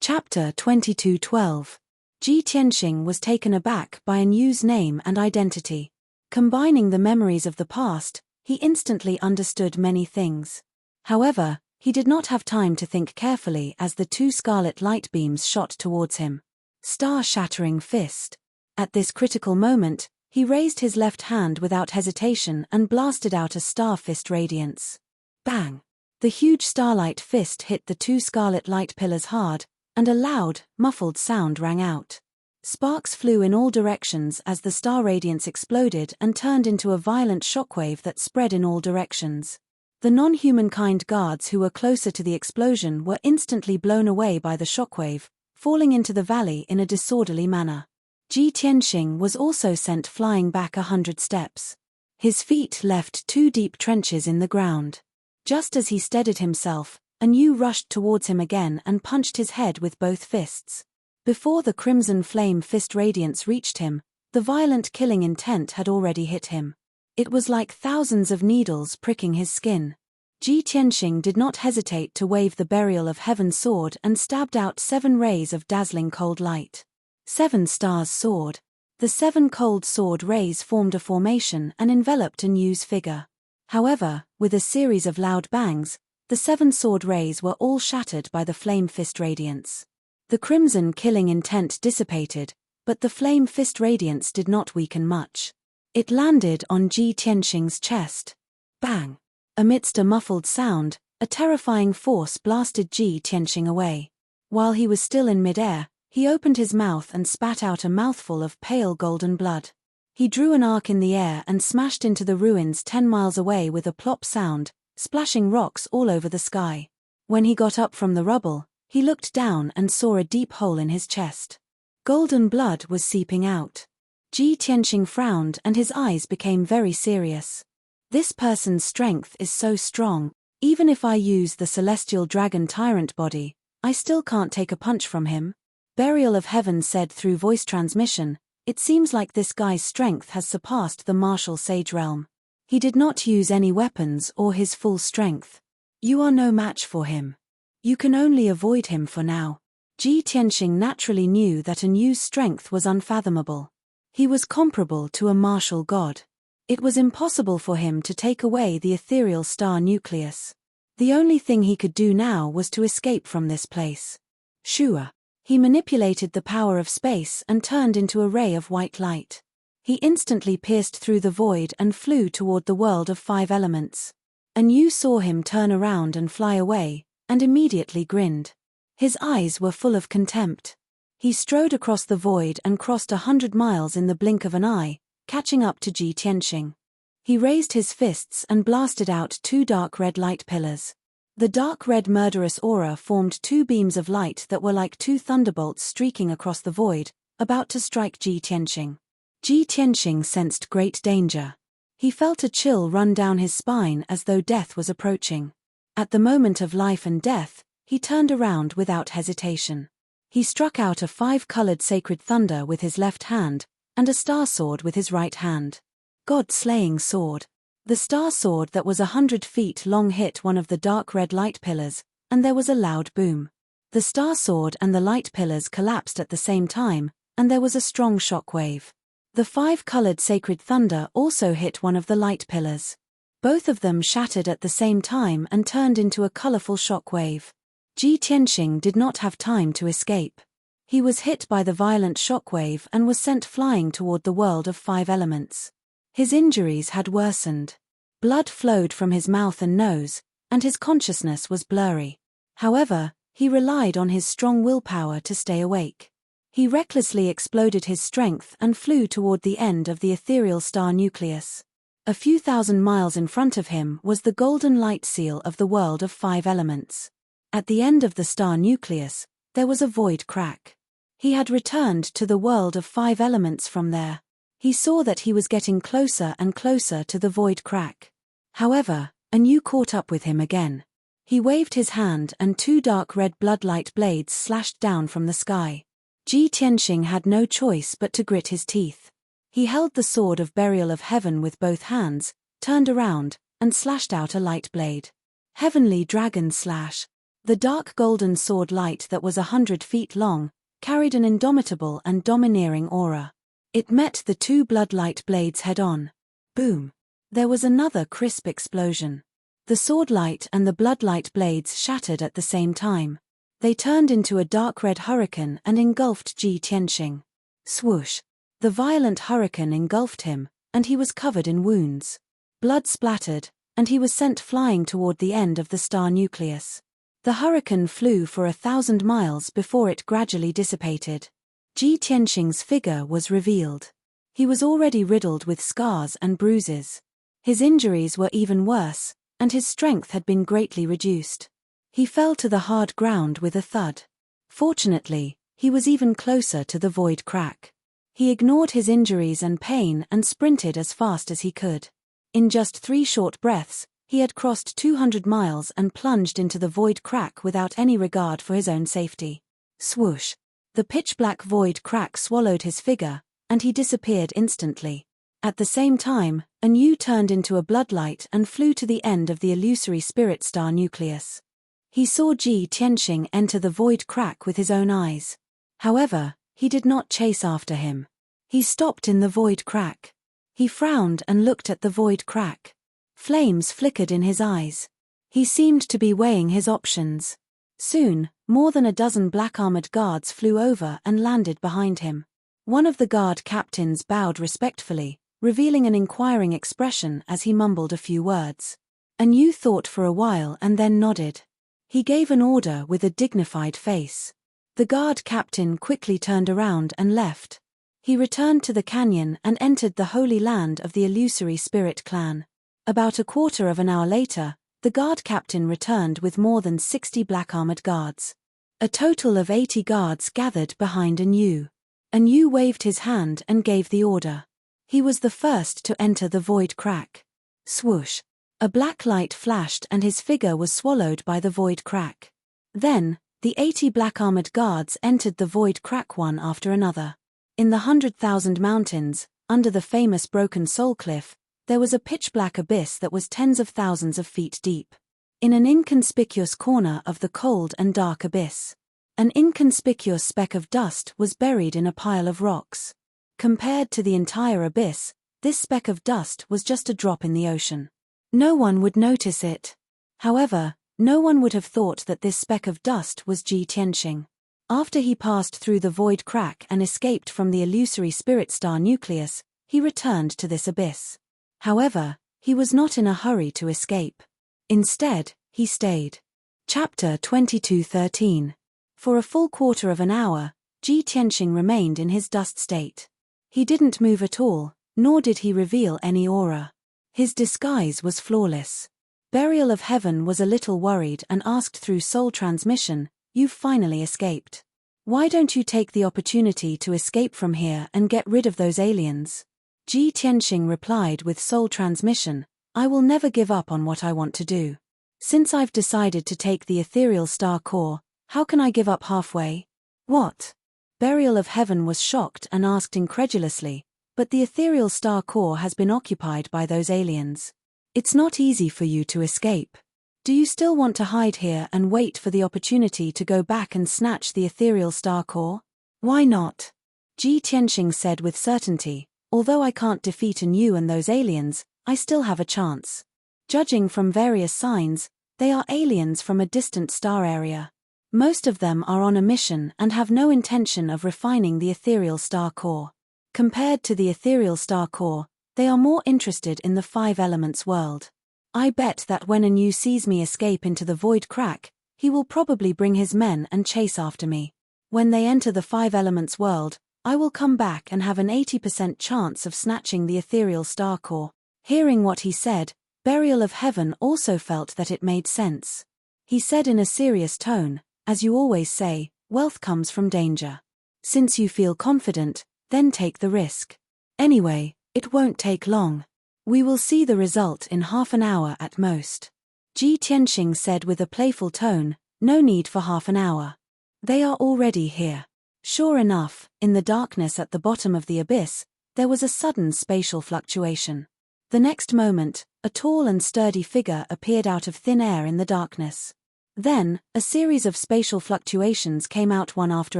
Chapter 22:12. Ji Tianxing was taken aback by a news name and identity. Combining the memories of the past, he instantly understood many things. However, he did not have time to think carefully as the two scarlet light beams shot towards him. Star-shattering fist. At this critical moment, he raised his left hand without hesitation and blasted out a star fist radiance. Bang! The huge starlight fist hit the two scarlet light pillars hard, and a loud, muffled sound rang out. Sparks flew in all directions as the star radiance exploded and turned into a violent shockwave that spread in all directions. The non-humankind guards who were closer to the explosion were instantly blown away by the shockwave, falling into the valley in a disorderly manner. Ji Tianxing was also sent flying back 100 steps. His feet left 2 deep trenches in the ground. Just as he steadied himself, Anu rushed towards him again and punched his head with both fists. Before the crimson flame fist radiance reached him, the violent killing intent had already hit him. It was like thousands of needles pricking his skin. Ji Tianxing did not hesitate to wave the Burial of Heaven sword and stabbed out 7 rays of dazzling cold light. 7 stars sword. The 7 cold sword rays formed a formation and enveloped Anu's figure. However, with a series of loud bangs, the 7 sword rays were all shattered by the flame fist radiance. The crimson killing intent dissipated, but the flame fist radiance did not weaken much. It landed on Ji Tianxing's chest. Bang! Amidst a muffled sound, a terrifying force blasted Ji Tianxing away. While he was still in midair, he opened his mouth and spat out a mouthful of pale golden blood. He drew an arc in the air and smashed into the ruins 10 miles away with a plop sound, splashing rocks all over the sky. When he got up from the rubble, he looked down and saw a deep hole in his chest. Golden blood was seeping out. Ji Tianxing frowned and his eyes became very serious. This person's strength is so strong, even if I use the celestial dragon tyrant body, I still can't take a punch from him. Burial of Heaven said through voice transmission, it seems like this guy's strength has surpassed the martial sage realm. He did not use any weapons or his full strength. You are no match for him. You can only avoid him for now. Ji Tianxing naturally knew that Anu's strength was unfathomable. He was comparable to a martial god. It was impossible for him to take away the ethereal star nucleus. The only thing he could do now was to escape from this place. Shua. He manipulated the power of space and turned into a ray of white light. He instantly pierced through the void and flew toward the world of 5 elements. Anu saw him turn around and fly away, and immediately grinned. His eyes were full of contempt. He strode across the void and crossed 100 miles in the blink of an eye, catching up to Ji Tianxing. He raised his fists and blasted out 2 dark red light pillars. The dark red murderous aura formed 2 beams of light that were like 2 thunderbolts streaking across the void, about to strike Ji Tianxing. Ji Tianxing sensed great danger. He felt a chill run down his spine as though death was approaching. At the moment of life and death, he turned around without hesitation. He struck out a 5-colored sacred thunder with his left hand, and a star sword with his right hand. God-slaying sword. The star sword that was 100 feet long hit one of the dark red light pillars, and there was a loud boom. The star sword and the light pillars collapsed at the same time, and there was a strong shock wave. The 5-colored sacred thunder also hit one of the light pillars. Both of them shattered at the same time and turned into a colorful shock wave. Ji Tianxing did not have time to escape. He was hit by the violent shock wave and was sent flying toward the world of 5 elements. His injuries had worsened. Blood flowed from his mouth and nose, and his consciousness was blurry. However, he relied on his strong willpower to stay awake. He recklessly exploded his strength and flew toward the end of the ethereal star nucleus. A few thousand miles in front of him was the golden light seal of the world of 5 elements. At the end of the star nucleus, there was a void crack. He had returned to the world of 5 elements from there. He saw that he was getting closer and closer to the void crack. However, Anu caught up with him again. He waved his hand and 2 dark red bloodlight blades slashed down from the sky. Ji Tianxing had no choice but to grit his teeth. He held the sword of Burial of Heaven with both hands, turned around, and slashed out a light blade. Heavenly Dragon Slash. The dark golden sword light that was 100 feet long carried an indomitable and domineering aura. It met the two bloodlight blades head-on. Boom! There was another crisp explosion. The sword light and the bloodlight blades shattered at the same time. They turned into a dark red hurricane and engulfed Ji Tianxing. Swoosh! The violent hurricane engulfed him, and he was covered in wounds. Blood splattered, and he was sent flying toward the end of the star nucleus. The hurricane flew for 1,000 miles before it gradually dissipated. Ji Tianxing's figure was revealed. He was already riddled with scars and bruises. His injuries were even worse, and his strength had been greatly reduced. He fell to the hard ground with a thud. Fortunately, he was even closer to the void crack. He ignored his injuries and pain and sprinted as fast as he could. In just 3 short breaths, he had crossed 200 miles and plunged into the void crack without any regard for his own safety. Swoosh! The pitch-black void crack swallowed his figure, and he disappeared instantly. At the same time, a new turned into a bloodlight and flew to the end of the illusory spirit star nucleus. He saw Ji Tianxing enter the void crack with his own eyes. However, he did not chase after him. He stopped in the void crack. He frowned and looked at the void crack. Flames flickered in his eyes. He seemed to be weighing his options. Soon, more than a dozen black-armored guards flew over and landed behind him. One of the guard captains bowed respectfully, revealing an inquiring expression as he mumbled a few words. Yu thought for a while and then nodded. He gave an order with a dignified face. The guard captain quickly turned around and left. He returned to the canyon and entered the holy land of the illusory spirit clan. About a quarter of an hour later, the guard captain returned with more than 60 black-armored guards. A total of 80 guards gathered behind Yu. Yu waved his hand and gave the order. He was the first to enter the void crack. Swoosh! A black light flashed and his figure was swallowed by the void crack. Then, the 80 black-armored guards entered the void crack one after another. In the 100,000 mountains, under the famous Broken Soul Cliff, there was a pitch-black abyss that was tens of thousands of feet deep. In an inconspicuous corner of the cold and dark abyss, an inconspicuous speck of dust was buried in a pile of rocks. Compared to the entire abyss, this speck of dust was just a drop in the ocean. No one would notice it. However, no one would have thought that this speck of dust was Ji Tianxing. After he passed through the void crack and escaped from the illusory spirit star nucleus, he returned to this abyss. However, he was not in a hurry to escape. Instead, he stayed. Chapter 22:13. For a full quarter of an hour, Ji Tianxing remained in his dust state. He didn't move at all, nor did he reveal any aura. His disguise was flawless. Burial of Heaven was a little worried and asked through soul transmission, "You've finally escaped. Why don't you take the opportunity to escape from here and get rid of those aliens?" Ji Tianxing replied with soul transmission, "I will never give up on what I want to do. Since I've decided to take the ethereal star core, how can I give up halfway?" "What?" Burial of Heaven was shocked and asked incredulously, "But the ethereal star core has been occupied by those aliens. It's not easy for you to escape. Do you still want to hide here and wait for the opportunity to go back and snatch the ethereal star core?" "Why not?" Ji Tianxing said with certainty, "Although I can't defeat Yu and those aliens, I still have a chance. Judging from various signs, they are aliens from a distant star area. Most of them are on a mission and have no intention of refining the ethereal star core. Compared to the ethereal star core, they are more interested in the 5 elements world. I bet that when Yu sees me escape into the void crack, he will probably bring his men and chase after me. When they enter the 5 elements world, I will come back and have an 80% chance of snatching the ethereal star core." Hearing what he said, Burial of Heaven also felt that it made sense. He said in a serious tone, "As you always say, wealth comes from danger. Since you feel confident, then take the risk. Anyway, it won't take long. We will see the result in half an hour at most." Ji Tianxing said with a playful tone, "No need for half an hour. They are already here." Sure enough, in the darkness at the bottom of the abyss, there was a sudden spatial fluctuation. The next moment, a tall and sturdy figure appeared out of thin air in the darkness. Then, a series of spatial fluctuations came out one after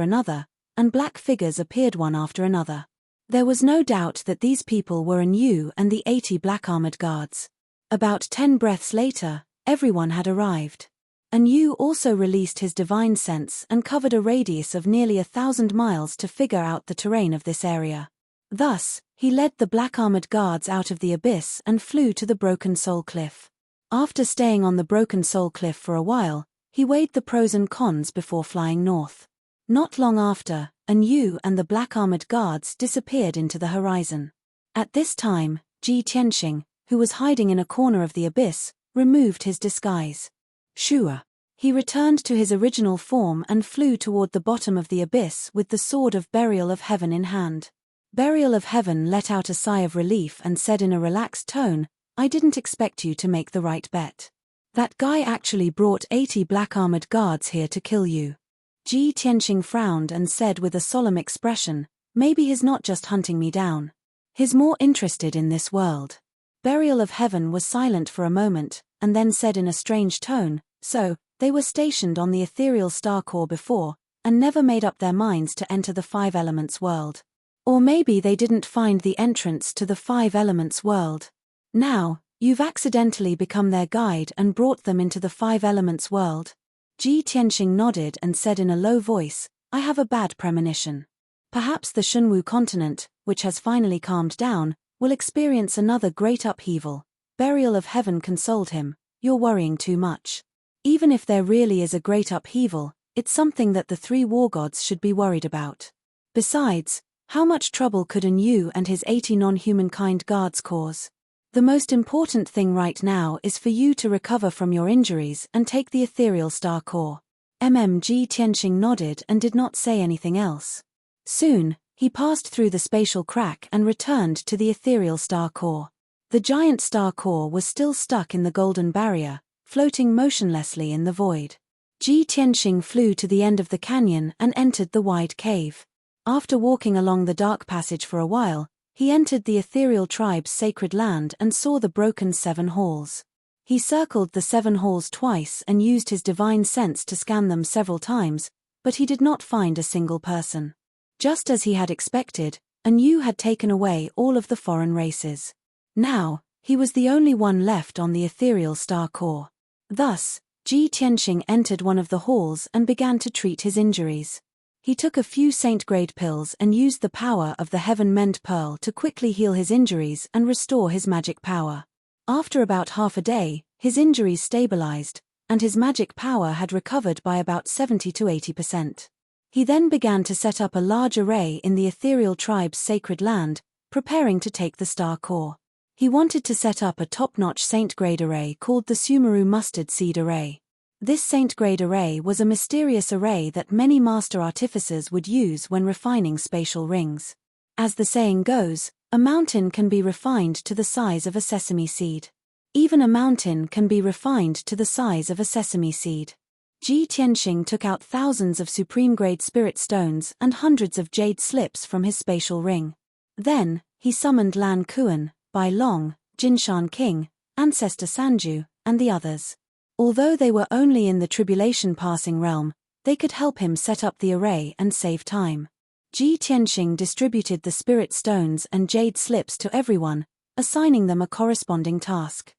another, and black figures appeared one after another. There was no doubt that these people were Anu and the 80 black-armored guards. About 10 breaths later, everyone had arrived. Anu also released his divine sense and covered a radius of nearly 1,000 miles to figure out the terrain of this area. Thus, he led the black-armored guards out of the abyss and flew to the Broken Soul Cliff. After staying on the Broken Soul Cliff for a while, he weighed the pros and cons before flying north. Not long after, Anu and the black-armored guards disappeared into the horizon. At this time, Ji Tianxing, who was hiding in a corner of the abyss, removed his disguise. Shua. He returned to his original form and flew toward the bottom of the abyss with the sword of Burial of Heaven in hand. Burial of Heaven let out a sigh of relief and said in a relaxed tone, "I didn't expect you to make the right bet. That guy actually brought 80 black-armored guards here to kill you." Ji Tianxing frowned and said with a solemn expression, "Maybe he's not just hunting me down. He's more interested in this world." Burial of Heaven was silent for a moment, and then said in a strange tone, "So, they were stationed on the ethereal star core before, and never made up their minds to enter the Five Elements world. Or maybe they didn't find the entrance to the Five Elements world. Now, you've accidentally become their guide and brought them into the Five Elements world." Ji Tianxing nodded and said in a low voice, "I have a bad premonition. Perhaps the Shunwu continent, which has finally calmed down, will experience another great upheaval." Burial of Heaven consoled him, "You're worrying too much. Even if there really is a great upheaval, it's something that the 3 war gods should be worried about. Besides, how much trouble could Anu and his 80 non-humankind guards cause? The most important thing right now is for you to recover from your injuries and take the ethereal star core." Ji Tianxing nodded and did not say anything else. Soon, he passed through the spatial crack and returned to the ethereal star core. The giant star core was still stuck in the golden barrier, floating motionlessly in the void. Ji Tianxing flew to the end of the canyon and entered the wide cave. After walking along the dark passage for a while, he entered the ethereal tribe's sacred land and saw the broken 7 halls. He circled the 7 halls twice and used his divine sense to scan them several times, but he did not find a single person. Just as he had expected, Anu had taken away all of the foreign races. Now, he was the only one left on the ethereal star core. Thus, Ji Tianxing entered one of the halls and began to treat his injuries. He took a few saint-grade pills and used the power of the Heaven Mend Pearl to quickly heal his injuries and restore his magic power. After about half a day, his injuries stabilized, and his magic power had recovered by about 70 to 80%. He then began to set up a large array in the ethereal tribe's sacred land, preparing to take the star core. He wanted to set up a top-notch saint-grade array called the Sumeru Mustard Seed Array. This saint-grade array was a mysterious array that many master artificers would use when refining spatial rings. As the saying goes, a mountain can be refined to the size of a sesame seed. Even a mountain can be refined to the size of a sesame seed. Ji Tianxing took out thousands of supreme-grade spirit stones and hundreds of jade slips from his spatial ring. Then, he summoned Lan Kuan, Bai Long, Jinshan King, Ancestor Sanju, and the others. Although they were only in the tribulation-passing realm, they could help him set up the array and save time. Ji Tianxing distributed the spirit stones and jade slips to everyone, assigning them a corresponding task.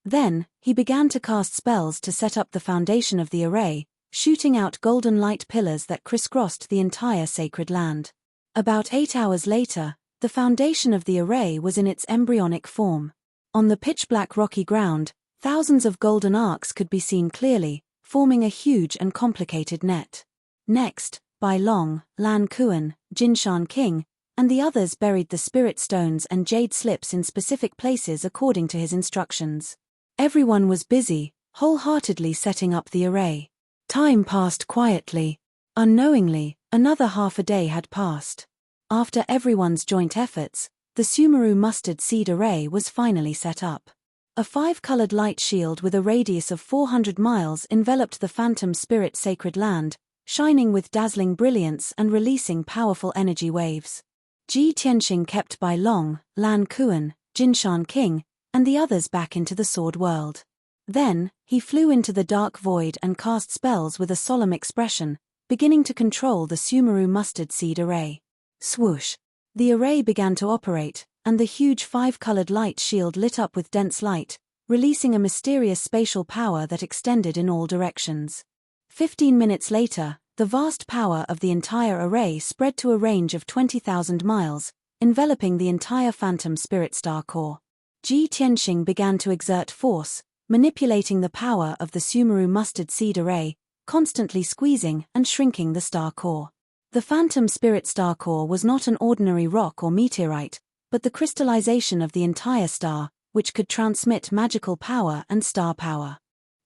Then, he began to cast spells to set up the foundation of the array, shooting out golden light pillars that crisscrossed the entire sacred land. About 8 hours later, the foundation of the array was in its embryonic form. On the pitch-black rocky ground, thousands of golden arcs could be seen clearly, forming a huge and complicated net. Next, Bai Long, Lan Kuan, Jinshan King, and the others buried the spirit stones and jade slips in specific places according to his instructions. Everyone was busy, wholeheartedly setting up the array. Time passed quietly. Unknowingly, another half a day had passed. After everyone's joint efforts, the Sumeru Mustard Seed Array was finally set up. A 5-colored light shield with a radius of 400 miles enveloped the phantom spirit sacred land, shining with dazzling brilliance and releasing powerful energy waves. Ji Tianxing kept Bai Long, Lan Kuan, Jinshan King, and the others back into the sword world. Then, he flew into the dark void and cast spells with a solemn expression, beginning to control the Sumeru mustard seed array. Swoosh! The array began to operate, and the huge 5-colored light shield lit up with dense light, releasing a mysterious spatial power that extended in all directions. 15 minutes later, the vast power of the entire array spread to a range of 20,000 miles, enveloping the entire phantom spirit star core. Ji Tianxing began to exert force, manipulating the power of the Sumeru mustard seed array, constantly squeezing and shrinking the star core. The phantom spirit star core was not an ordinary rock or meteorite, but the crystallization of the entire star, which could transmit magical power and star power.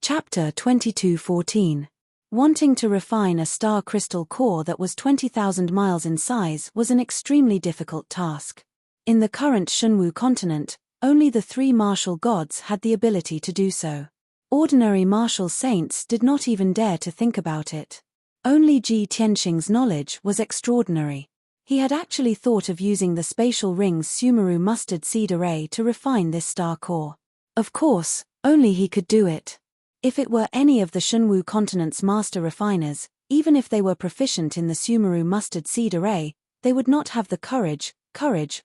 Chapter 22:14. Wanting to refine a star crystal core that was 20,000 miles in size was an extremely difficult task. In the current Shunwu continent, only the 3 martial gods had the ability to do so. Ordinary martial saints did not even dare to think about it. Only Ji Tianxing's knowledge was extraordinary. He had actually thought of using the spatial ring's Sumeru mustard seed array to refine this star core. Of course, only he could do it. If it were any of the Shunwu continent's master refiners, even if they were proficient in the Sumeru mustard seed array, they would not have the courage,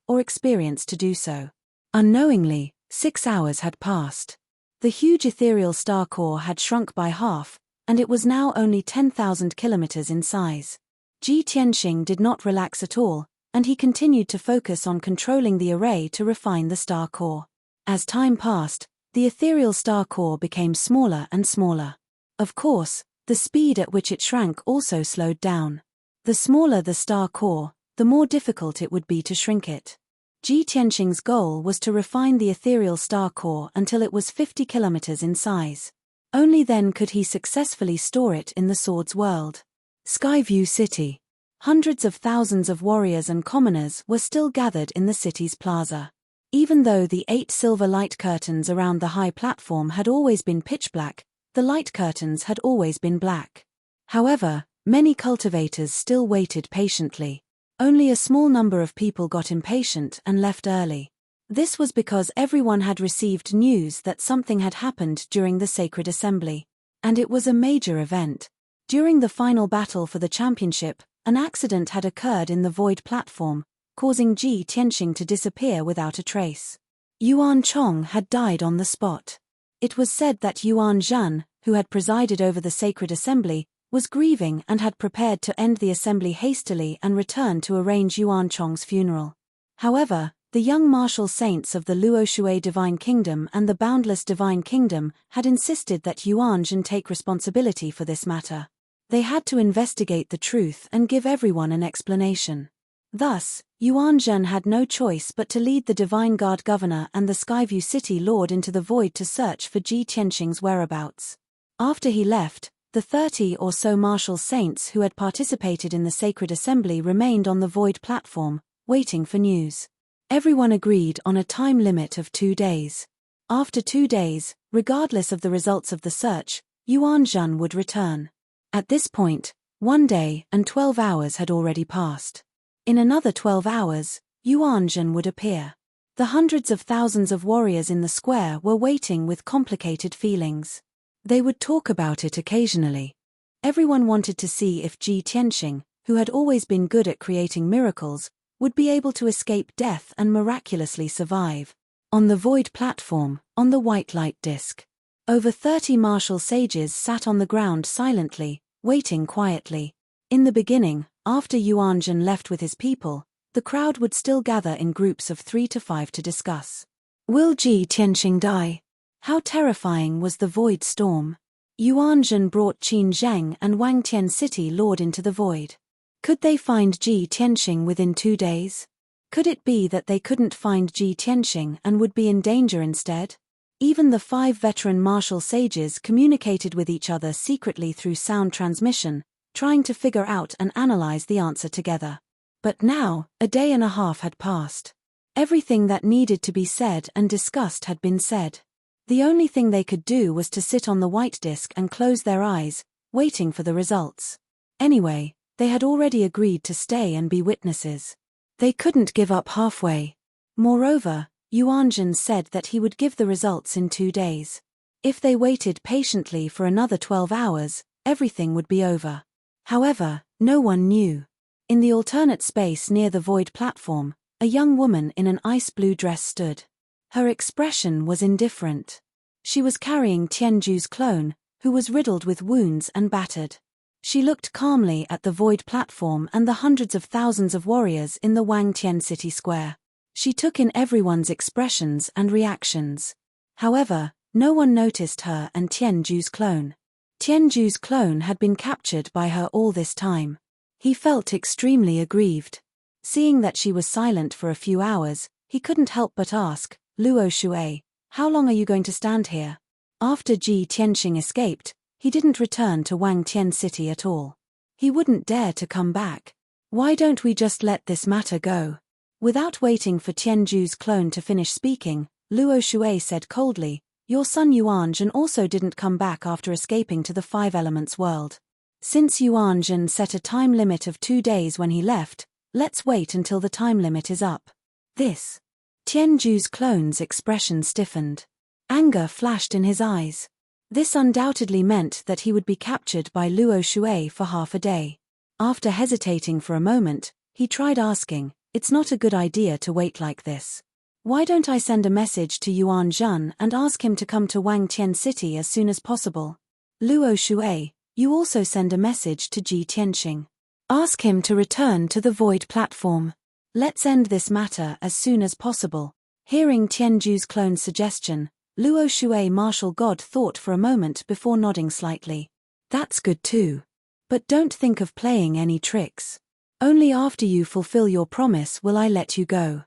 or experience to do so. Unknowingly, 6 hours had passed. The huge ethereal star core had shrunk by half, and it was now only 10,000 kilometers in size. Ji Tianxing did not relax at all, and he continued to focus on controlling the array to refine the star core. As time passed, the ethereal star core became smaller and smaller. Of course, the speed at which it shrank also slowed down. The smaller the star core, the more difficult it would be to shrink it. Ji Tianxing's goal was to refine the ethereal star core until it was 50 kilometers in size. Only then could he successfully store it in the Sword's world. Skyview City. Hundreds of thousands of warriors and commoners were still gathered in the city's plaza. Even though the 8 silver light curtains around the high platform had always been pitch black, the light curtains had always been black. However, many cultivators still waited patiently. Only a small number of people got impatient and left early. This was because everyone had received news that something had happened during the sacred assembly. And it was a major event. During the final battle for the championship, an accident had occurred in the void platform, causing Ji Tianxing to disappear without a trace. Yuan Chong had died on the spot. It was said that Yuan Zhan, who had presided over the sacred assembly, was grieving and had prepared to end the assembly hastily and return to arrange Yuan Chong's funeral. However, the young martial saints of the Luoshui Divine Kingdom and the Boundless Divine Kingdom had insisted that Yuan Zhan take responsibility for this matter. They had to investigate the truth and give everyone an explanation. Thus, Yuan Zhan had no choice but to lead the Divine Guard Governor and the Skyview City Lord into the void to search for Ji Tianxing's whereabouts. After he left, the 30 or so martial saints who had participated in the sacred assembly remained on the void platform, waiting for news. Everyone agreed on a time limit of 2 days. After 2 days, regardless of the results of the search, Yuan Zhan would return. At this point, 1 day and 12 hours had already passed. In another 12 hours, Yuan Zhan would appear. The hundreds of thousands of warriors in the square were waiting with complicated feelings. They would talk about it occasionally. Everyone wanted to see if Ji Tianxing, who had always been good at creating miracles, would be able to escape death and miraculously survive. On the void platform, on the white light disk, over 30 martial sages sat on the ground silently, waiting quietly. In the beginning, after Yuan Zhan left with his people, the crowd would still gather in groups of 3 to 5 to discuss. Will Ji Tianxing die? How terrifying was the void storm? Yuan Zhan brought Qin Zheng and Wang Tian City Lord into the void. Could they find Ji Tianxing within 2 days? Could it be that they couldn't find Ji Tianxing and would be in danger instead? Even the 5 veteran martial sages communicated with each other secretly through sound transmission, trying to figure out and analyze the answer together. But now, a day and a half had passed. Everything that needed to be said and discussed had been said. The only thing they could do was to sit on the white disk and close their eyes, waiting for the results. Anyway, they had already agreed to stay and be witnesses. They couldn't give up halfway. Moreover, Yuan Zhan said that he would give the results in 2 days. If they waited patiently for another 12 hours, everything would be over. However, no one knew. In the alternate space near the void platform, a young woman in an ice blue dress stood. Her expression was indifferent. She was carrying Tianju's clone, who was riddled with wounds and battered. She looked calmly at the void platform and the hundreds of thousands of warriors in the Wangtian city square. She took in everyone's expressions and reactions. However, no one noticed her and Tianju's clone. Tianju's clone had been captured by her all this time. He felt extremely aggrieved. Seeing that she was silent for a few hours, he couldn't help but ask, "Luo Shui, how long are you going to stand here?" After Ji Tianxing escaped, he didn't return to Wangtian City at all. He wouldn't dare to come back. "Why don't we just let this matter go?" Without waiting for Tianju's clone to finish speaking, Luo Shui said coldly, "Your son Yuanzhen also didn't come back after escaping to the Five Elements world. Since Yuanzhen set a time limit of 2 days when he left, let's wait until the time limit is up." This. Tianju's clone's expression stiffened. Anger flashed in his eyes. This undoubtedly meant that he would be captured by Luo Shui for half a day. After hesitating for a moment, he tried asking, "It's not a good idea to wait like this. Why don't I send a message to Yuan Zhan and ask him to come to Wangtian City as soon as possible? Luo Shui, you also send a message to Ji Tianxing. Ask him to return to the void platform. Let's end this matter as soon as possible." Hearing Tianju's clone's suggestion, Luo Shui martial god thought for a moment before nodding slightly. "That's good too. But don't think of playing any tricks. Only after you fulfill your promise will I let you go."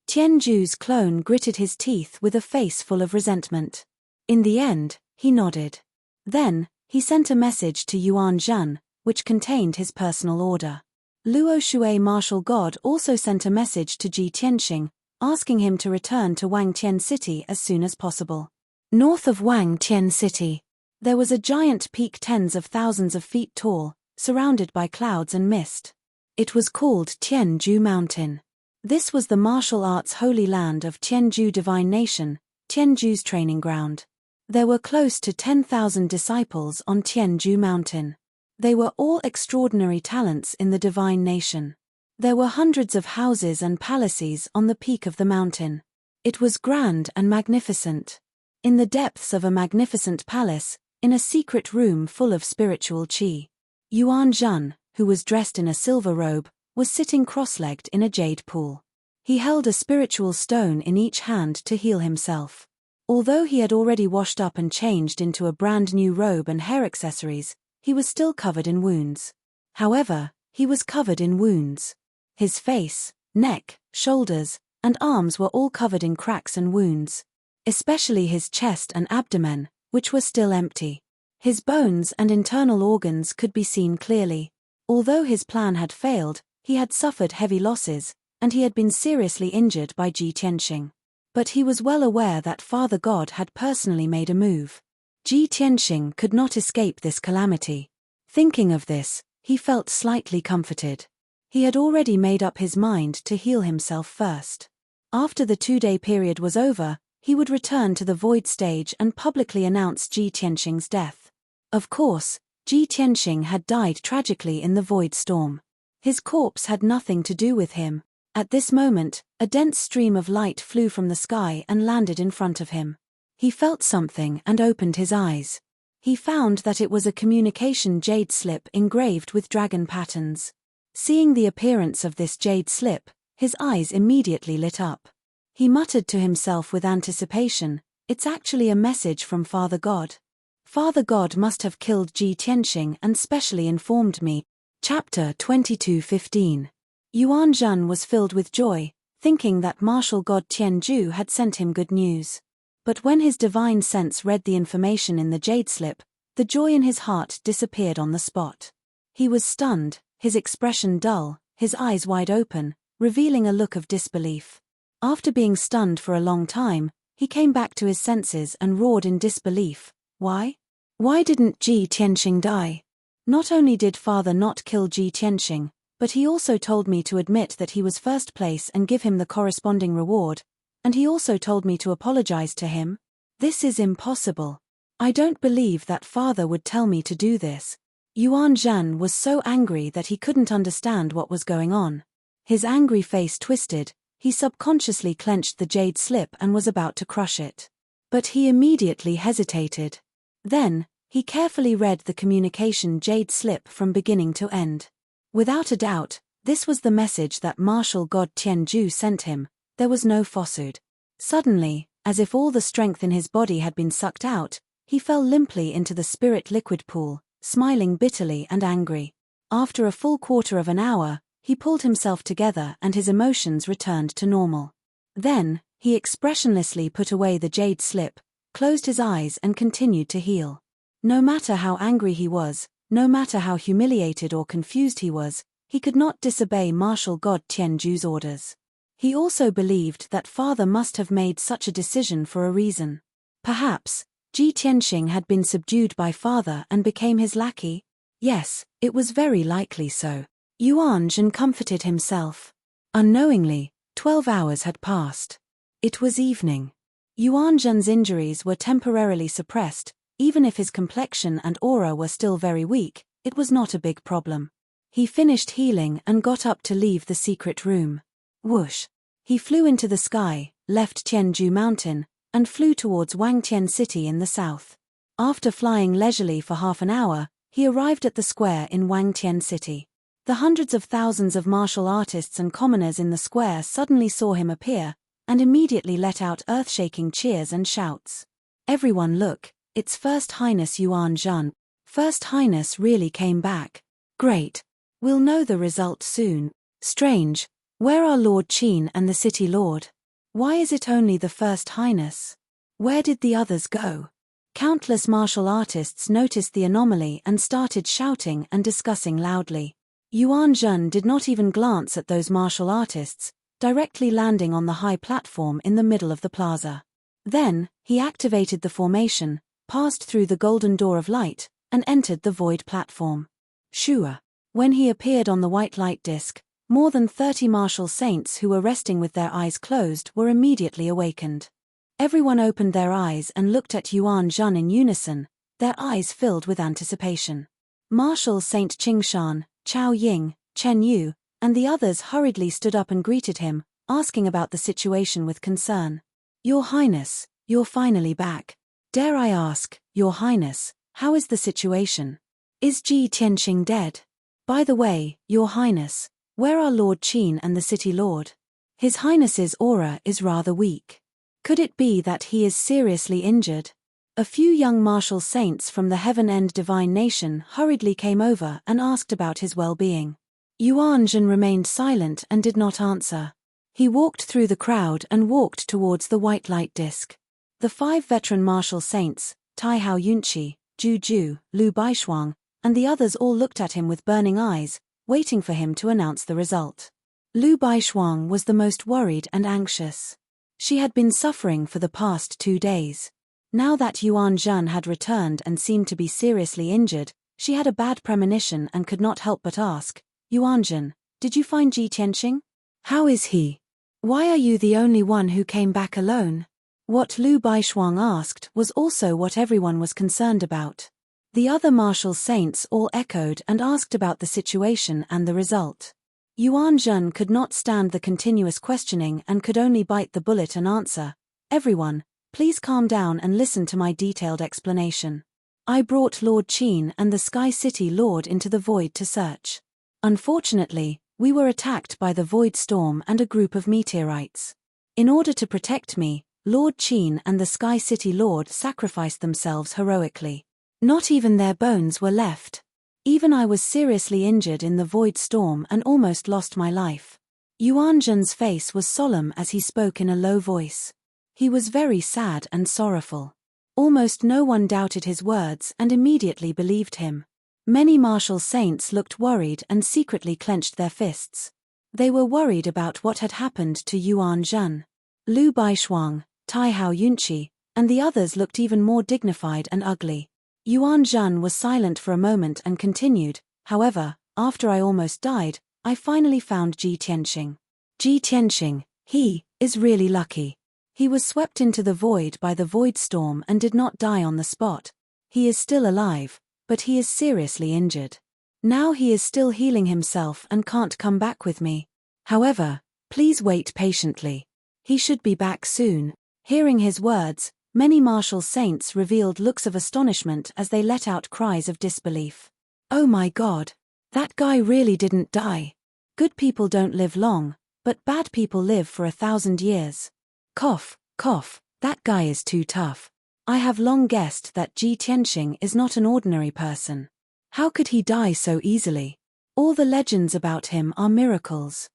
Tianju's clone gritted his teeth with a face full of resentment. In the end, he nodded. Then, he sent a message to Yuan Zhan, which contained his personal order. Luo Shui martial god also sent a message to Ji Tianxing, asking him to return to Wangtian City as soon as possible. North of Wangtian City, there was a giant peak tens of thousands of feet tall, surrounded by clouds and mist. It was called Tianju Mountain. This was the martial arts holy land of Tianju Divine Nation, Tianju's training ground. There were close to 10,000 disciples on Tianju Mountain. They were all extraordinary talents in the Divine Nation. There were hundreds of houses and palaces on the peak of the mountain. It was grand and magnificent. In the depths of a magnificent palace, in a secret room full of spiritual qi, Yuan Zhan, who was dressed in a silver robe, was sitting cross-legged in a jade pool. He held a spiritual stone in each hand to heal himself. Although he had already washed up and changed into a brand new robe and hair accessories, he was still covered in wounds. However, he was covered in wounds. His face, neck, shoulders, and arms were all covered in cracks and wounds. Especially his chest and abdomen, which were still empty. His bones and internal organs could be seen clearly. Although his plan had failed, he had suffered heavy losses, and he had been seriously injured by Ji Tianxing. But he was well aware that Father God had personally made a move. Ji Tianxing could not escape this calamity. Thinking of this, he felt slightly comforted. He had already made up his mind to heal himself first. After the 2-day period was over, he would return to the void stage and publicly announce Ji Tianxing's death. Of course, Ji Tianxing had died tragically in the void storm. His corpse had nothing to do with him. At this moment, a dense stream of light flew from the sky and landed in front of him. He felt something and opened his eyes. He found that it was a communication jade slip engraved with dragon patterns. Seeing the appearance of this jade slip, his eyes immediately lit up. He muttered to himself with anticipation, "It's actually a message from Father God. Father God must have killed Ji Tianxing and specially informed me." Chapter 22:15. Yuan Zhan was filled with joy, thinking that martial god Tianju had sent him good news. But when his divine sense read the information in the jade slip, the joy in his heart disappeared on the spot. He was stunned, his expression dull, his eyes wide open, revealing a look of disbelief. After being stunned for a long time, he came back to his senses and roared in disbelief, "Why? Why didn't Ji Tianxing die? Not only did Father not kill Ji Tianxing, but he also told me to admit that he was first place and give him the corresponding reward, and he also told me to apologize to him? This is impossible. I don't believe that father would tell me to do this. Yuan Zhan was so angry that he couldn't understand what was going on. His angry face twisted, he subconsciously clenched the jade slip and was about to crush it. But he immediately hesitated. Then, he carefully read the communication jade slip from beginning to end. Without a doubt, this was the message that martial god Tianju sent him. There was no falsehood. Suddenly, as if all the strength in his body had been sucked out, he fell limply into the spirit liquid pool, smiling bitterly and angry. After a full quarter of an hour, he pulled himself together and his emotions returned to normal. Then, he expressionlessly put away the jade slip, closed his eyes and continued to heal. No matter how angry he was, no matter how humiliated or confused he was, he could not disobey martial god Tianju's orders. He also believed that father must have made such a decision for a reason. Perhaps, Ji Tianxing had been subdued by father and became his lackey? Yes, it was very likely so. Yuan Zhan comforted himself. Unknowingly, 12 hours had passed. It was evening. Yuan Zhan's injuries were temporarily suppressed, even if his complexion and aura were still very weak, it was not a big problem. He finished healing and got up to leave the secret room. Whoosh! He flew into the sky, left Tianju Mountain, and flew towards Wangtian City in the south. After flying leisurely for half an hour, he arrived at the square in Wangtian City. The hundreds of thousands of martial artists and commoners in the square suddenly saw him appear, and immediately let out earth-shaking cheers and shouts. Everyone look, it's First Highness Yuan Zhan. First Highness really came back. Great. We'll know the result soon. Strange. Where are Lord Qin and the City Lord? Why is it only the First Highness? Where did the others go? Countless martial artists noticed the anomaly and started shouting and discussing loudly. Yuan Zhan did not even glance at those martial artists, directly landing on the high platform in the middle of the plaza. Then, he activated the formation, passed through the golden door of light, and entered the void platform. Shua. When he appeared on the white light disk, more than 30 martial saints who were resting with their eyes closed were immediately awakened. Everyone opened their eyes and looked at Yuan Zhan in unison, their eyes filled with anticipation. Martial Saint Qingshan, Chao Ying, Chen Yu, and the others hurriedly stood up and greeted him, asking about the situation with concern. Your Highness, you're finally back. Dare I ask, Your Highness, how is the situation? Is Ji Tianxing dead? By the way, Your Highness, where are Lord Qin and the City Lord? His Highness's aura is rather weak. Could it be that he is seriously injured? A few young martial saints from the Heaven End Divine Nation hurriedly came over and asked about his well-being. Yuan Zhan remained silent and did not answer. He walked through the crowd and walked towards the white light disk. The 5 veteran martial saints, Tai Hao Yunqi, Ju Ju, Lu Baishuang, and the others all looked at him with burning eyes, waiting for him to announce the result. Lu Baishuang was the most worried and anxious. She had been suffering for the past 2 days. Now that Yuan Zhan had returned and seemed to be seriously injured, she had a bad premonition and could not help but ask, Yuan Zhan, did you find Ji Tianxing? How is he? Why are you the only one who came back alone? What Lu Baishuang asked was also what everyone was concerned about. The other martial saints all echoed and asked about the situation and the result. Yuan Zhan could not stand the continuous questioning and could only bite the bullet and answer, Everyone, please calm down and listen to my detailed explanation. I brought Lord Qin and the Sky City Lord into the void to search. Unfortunately, we were attacked by the void storm and a group of meteorites. In order to protect me, Lord Qin and the Sky City Lord sacrificed themselves heroically. Not even their bones were left. Even I was seriously injured in the void storm and almost lost my life. Yuan Zhan's face was solemn as he spoke in a low voice. He was very sad and sorrowful. Almost no one doubted his words and immediately believed him. Many martial saints looked worried and secretly clenched their fists. They were worried about what had happened to Yuan Zhan. Lu Baishuang, Tai Hao Yunqi, and the others looked even more dignified and ugly. Yuan Zhan was silent for a moment and continued, however, after I almost died, I finally found Ji Tianxing. Ji Tianxing, he is really lucky. He was swept into the void by the void storm and did not die on the spot. He is still alive, but he is seriously injured. Now he is still healing himself and can't come back with me. However, please wait patiently. He should be back soon." Hearing his words, many martial saints revealed looks of astonishment as they let out cries of disbelief. "Oh my God! That guy really didn't die. Good people don't live long, but bad people live for 1,000 years. Cough, cough, that guy is too tough. I have long guessed that Ji Tianxing is not an ordinary person. How could he die so easily? All the legends about him are miracles.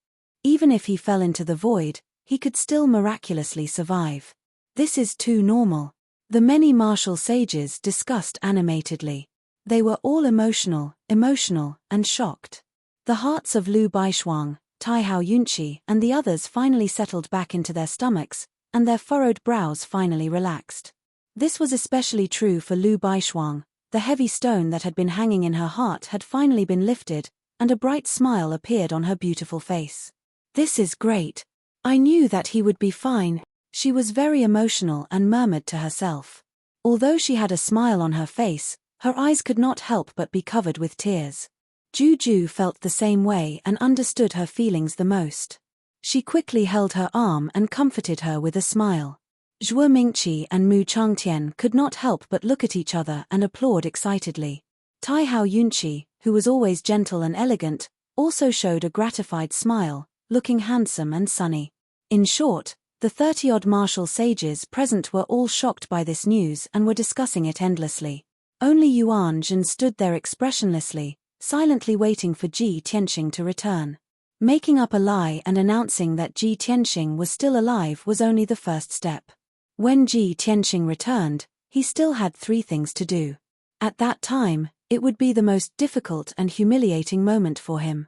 Even if he fell into the void, he could still miraculously survive. This is too normal." The many martial sages discussed animatedly. They were all emotional, and shocked. The hearts of Lu Baishuang, Tai Hao Yunqi and the others finally settled back into their stomachs, and their furrowed brows finally relaxed. This was especially true for Lu Baishuang. The heavy stone that had been hanging in her heart had finally been lifted, and a bright smile appeared on her beautiful face. "This is great. I knew that he would be fine." She was very emotional and murmured to herself. Although she had a smile on her face, her eyes could not help but be covered with tears. Juju felt the same way and understood her feelings the most. She quickly held her arm and comforted her with a smile. Zhuo Mingqi and Mu Changtian could not help but look at each other and applaud excitedly. Tai Hao Yunqi, who was always gentle and elegant, also showed a gratified smile, looking handsome and sunny. In short, the 30-odd martial sages present were all shocked by this news and were discussing it endlessly. Only Yuan Zhen stood there expressionlessly, silently waiting for Ji Tianxing to return. Making up a lie and announcing that Ji Tianxing was still alive was only the first step. When Ji Tianxing returned, he still had 3 things to do. At that time, it would be the most difficult and humiliating moment for him.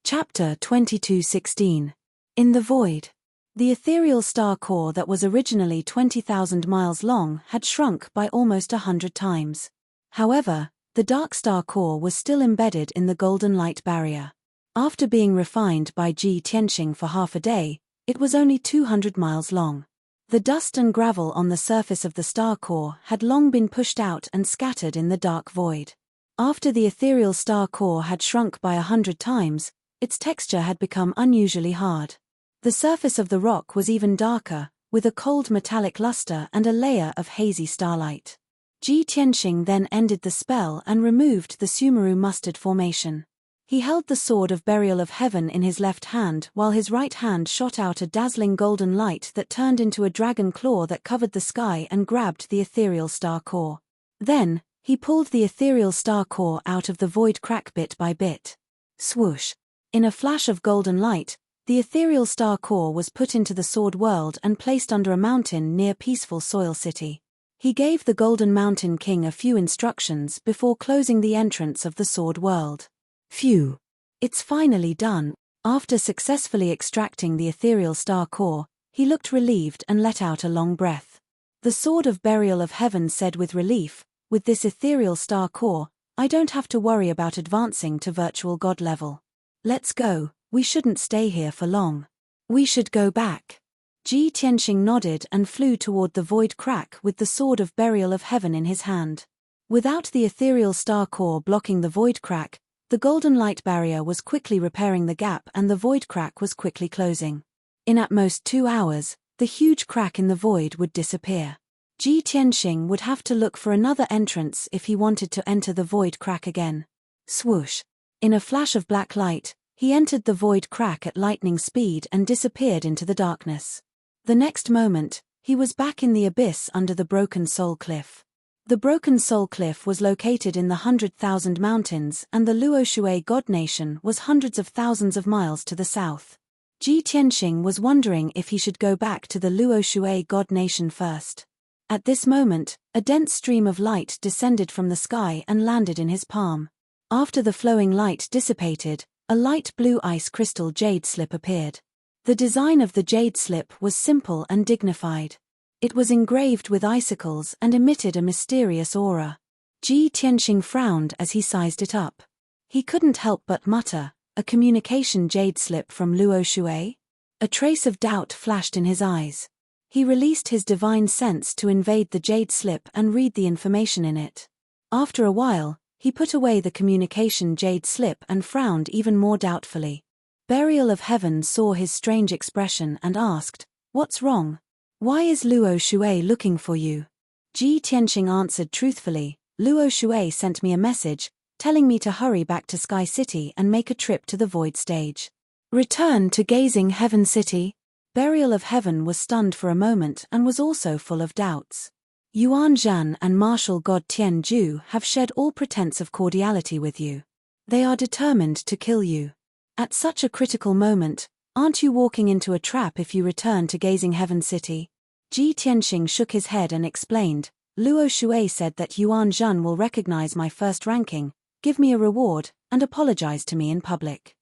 Chapter 22:16. In the Void. The ethereal star core that was originally 20,000 miles long had shrunk by almost 100 times. However, the dark star core was still embedded in the golden light barrier. After being refined by Ji Tianxing for half a day, it was only 200 miles long. The dust and gravel on the surface of the star core had long been pushed out and scattered in the dark void. After the ethereal star core had shrunk by 100 times, its texture had become unusually hard. The surface of the rock was even darker, with a cold metallic luster and a layer of hazy starlight. Ji Tianxing then ended the spell and removed the Sumeru mustard formation. He held the sword of burial of heaven in his left hand while his right hand shot out a dazzling golden light that turned into a dragon claw that covered the sky and grabbed the ethereal star core. Then, he pulled the ethereal star core out of the void crack bit by bit. Swoosh! In a flash of golden light, the ethereal star core was put into the sword world and placed under a mountain near peaceful Soil City. He gave the Golden Mountain King a few instructions before closing the entrance of the sword world. Phew! It's finally done. After successfully extracting the ethereal star core, he looked relieved and let out a long breath. The sword of burial of heaven said with relief, "With this ethereal star core, I don't have to worry about advancing to virtual god level. Let's go. We shouldn't stay here for long. We should go back." Ji Tianxing nodded and flew toward the void crack with the sword of burial of heaven in his hand. Without the ethereal star core blocking the void crack, the golden light barrier was quickly repairing the gap and the void crack was quickly closing. In at most 2 hours, the huge crack in the void would disappear. Ji Tianxing would have to look for another entrance if he wanted to enter the void crack again. Swoosh! In a flash of black light, he entered the void crack at lightning speed and disappeared into the darkness. The next moment, he was back in the abyss under the Broken Soul Cliff. The Broken Soul Cliff was located in the 100,000 Mountains and the Luoshui God Nation was hundreds of thousands of miles to the south. Ji Tianxing was wondering if he should go back to the Luoshui God Nation first. At this moment, a dense stream of light descended from the sky and landed in his palm. After the flowing light dissipated, a light blue ice crystal jade slip appeared. The design of the jade slip was simple and dignified. It was engraved with icicles and emitted a mysterious aura. Ji Tianxing frowned as he sized it up. He couldn't help but mutter, "A communication jade slip from Luoshui?" A trace of doubt flashed in his eyes. He released his divine sense to invade the jade slip and read the information in it. After a while, he put away the communication jade slip and frowned even more doubtfully. Burial of Heaven saw his strange expression and asked, "What's wrong? Why is Luo Shui looking for you?" Ji Tianxing answered truthfully, "Luo Shui sent me a message, telling me to hurry back to Sky City and make a trip to the Void Stage." Return to Gazing Heaven City? Burial of Heaven was stunned for a moment and was also full of doubts. Yuan Zhan and martial god Tian Ju have shed all pretense of cordiality with you. They are determined to kill you. At such a critical moment, aren't you walking into a trap if you return to Gazing Heaven City? Ji Tianxing shook his head and explained, "Luo Shui said that Yuan Zhan will recognize my first ranking, give me a reward, and apologize to me in public."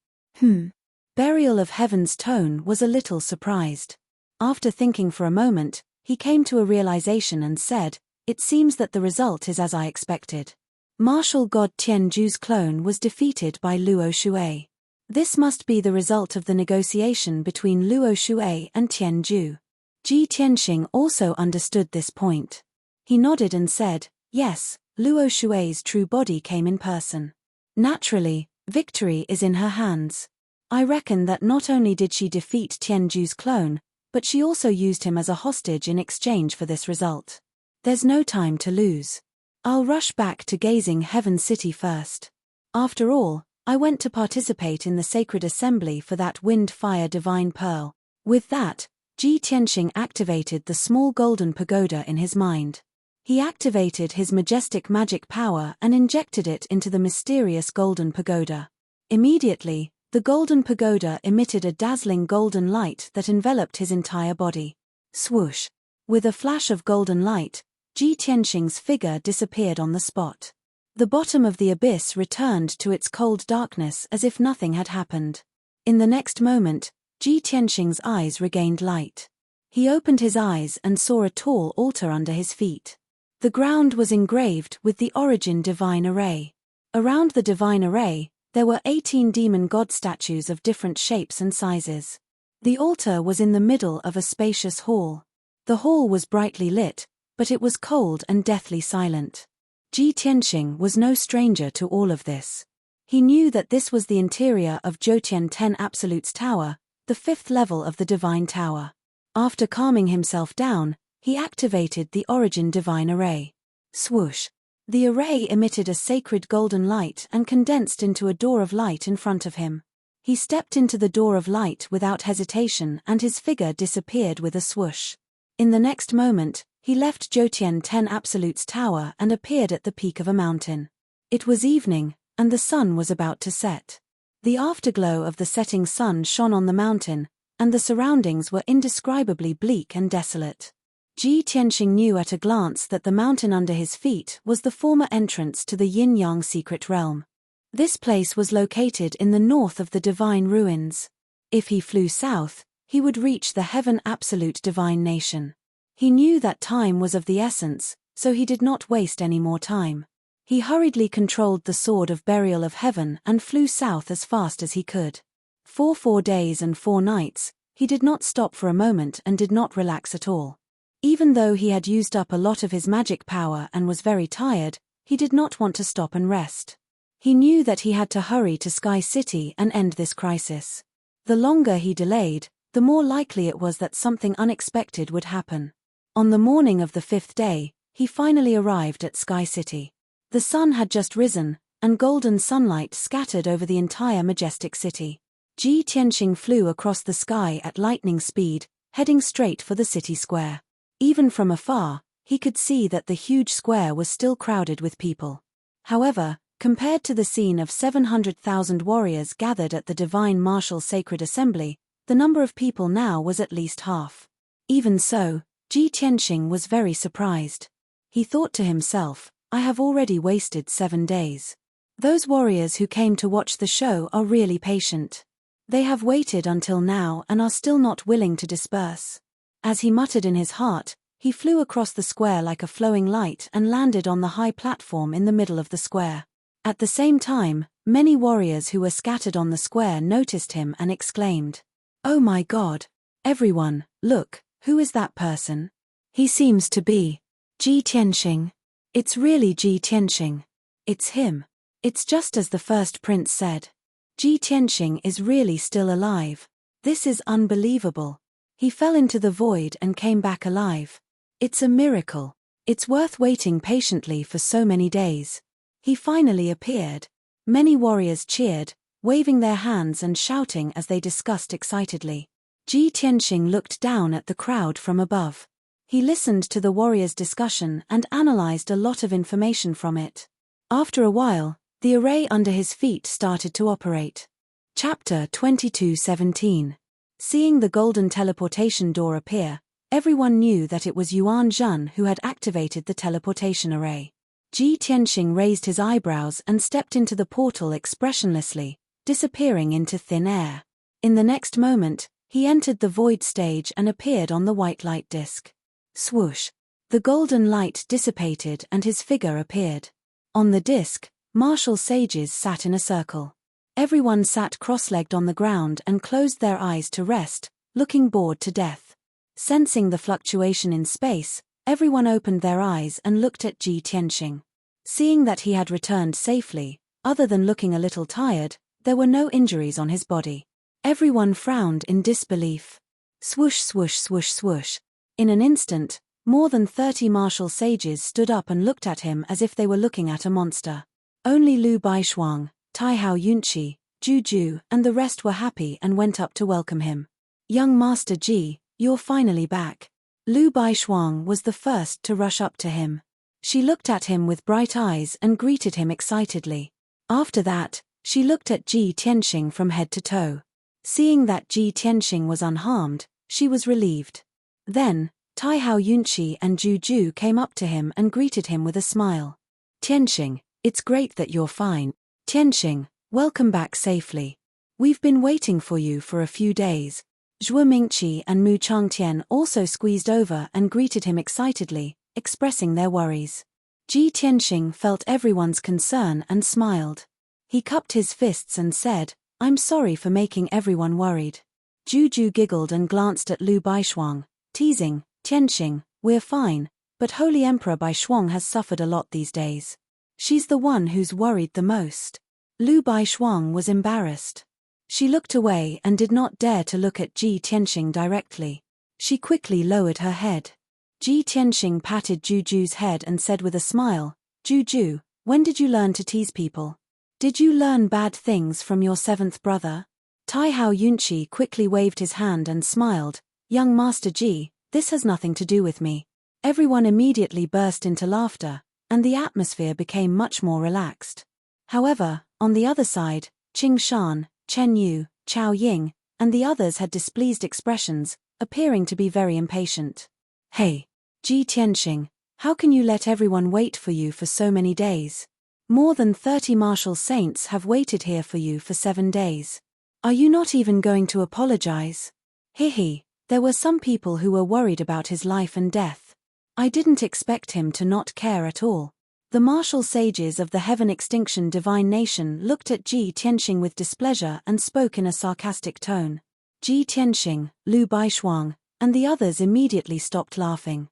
Burial of Heaven's tone was a little surprised. After thinking for a moment, he came to a realization and said, "It seems that the result is as I expected. Martial god Tian Ju's clone was defeated by Luo Shui. This must be the result of the negotiation between Luo Shui and Tian Ju." Ji Tianxing also understood this point. He nodded and said, "Yes, Luo Shui's true body came in person. Naturally, victory is in her hands. I reckon that not only did she defeat Tian Ju's clone, but she also used him as a hostage in exchange for this result. There's no time to lose. I'll rush back to Gazing Heaven City first. After all, I went to participate in the sacred assembly for that wind-fire divine pearl." With that, Ji Tianxing activated the small golden pagoda in his mind. He activated his majestic magic power and injected it into the mysterious golden pagoda. Immediately, the golden pagoda emitted a dazzling golden light that enveloped his entire body. Swoosh! With a flash of golden light, Ji Tianxing's figure disappeared on the spot. The bottom of the abyss returned to its cold darkness as if nothing had happened. In the next moment, Ji Tianxing's eyes regained light. He opened his eyes and saw a tall altar under his feet. The ground was engraved with the Origin Divine Array. Around the Divine Array, there were 18 demon god statues of different shapes and sizes. The altar was in the middle of a spacious hall. The hall was brightly lit, but it was cold and deathly silent. Ji Tianxing was no stranger to all of this. He knew that this was the interior of Zhoutian 10 Absolute's tower, the 5th level of the Divine Tower. After calming himself down, he activated the Origin Divine Array. Swoosh! The array emitted a sacred golden light and condensed into a door of light in front of him. He stepped into the door of light without hesitation and his figure disappeared with a swoosh. In the next moment, he left Zhoutian 10 Absolute's tower and appeared at the peak of a mountain. It was evening, and the sun was about to set. The afterglow of the setting sun shone on the mountain, and the surroundings were indescribably bleak and desolate. Ji Tianxing knew at a glance that the mountain under his feet was the former entrance to the Yin-Yang secret realm. This place was located in the north of the divine ruins. If he flew south, he would reach the Heaven Absolute Divine Nation. He knew that time was of the essence, so he did not waste any more time. He hurriedly controlled the sword of Burial of Heaven and flew south as fast as he could. For 4 days and 4 nights, he did not stop for a moment and did not relax at all. Even though he had used up a lot of his magic power and was very tired, he did not want to stop and rest. He knew that he had to hurry to Sky City and end this crisis. The longer he delayed, the more likely it was that something unexpected would happen. On the morning of the 5th day, he finally arrived at Sky City. The sun had just risen, and golden sunlight scattered over the entire majestic city. Ji Tianxing flew across the sky at lightning speed, heading straight for the city square. Even from afar, he could see that the huge square was still crowded with people. However, compared to the scene of 700,000 warriors gathered at the Divine Martial Sacred Assembly, the number of people now was at least half. Even so, Ji Tianxing was very surprised. He thought to himself, "I have already wasted 7 days. Those warriors who came to watch the show are really patient. They have waited until now and are still not willing to disperse." As he muttered in his heart, he flew across the square like a flowing light and landed on the high platform in the middle of the square. At the same time, many warriors who were scattered on the square noticed him and exclaimed, "Oh my God! Everyone, look, Who is that person? He seems to be Ji Tianxing. It's really Ji Tianxing. It's him. It's just as the first prince said. Ji Tianxing is really still alive. This is unbelievable. He fell into the void and came back alive. It's a miracle. It's worth waiting patiently for so many days. He finally appeared. Many warriors cheered, waving their hands and shouting as they discussed excitedly. Ji Tianxing looked down at the crowd from above. He listened to the warriors' discussion and analyzed a lot of information from it. After a while, the array under his feet started to operate. Chapter 22:17. Seeing the golden teleportation door appear, everyone knew that it was Yuan Zhan who had activated the teleportation array. Ji Tianxing raised his eyebrows and stepped into the portal expressionlessly, disappearing into thin air. In the next moment, he entered the void stage and appeared on the white light disk. Swoosh! The golden light dissipated and his figure appeared. On the disk, martial sages sat in a circle. Everyone sat cross-legged on the ground and closed their eyes to rest, looking bored to death. Sensing the fluctuation in space, everyone opened their eyes and looked at Ji Tianxing. Seeing that he had returned safely, other than looking a little tired, there were no injuries on his body. Everyone frowned in disbelief. Swoosh swoosh swoosh swoosh. In an instant, more than 30 martial sages stood up and looked at him as if they were looking at a monster. Only Lu Baishuang, Taihao Yunqi, Juju, and the rest were happy and went up to welcome him. Young Master Ji, you're finally back. Lu Baishuang was the first to rush up to him. She looked at him with bright eyes and greeted him excitedly. After that, she looked at Ji Tianxing from head to toe. Seeing that Ji Tianxing was unharmed, she was relieved. Then, Taihao Yunqi and Juju came up to him and greeted him with a smile. Tianxing, it's great that you're fine. Tianxing, welcome back safely. We've been waiting for you for a few days. Zhuo Mingqi and Mu Changtian also squeezed over and greeted him excitedly, expressing their worries. Ji Tianxing felt everyone's concern and smiled. He cupped his fists and said, I'm sorry for making everyone worried. Juju giggled and glanced at Lu Baishuang, teasing, Tianxing, we're fine, but Holy Emperor Baishuang has suffered a lot these days. She's the one who's worried the most. Lu Baishuang was embarrassed. She looked away and did not dare to look at Ji Tianxing directly. She quickly lowered her head. Ji Tianxing patted Juju's head and said with a smile, Juju, when did you learn to tease people? Did you learn bad things from your seventh brother? Taihao Yunqi quickly waved his hand and smiled, Young Master Ji, this has nothing to do with me. Everyone immediately burst into laughter, and the atmosphere became much more relaxed. However, on the other side, Qing Shan, Chen Yu, Chao Ying, and the others had displeased expressions, appearing to be very impatient. Hey, Ji Tianxing, how can you let everyone wait for you for so many days? More than 30 martial saints have waited here for you for 7 days. Are you not even going to apologize? Hihi, there were some people who were worried about his life and death. I didn't expect him to not care at all. The martial sages of the Heaven Extinction Divine Nation looked at Ji Tianxing with displeasure and spoke in a sarcastic tone. Ji Tianxing, Lu Baishuang, and the others immediately stopped laughing.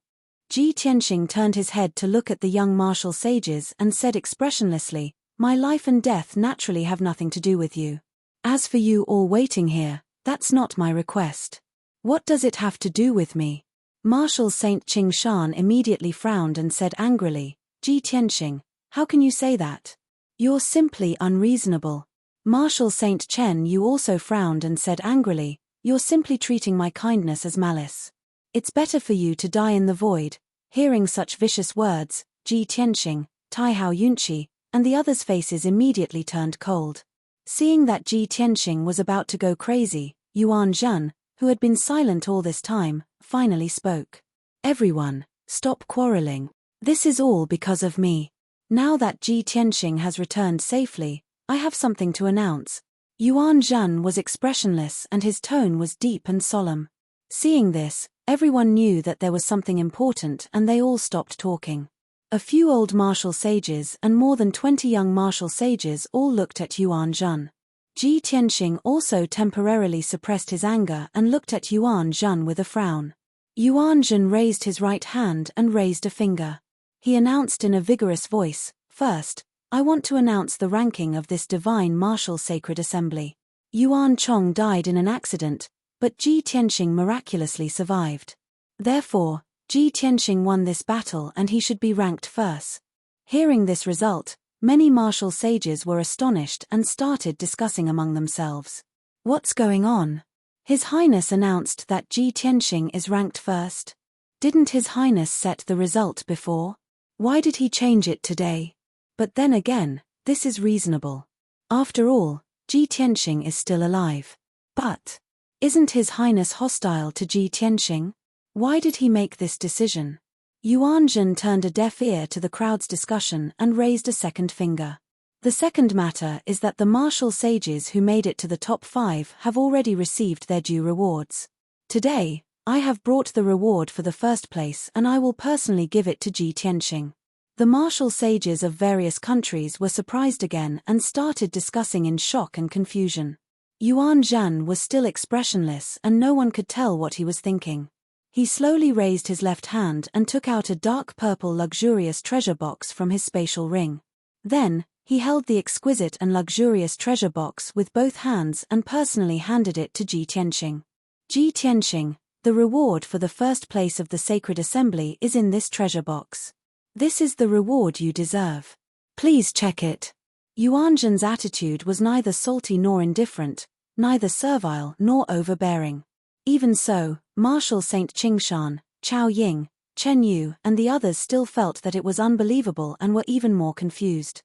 Ji Tianxing turned his head to look at the young martial sages and said expressionlessly, My life and death naturally have nothing to do with you. As for you all waiting here, that's not my request. What does it have to do with me? Martial Saint Qing Shan immediately frowned and said angrily, Ji Tianxing, how can you say that? You're simply unreasonable. Martial Saint Chen Yu also frowned and said angrily, You're simply treating my kindness as malice. It's better for you to die in the void. Hearing such vicious words, Ji Tianxing, Taihao Yunqi, and the others' faces immediately turned cold. Seeing that Ji Tianxing was about to go crazy, Yuan Zhan, who had been silent all this time, finally spoke. Everyone, stop quarreling. This is all because of me. Now that Ji Tianxing has returned safely, I have something to announce. Yuan Zhan was expressionless and his tone was deep and solemn. Seeing this, everyone knew that there was something important and they all stopped talking. A few old martial sages and more than 20 young martial sages all looked at Yuan Zhan. Ji Tianxing also temporarily suppressed his anger and looked at Yuan Zhan with a frown. Yuanzhen raised his right hand and raised a finger. He announced in a vigorous voice, "First, I want to announce the ranking of this divine martial sacred assembly. Yuan Chong died in an accident, but Ji Tianxing miraculously survived. Therefore, Ji Tianxing won this battle and he should be ranked first." Hearing this result, many martial sages were astonished and started discussing among themselves. What's going on? His Highness announced that Ji Tianxing is ranked first. Didn't His Highness set the result before? Why did he change it today? But then again, this is reasonable. After all, Ji Tianxing is still alive. But isn't His Highness hostile to Ji Tianxing? Why did he make this decision? Yuanzhen turned a deaf ear to the crowd's discussion and raised a second finger. The second matter is that the martial sages who made it to the top 5 have already received their due rewards. Today, I have brought the reward for the first place and I will personally give it to Ji Tianxing. The martial sages of various countries were surprised again and started discussing in shock and confusion. Yuan Zhan was still expressionless and no one could tell what he was thinking. He slowly raised his left hand and took out a dark purple luxurious treasure box from his spatial ring. Then, he held the exquisite and luxurious treasure box with both hands and personally handed it to Ji Tianxing. Ji Tianxing, the reward for the first place of the sacred assembly is in this treasure box. This is the reward you deserve. Please check it. Yuanzhen's attitude was neither salty nor indifferent, neither servile nor overbearing. Even so, Marshal Saint Qingshan, Chao Ying, Chen Yu and the others still felt that it was unbelievable and were even more confused.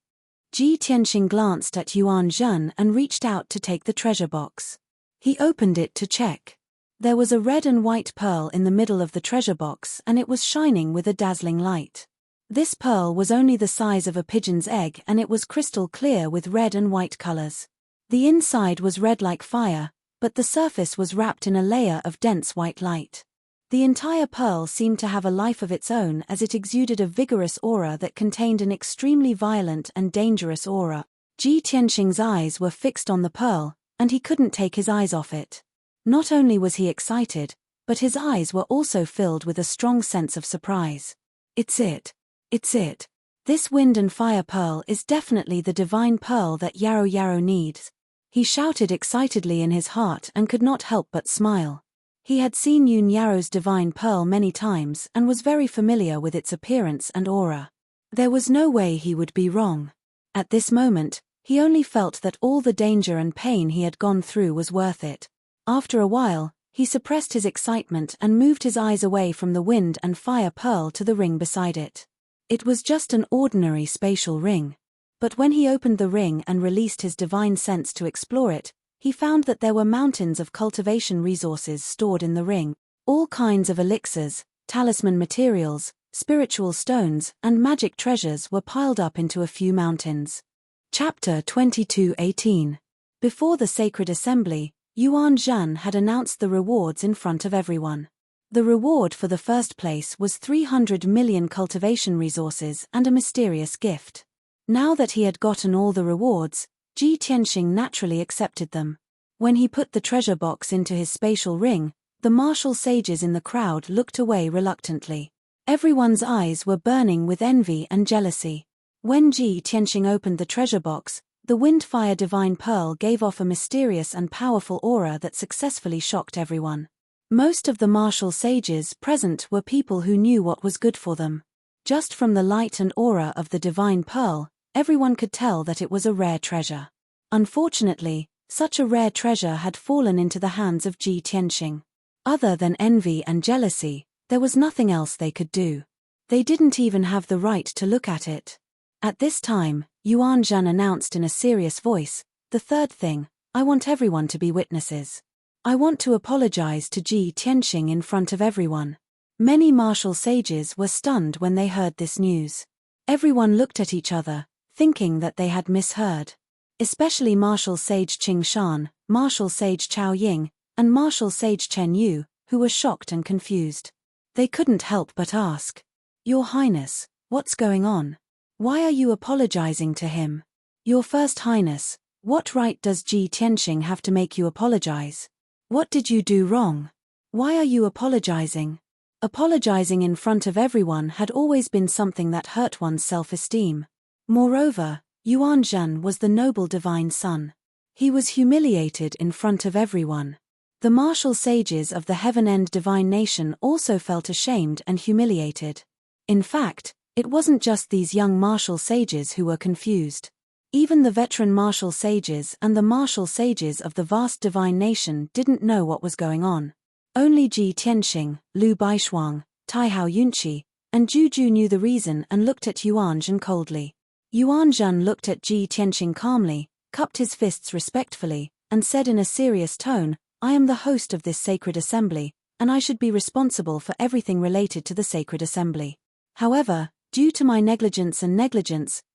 Ji Tianxing glanced at Yuan Zhen and reached out to take the treasure box. He opened it to check. There was a red and white pearl in the middle of the treasure box and it was shining with a dazzling light. This pearl was only the size of a pigeon's egg and it was crystal clear with red and white colors. The inside was red like fire, but the surface was wrapped in a layer of dense white light. The entire pearl seemed to have a life of its own as it exuded a vigorous aura that contained an extremely violent and dangerous aura. Ji Tianxing's eyes were fixed on the pearl, and he couldn't take his eyes off it. Not only was he excited, but his eyes were also filled with a strong sense of surprise. It's it. It's it. This wind and fire pearl is definitely the divine pearl that Yarrow Yarrow needs. He shouted excitedly in his heart and could not help but smile. He had seen Yun Yarrow's divine pearl many times and was very familiar with its appearance and aura. There was no way he would be wrong. At this moment, he only felt that all the danger and pain he had gone through was worth it. After a while, he suppressed his excitement and moved his eyes away from the wind and fire pearl to the ring beside it. It was just an ordinary spatial ring. But when he opened the ring and released his divine sense to explore it, he found that there were mountains of cultivation resources stored in the ring. All kinds of elixirs, talisman materials, spiritual stones, and magic treasures were piled up into a few mountains. Chapter 22:18. Before the sacred assembly, Yuan Zhan had announced the rewards in front of everyone. The reward for the first place was 300 million cultivation resources and a mysterious gift. Now that he had gotten all the rewards, Ji Tianxing naturally accepted them. When he put the treasure box into his spatial ring, the martial sages in the crowd looked away reluctantly. Everyone's eyes were burning with envy and jealousy. When Ji Tianxing opened the treasure box, the wind-fire divine pearl gave off a mysterious and powerful aura that successfully shocked everyone. Most of the martial sages present were people who knew what was good for them. Just from the light and aura of the divine pearl, everyone could tell that it was a rare treasure. Unfortunately, such a rare treasure had fallen into the hands of Ji Tianxing. Other than envy and jealousy, there was nothing else they could do. They didn't even have the right to look at it. At this time, Yuan Zhan announced in a serious voice, "The third thing, I want everyone to be witnesses. I want to apologize to Ji Tianxing in front of everyone." Many martial sages were stunned when they heard this news. Everyone looked at each other, thinking that they had misheard. Especially Martial Sage Qingshan, Martial Sage Chao Ying, and Martial Sage Chen Yu, who were shocked and confused. They couldn't help but ask, "Your Highness, what's going on? Why are you apologizing to him? Your First Highness, what right does Ji Tianxing have to make you apologize? What did you do wrong? Why are you apologizing?" Apologizing in front of everyone had always been something that hurt one's self-esteem. Moreover, Yuan Zhen was the noble divine son. He was humiliated in front of everyone. The martial sages of the Heaven-End divine nation also felt ashamed and humiliated. In fact, it wasn't just these young martial sages who were confused. Even the veteran martial sages and the martial sages of the vast divine nation didn't know what was going on. Only Ji Tianxing, Lu Baishuang, Taihao Yunqi, and Juju knew the reason and looked at Yuan Zhen coldly. Yuan Zhen looked at Ji Tianxing calmly, cupped his fists respectfully, and said in a serious tone, "I am the host of this sacred assembly, and I should be responsible for everything related to the sacred assembly. However, due to my negligence,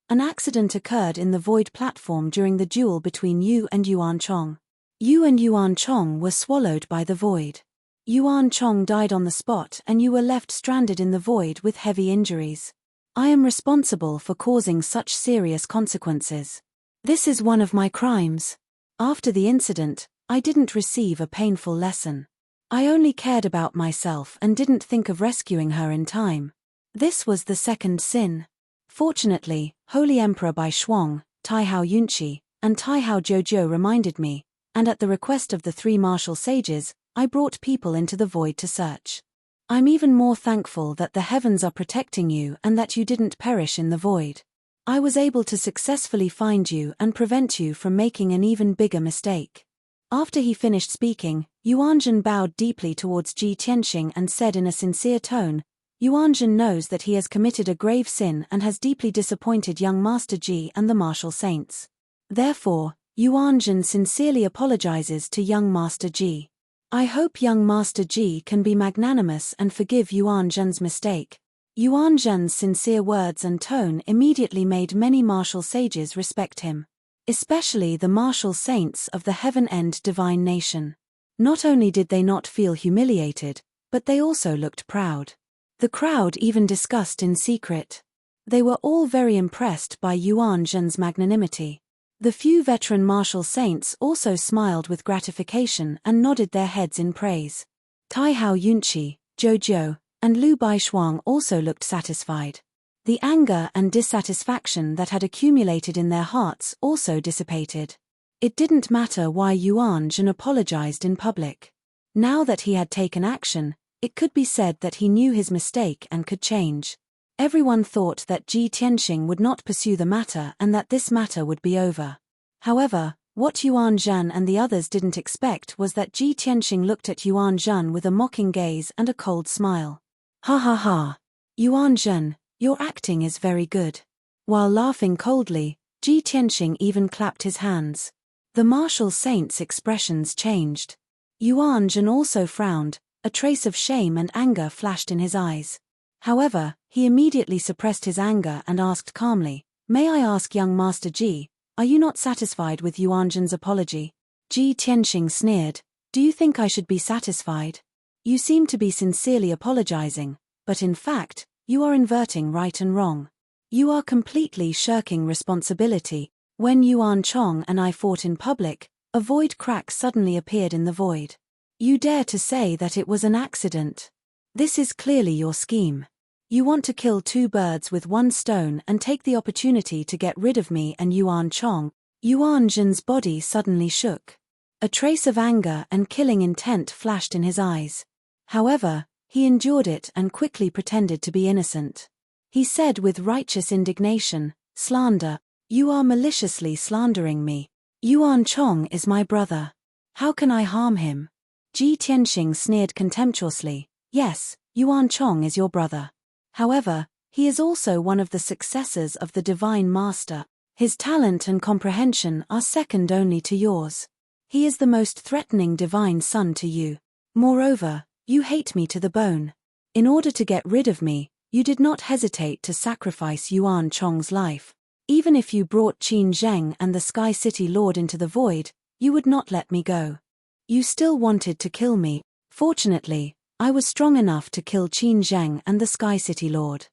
an accident occurred in the void platform during the duel between you and Yuan Chong. You and Yuan Chong were swallowed by the void. Yuan Chong died on the spot and you were left stranded in the void with heavy injuries. I am responsible for causing such serious consequences. This is one of my crimes. After the incident, I didn't receive a painful lesson. I only cared about myself and didn't think of rescuing her in time. This was the second sin. Fortunately, Holy Emperor Bai Shuang, Taihao Yunqi, and Taihao Jojo reminded me, and at the request of the three martial sages, I brought people into the void to search. I'm even more thankful that the heavens are protecting you and that you didn't perish in the void. I was able to successfully find you and prevent you from making an even bigger mistake." After he finished speaking, Yuan Zhen bowed deeply towards Ji Tianxing and said in a sincere tone, "Yuan Zhen knows that he has committed a grave sin and has deeply disappointed young Master Ji and the martial saints. Therefore, Yuan Zhen sincerely apologizes to young Master Ji. I hope young Master Ji can be magnanimous and forgive Yuan Zhen's mistake." Yuan Zhen's sincere words and tone immediately made many martial sages respect him. Especially the martial saints of the Heaven-End divine nation. Not only did they not feel humiliated, but they also looked proud. The crowd even discussed in secret. They were all very impressed by Yuan Zhen's magnanimity. The few veteran martial saints also smiled with gratification and nodded their heads in praise. Taihao Yunqi, Jojo, and Lu Baishuang also looked satisfied. The anger and dissatisfaction that had accumulated in their hearts also dissipated. It didn't matter why Yuan Zhen apologized in public. Now that he had taken action, it could be said that he knew his mistake and could change. Everyone thought that Ji Tianxing would not pursue the matter and that this matter would be over. However, what Yuan Zhen and the others didn't expect was that Ji Tianxing looked at Yuan Zhen with a mocking gaze and a cold smile. "Ha ha ha. Yuan Zhen, your acting is very good." While laughing coldly, Ji Tianxing even clapped his hands. The martial saint's expressions changed. Yuan Zhen also frowned, a trace of shame and anger flashed in his eyes. However, he immediately suppressed his anger and asked calmly, "May I ask young Master Ji, are you not satisfied with Yuan Zhen's apology?" Ji Tianxing sneered, "Do you think I should be satisfied? You seem to be sincerely apologizing, but in fact, you are inverting right and wrong. You are completely shirking responsibility. When Yuan Chong and I fought in public, a void crack suddenly appeared in the void. You dare to say that it was an accident. This is clearly your scheme. You want to kill two birds with one stone and take the opportunity to get rid of me and Yuan Chong." Yuan Zhen's body suddenly shook. A trace of anger and killing intent flashed in his eyes. However, he endured it and quickly pretended to be innocent. He said with righteous indignation, "Slander. You are maliciously slandering me. Yuan Chong is my brother. How can I harm him?" Ji Tianxing sneered contemptuously, "Yes, Yuan Chong is your brother. However, he is also one of the successors of the Divine Master. His talent and comprehension are second only to yours. He is the most threatening divine son to you. Moreover, you hate me to the bone. In order to get rid of me, you did not hesitate to sacrifice Yuan Chong's life. Even if you brought Qin Zheng and the Sky City Lord into the void, you would not let me go. You still wanted to kill me. Fortunately, I was strong enough to kill Qin Zheng and the Sky City Lord.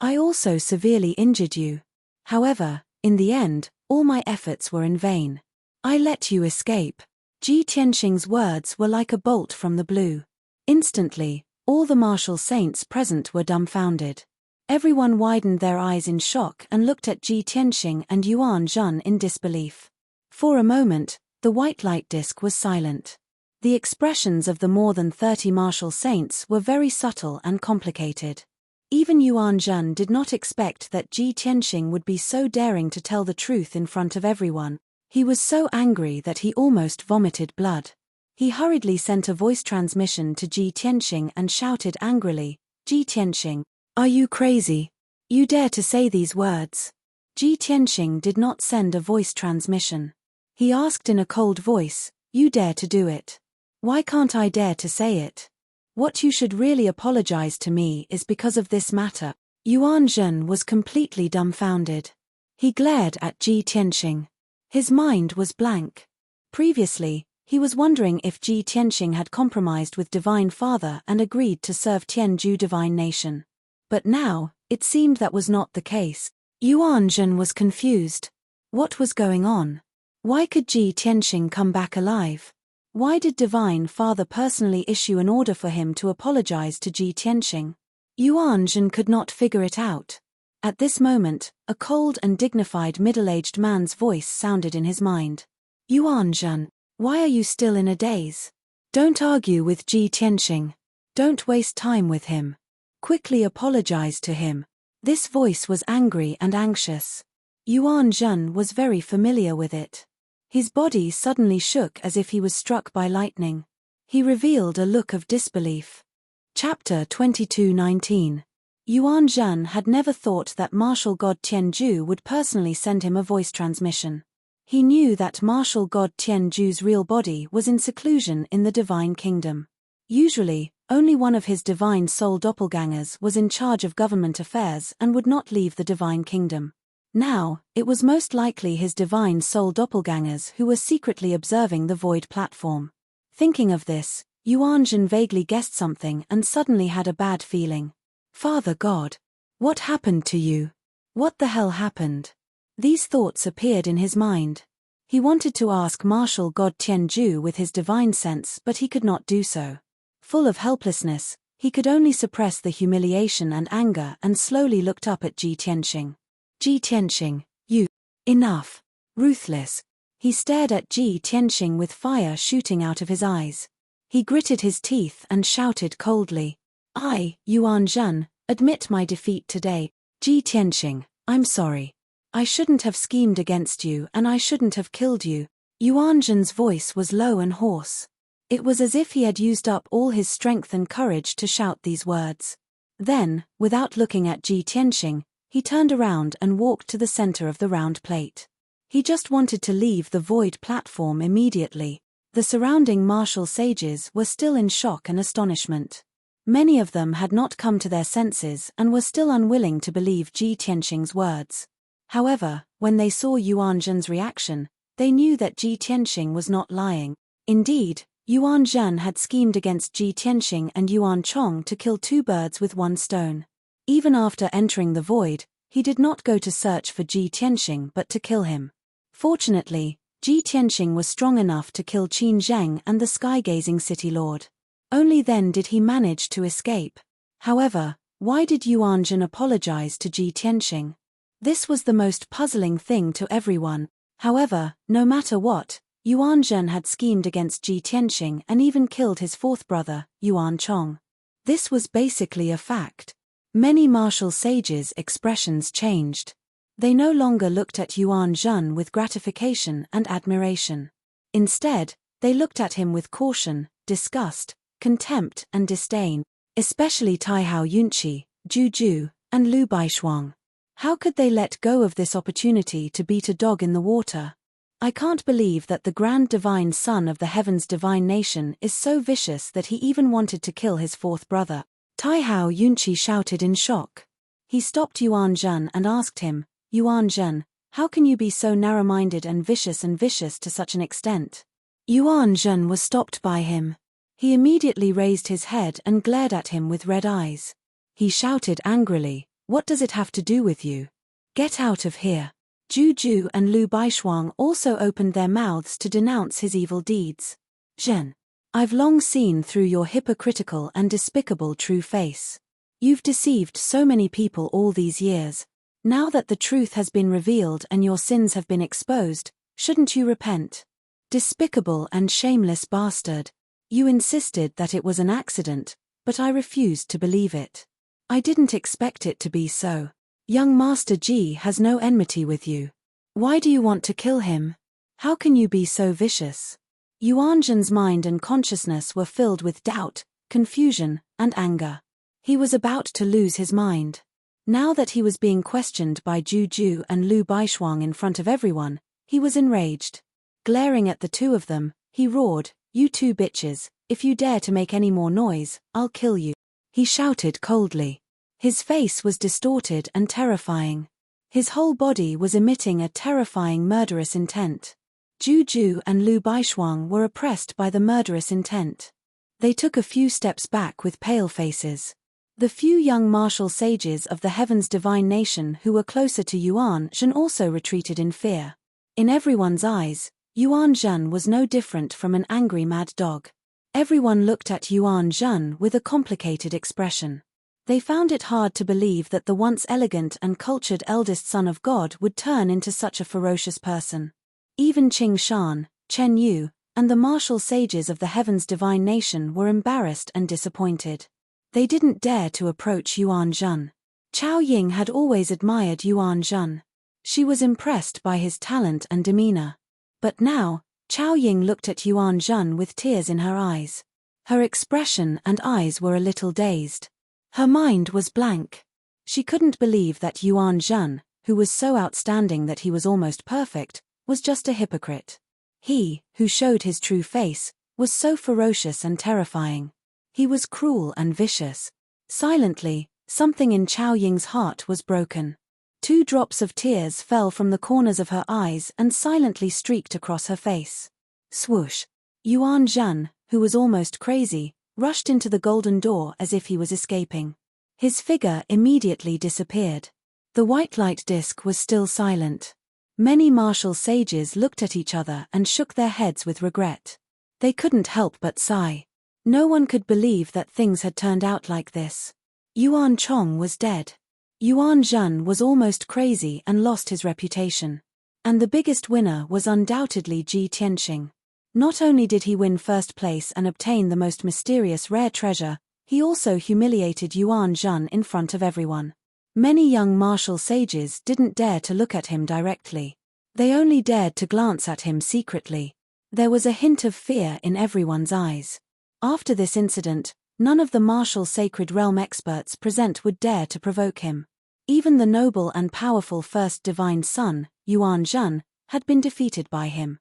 I also severely injured you. However, in the end, all my efforts were in vain. I let you escape." Ji Tianxing's words were like a bolt from the blue. Instantly, All the martial saints present were dumbfounded. Everyone widened their eyes in shock and looked at Ji Tianxing and Yuan Zhen in disbelief. For a moment, the white light disk was silent. The expressions of the more than 30 martial saints were very subtle and complicated. Even Yuan Zhen did not expect that Ji Tianxing would be so daring to tell the truth in front of everyone. He was so angry that he almost vomited blood. He hurriedly sent a voice transmission to Ji Tianxing and shouted angrily, "Ji Tianxing, are you crazy? You dare to say these words?" Ji Tianxing did not send a voice transmission. He asked in a cold voice, "You dare to do it? Why can't I dare to say it? What you should really apologize to me is because of this matter." Yuan Zhen was completely dumbfounded. He glared at Ji Tianxing. His mind was blank. Previously, he was wondering if Ji Tianxing had compromised with Divine Father and agreed to serve Tianju Divine Nation. But now, it seemed that was not the case. Yuan Zhen was confused. What was going on? Why could Ji Tianxing come back alive? Why did Divine Father personally issue an order for him to apologize to Ji Tianxing? Yuan Zhen could not figure it out. At this moment, a cold and dignified middle-aged man's voice sounded in his mind. "Yuan Zhen, why are you still in a daze? Don't argue with Ji Tianxing. Don't waste time with him. Quickly apologize to him." This voice was angry and anxious. Yuan Zhen was very familiar with it. His body suddenly shook as if he was struck by lightning. He revealed a look of disbelief. Chapter 22:19. Yuan Zhen had never thought that martial god Tianju would personally send him a voice transmission. He knew that martial god Tianju's real body was in seclusion in the Divine Kingdom. Usually, only one of his divine soul doppelgangers was in charge of government affairs and would not leave the Divine Kingdom. Now, it was most likely his divine soul doppelgangers who were secretly observing the void platform. Thinking of this, Yuan Zhen vaguely guessed something and suddenly had a bad feeling. "Father God, what happened to you? What the hell happened?" These thoughts appeared in his mind. He wanted to ask martial god Tianju with his divine sense, but he could not do so. Full of helplessness, he could only suppress the humiliation and anger and slowly looked up at Ji Tianxing. "Ji Tianxing, you... enough. Ruthless." He stared at Ji Tianxing with fire shooting out of his eyes. He gritted his teeth and shouted coldly, "I, Yuan Zhen, admit my defeat today. Ji Tianxing, I'm sorry. I shouldn't have schemed against you and I shouldn't have killed you." Yuan Zhen's voice was low and hoarse. It was as if he had used up all his strength and courage to shout these words. Then, without looking at Ji Tianxing, he turned around and walked to the center of the round plate. He just wanted to leave the void platform immediately. The surrounding martial sages were still in shock and astonishment. Many of them had not come to their senses and were still unwilling to believe Ji Tianxing's words. However, when they saw Yuan Zhen's reaction, they knew that Ji Tianxing was not lying. Indeed, Yuan Zhen had schemed against Ji Tianxing and Yuan Chong to kill two birds with one stone. Even after entering the void, he did not go to search for Ji Tianxing but to kill him. Fortunately, Ji Tianxing was strong enough to kill Qin Zheng and the sky-gazing city lord. Only then did he manage to escape. However, why did Yuan Zhen apologize to Ji Tianxing? This was the most puzzling thing to everyone. However, no matter what, Yuan Zhen had schemed against Ji Tianxing and even killed his fourth brother, Yuan Chong. This was basically a fact. Many martial sages' expressions changed. They no longer looked at Yuan Zhen with gratification and admiration. Instead, they looked at him with caution, disgust, contempt and disdain, especially Taihao Yunqi, Zhu Ju, and Lu Baishuang. How could they let go of this opportunity to beat a dog in the water? "I can't believe that the grand divine son of the heaven's divine nation is so vicious that he even wanted to kill his fourth brother," Taihao Yunqi shouted in shock. He stopped Yuan Zhen and asked him, "Yuan Zhen, how can you be so narrow-minded and vicious to such an extent?" Yuan Zhen was stopped by him. He immediately raised his head and glared at him with red eyes. He shouted angrily, "What does it have to do with you? Get out of here." Zhu Ju and Lu Baishuang also opened their mouths to denounce his evil deeds. "Zhen, I've long seen through your hypocritical and despicable true face. You've deceived so many people all these years. Now that the truth has been revealed and your sins have been exposed, shouldn't you repent? Despicable and shameless bastard. You insisted that it was an accident, but I refused to believe it. I didn't expect it to be so. Young Master Ji has no enmity with you. Why do you want to kill him? How can you be so vicious? Yuan Zhan's mind and consciousness were filled with doubt, confusion, and anger. He was about to lose his mind. Now that he was being questioned by Juju and Lu Baishuang in front of everyone, he was enraged. Glaring at the two of them, he roared, "You two bitches, if you dare to make any more noise, I'll kill you." He shouted coldly. His face was distorted and terrifying. His whole body was emitting a terrifying murderous intent. Juju and Lu Baishuang were oppressed by the murderous intent. They took a few steps back with pale faces. The few young martial sages of the heaven's divine nation who were closer to Yuan Zhan also retreated in fear. In everyone's eyes, Yuan Zhan was no different from an angry mad dog. Everyone looked at Yuan Zhan with a complicated expression. They found it hard to believe that the once elegant and cultured eldest son of God would turn into such a ferocious person. Even Qing Shan, Chen Yu, and the martial sages of the heaven's divine nation were embarrassed and disappointed. They didn't dare to approach Yuan Zhan. Chao Ying had always admired Yuan Zhan. She was impressed by his talent and demeanor. But now, Chao Ying looked at Yuan Zhan with tears in her eyes. Her expression and eyes were a little dazed. Her mind was blank. She couldn't believe that Yuan Zhan, who was so outstanding that he was almost perfect, was just a hypocrite. He, who showed his true face, was so ferocious and terrifying. He was cruel and vicious. Silently, something in Chao Ying's heart was broken. 2 drops of tears fell from the corners of her eyes and silently streaked across her face. Swoosh! Yuan Zhan, who was almost crazy, rushed into the golden door as if he was escaping. His figure immediately disappeared. The white light disk was still silent. Many martial sages looked at each other and shook their heads with regret. They couldn't help but sigh. No one could believe that things had turned out like this. Yuan Chong was dead. Yuan Zhan was almost crazy and lost his reputation. And the biggest winner was undoubtedly Ji Tianxing. Not only did he win first place and obtain the most mysterious rare treasure, he also humiliated Yuan Zhan in front of everyone. Many young martial sages didn't dare to look at him directly. They only dared to glance at him secretly. There was a hint of fear in everyone's eyes. After this incident, none of the martial sacred realm experts present would dare to provoke him. Even the noble and powerful first divine son, Yuan Zhan, had been defeated by him.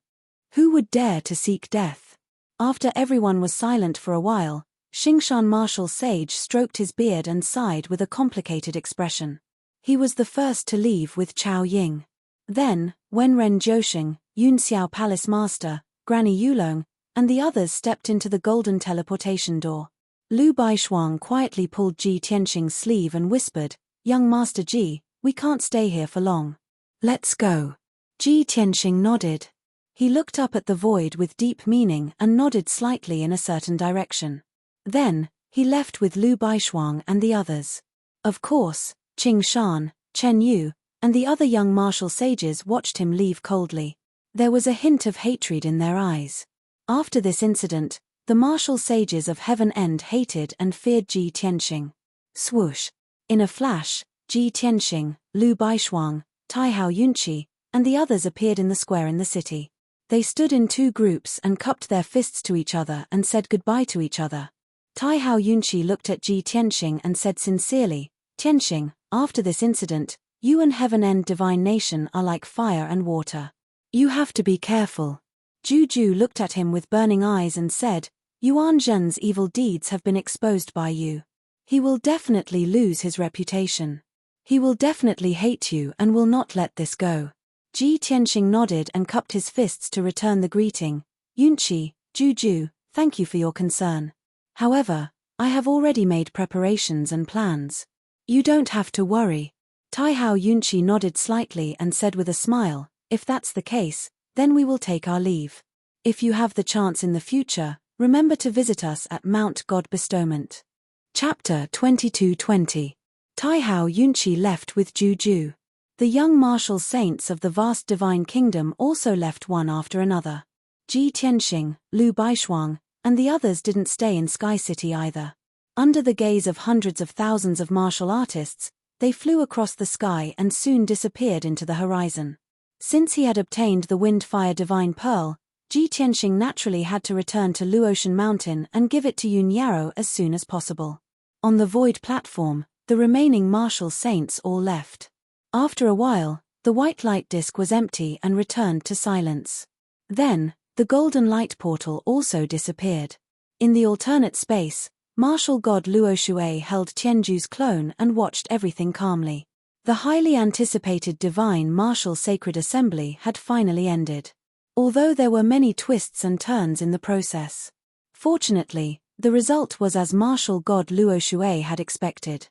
Who would dare to seek death? After everyone was silent for a while, Xingshan martial sage stroked his beard and sighed with a complicated expression. He was the first to leave with Chao Ying. Then, Wenren Jiusheng, Yunxiao Palace Master, Granny Yulong, and the others stepped into the golden teleportation door. Lu Baishuang quietly pulled Ji Tianxing's sleeve and whispered, "Young Master Ji, we can't stay here for long. Let's go." Ji Tianxing nodded. He looked up at the void with deep meaning and nodded slightly in a certain direction. Then, he left with Lu Baishuang and the others. Of course, Qing Shan, Chen Yu, and the other young martial sages watched him leave coldly. There was a hint of hatred in their eyes. After this incident, the martial sages of Heaven End hated and feared Ji Tianxing. Swoosh! In a flash, Ji Tianxing, Lu Baishuang, Taihao Yunqi, and the others appeared in the square in the city. They stood in 2 groups and cupped their fists to each other and said goodbye to each other. Taihao Yunqi looked at Ji Tianxing and said sincerely, "Tianxing, after this incident, you and Heaven End Divine Nation are like fire and water. You have to be careful." Juju looked at him with burning eyes and said, "Yuan Zhan's evil deeds have been exposed by you. He will definitely lose his reputation. He will definitely hate you and will not let this go." Ji Tianxing nodded and cupped his fists to return the greeting. "Yunqi, Juju, thank you for your concern. However, I have already made preparations and plans. You don't have to worry." Taihao Yunqi nodded slightly and said with a smile, "If that's the case, then we will take our leave. If you have the chance in the future, Remember to visit us at Mount God Bestowment. Chapter 2220. Taihao Yunqi left with Juju. The young martial saints of the vast divine kingdom also left one after another. Ji Tianxing, Lu Baishuang, and the others didn't stay in Sky City either. Under the gaze of hundreds of thousands of martial artists, they flew across the sky and soon disappeared into the horizon. Since he had obtained the Wind-Fire Divine Pearl, Ji Tianxing naturally had to return to Luotian Mountain and give it to Yun Yarrow as soon as possible. On the void platform, the remaining martial saints all left. After a while, the white light disk was empty and returned to silence. Then, the golden light portal also disappeared. In the alternate space, martial god Luo Shui held Tianju's clone and watched everything calmly. The highly anticipated divine martial sacred assembly had finally ended. Although there were many twists and turns in the process. Fortunately, the result was as martial god Luo Shui had expected.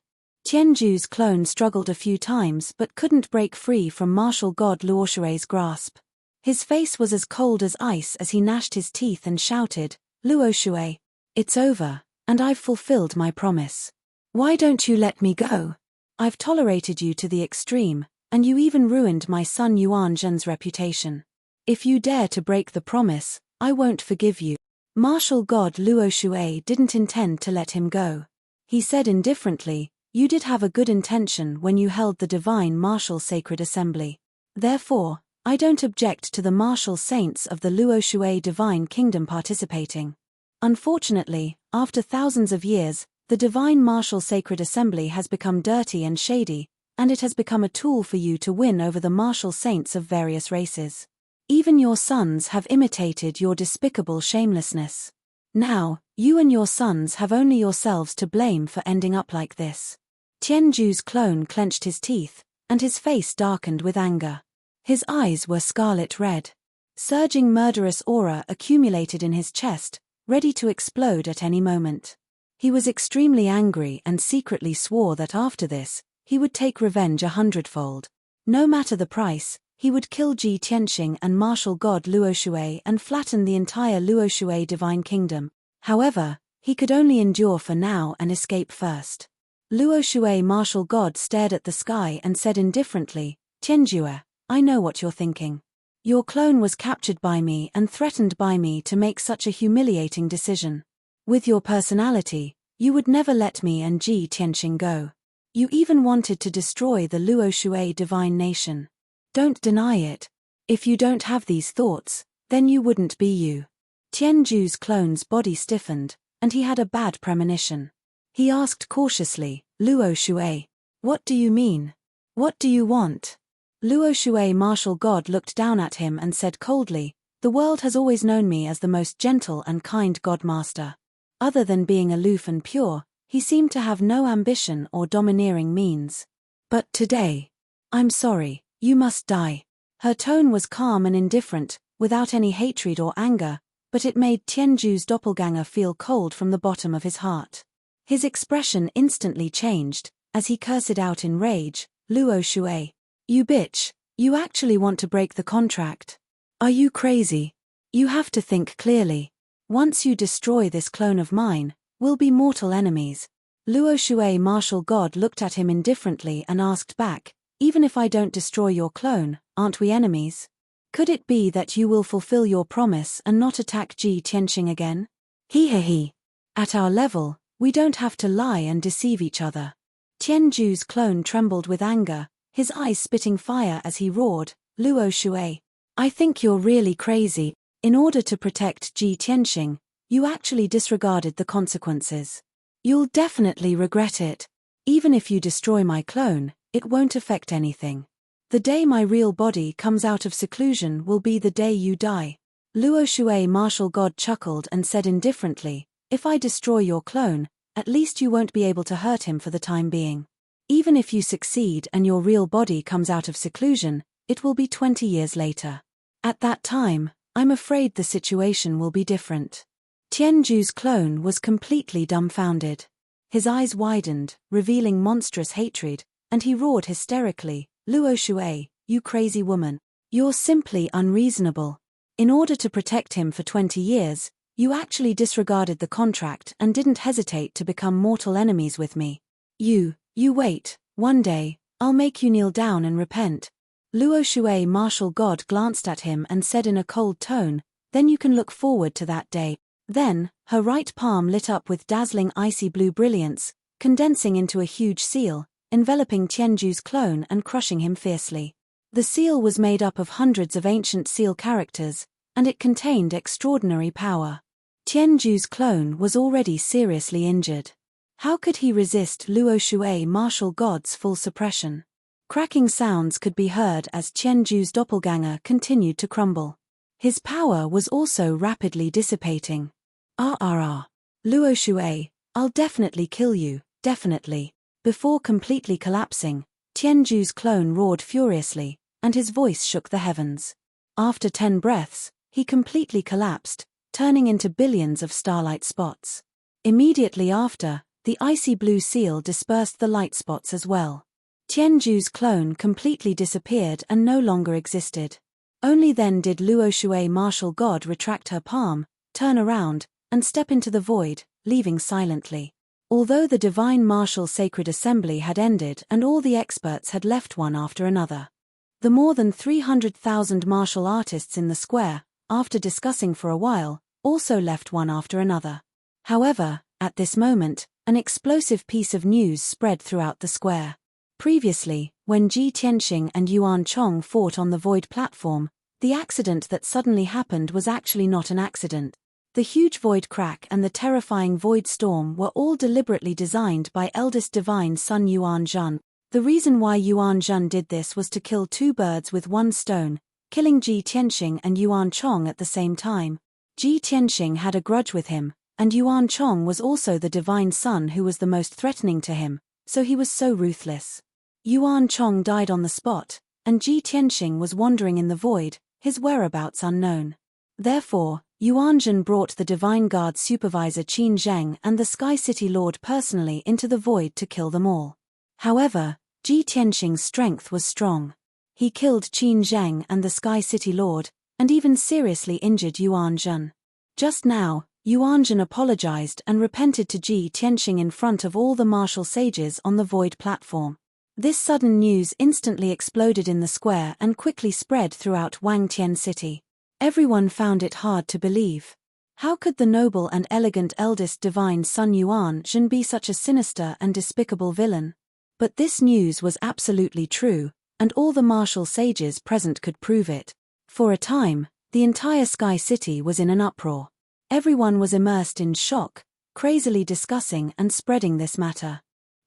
Tianju's clone struggled a few times but couldn't break free from martial god Luo Shui's grasp. His face was as cold as ice as he gnashed his teeth and shouted, "Luo Shui, it's over, and I've fulfilled my promise. Why don't you let me go? I've tolerated you to the extreme, and you even ruined my son Yuan Zhen's reputation. If you dare to break the promise, I won't forgive you." Martial god Luo Shui didn't intend to let him go. He said indifferently, "You did have a good intention when you held the divine martial sacred assembly. Therefore, I don't object to the martial saints of the Luo Shui divine kingdom participating. Unfortunately, after thousands of years, the divine martial sacred assembly has become dirty and shady, and it has become a tool for you to win over the martial saints of various races. Even your sons have imitated your despicable shamelessness. Now, you and your sons have only yourselves to blame for ending up like this." Tianju's clone clenched his teeth, and his face darkened with anger. His eyes were scarlet red. Surging murderous aura accumulated in his chest, ready to explode at any moment. He was extremely angry and secretly swore that after this, he would take revenge 100-fold. No matter the price, he would kill Ji Tianxing and martial god Luo Shui and flatten the entire Luo Shui divine kingdom. However, he could only endure for now and escape first. Luo Shui martial god stared at the sky and said indifferently, "Tianjue, I know what you're thinking. Your clone was captured by me and threatened by me to make such a humiliating decision. With your personality, you would never let me and Ji Tianxing go. You even wanted to destroy the Luo Shui divine nation. Don't deny it. If you don't have these thoughts, then you wouldn't be you." Tianju's clone's body stiffened, and he had a bad premonition. He asked cautiously, "Luo Shui, what do you mean? What do you want?" Luo Shui martial god looked down at him and said coldly, "The world has always known me as the most gentle and kind godmaster. Other than being aloof and pure, he seemed to have no ambition or domineering means. But today, I'm sorry, you must die." Her tone was calm and indifferent, without any hatred or anger, but it made Tianju's doppelganger feel cold from the bottom of his heart. His expression instantly changed, as he cursed out in rage, "Luo Shui, you bitch, you actually want to break the contract? Are you crazy? You have to think clearly. Once you destroy this clone of mine, we'll be mortal enemies." Luo Shui martial god looked at him indifferently and asked back, "Even if I don't destroy your clone, aren't we enemies? Could it be that you will fulfill your promise and not attack Ji Tianxing again? He. At our level, we don't have to lie and deceive each other." Tianju's clone trembled with anger, his eyes spitting fire as he roared, "Luo Shui, I think you're really crazy. In order to protect Ji Tianxing, you actually disregarded the consequences. You'll definitely regret it. Even if you destroy my clone, it won't affect anything. The day my real body comes out of seclusion will be the day you die." Luo Shui martial god chuckled and said indifferently, "If I destroy your clone, at least you won't be able to hurt him for the time being. Even if you succeed and your real body comes out of seclusion, it will be 20 years later. At that time, I'm afraid the situation will be different." Tianju's clone was completely dumbfounded. His eyes widened, revealing monstrous hatred, and he roared hysterically, "Luo Shui, you crazy woman. You're simply unreasonable. In order to protect him for 20 years, You actually disregarded the contract and didn't hesitate to become mortal enemies with me. You wait, one day, I'll make you kneel down and repent. Luo Shui martial god glanced at him and said in a cold tone, then you can look forward to that day. Then, her right palm lit up with dazzling icy blue brilliance, condensing into a huge seal, enveloping Tianju's clone and crushing him fiercely. The seal was made up of hundreds of ancient seal characters, and it contained extraordinary power. Tianju's clone was already seriously injured. How could he resist Luo Shui martial god's full suppression? Cracking sounds could be heard as Tianju's doppelganger continued to crumble. His power was also rapidly dissipating. Luo Shui, I'll definitely kill you, definitely. Before completely collapsing, Tianju's clone roared furiously, and his voice shook the heavens. After 10 breaths, he completely collapsed, turning into billions of starlight spots. Immediately after, the icy blue seal dispersed the light spots as well. Tianju's clone completely disappeared and no longer existed. Only then did Luo Shui martial god retract her palm, turn around, and step into the void, leaving silently. Although the divine martial sacred assembly had ended and all the experts had left one after another. The more than 300,000 martial artists in the square, after discussing for a while, also left one after another. However, at this moment, an explosive piece of news spread throughout the square. Previously, when Ji Tianxing and Yuan Chong fought on the void platform, the accident that suddenly happened was actually not an accident. The huge void crack and the terrifying void storm were all deliberately designed by eldest divine son Yuan Zhen. The reason why Yuan Zhen did this was to kill 2 birds with 1 stone, killing Ji Tianxing and Yuan Chong at the same time. Ji Tianxing had a grudge with him, and Yuan Chong was also the divine son who was the most threatening to him, so he was so ruthless. Yuan Chong died on the spot, and Ji Tianxing was wandering in the void, his whereabouts unknown. Therefore, Yuan Zhen brought the Divine Guard supervisor Qin Zheng and the Sky City Lord personally into the void to kill them all. However, Ji Tianxing's strength was strong. He killed Qin Zheng and the Sky City Lord, and even seriously injured Yuan Zhen. Just now, Yuan Zhen apologized and repented to Ji Tianxing in front of all the martial sages on the void platform. This sudden news instantly exploded in the square and quickly spread throughout Wangtian City. Everyone found it hard to believe. How could the noble and elegant eldest divine son Yuan Zhen be such a sinister and despicable villain? But this news was absolutely true, and all the martial sages present could prove it. For a time, the entire Sky City was in an uproar. Everyone was immersed in shock, crazily discussing and spreading this matter.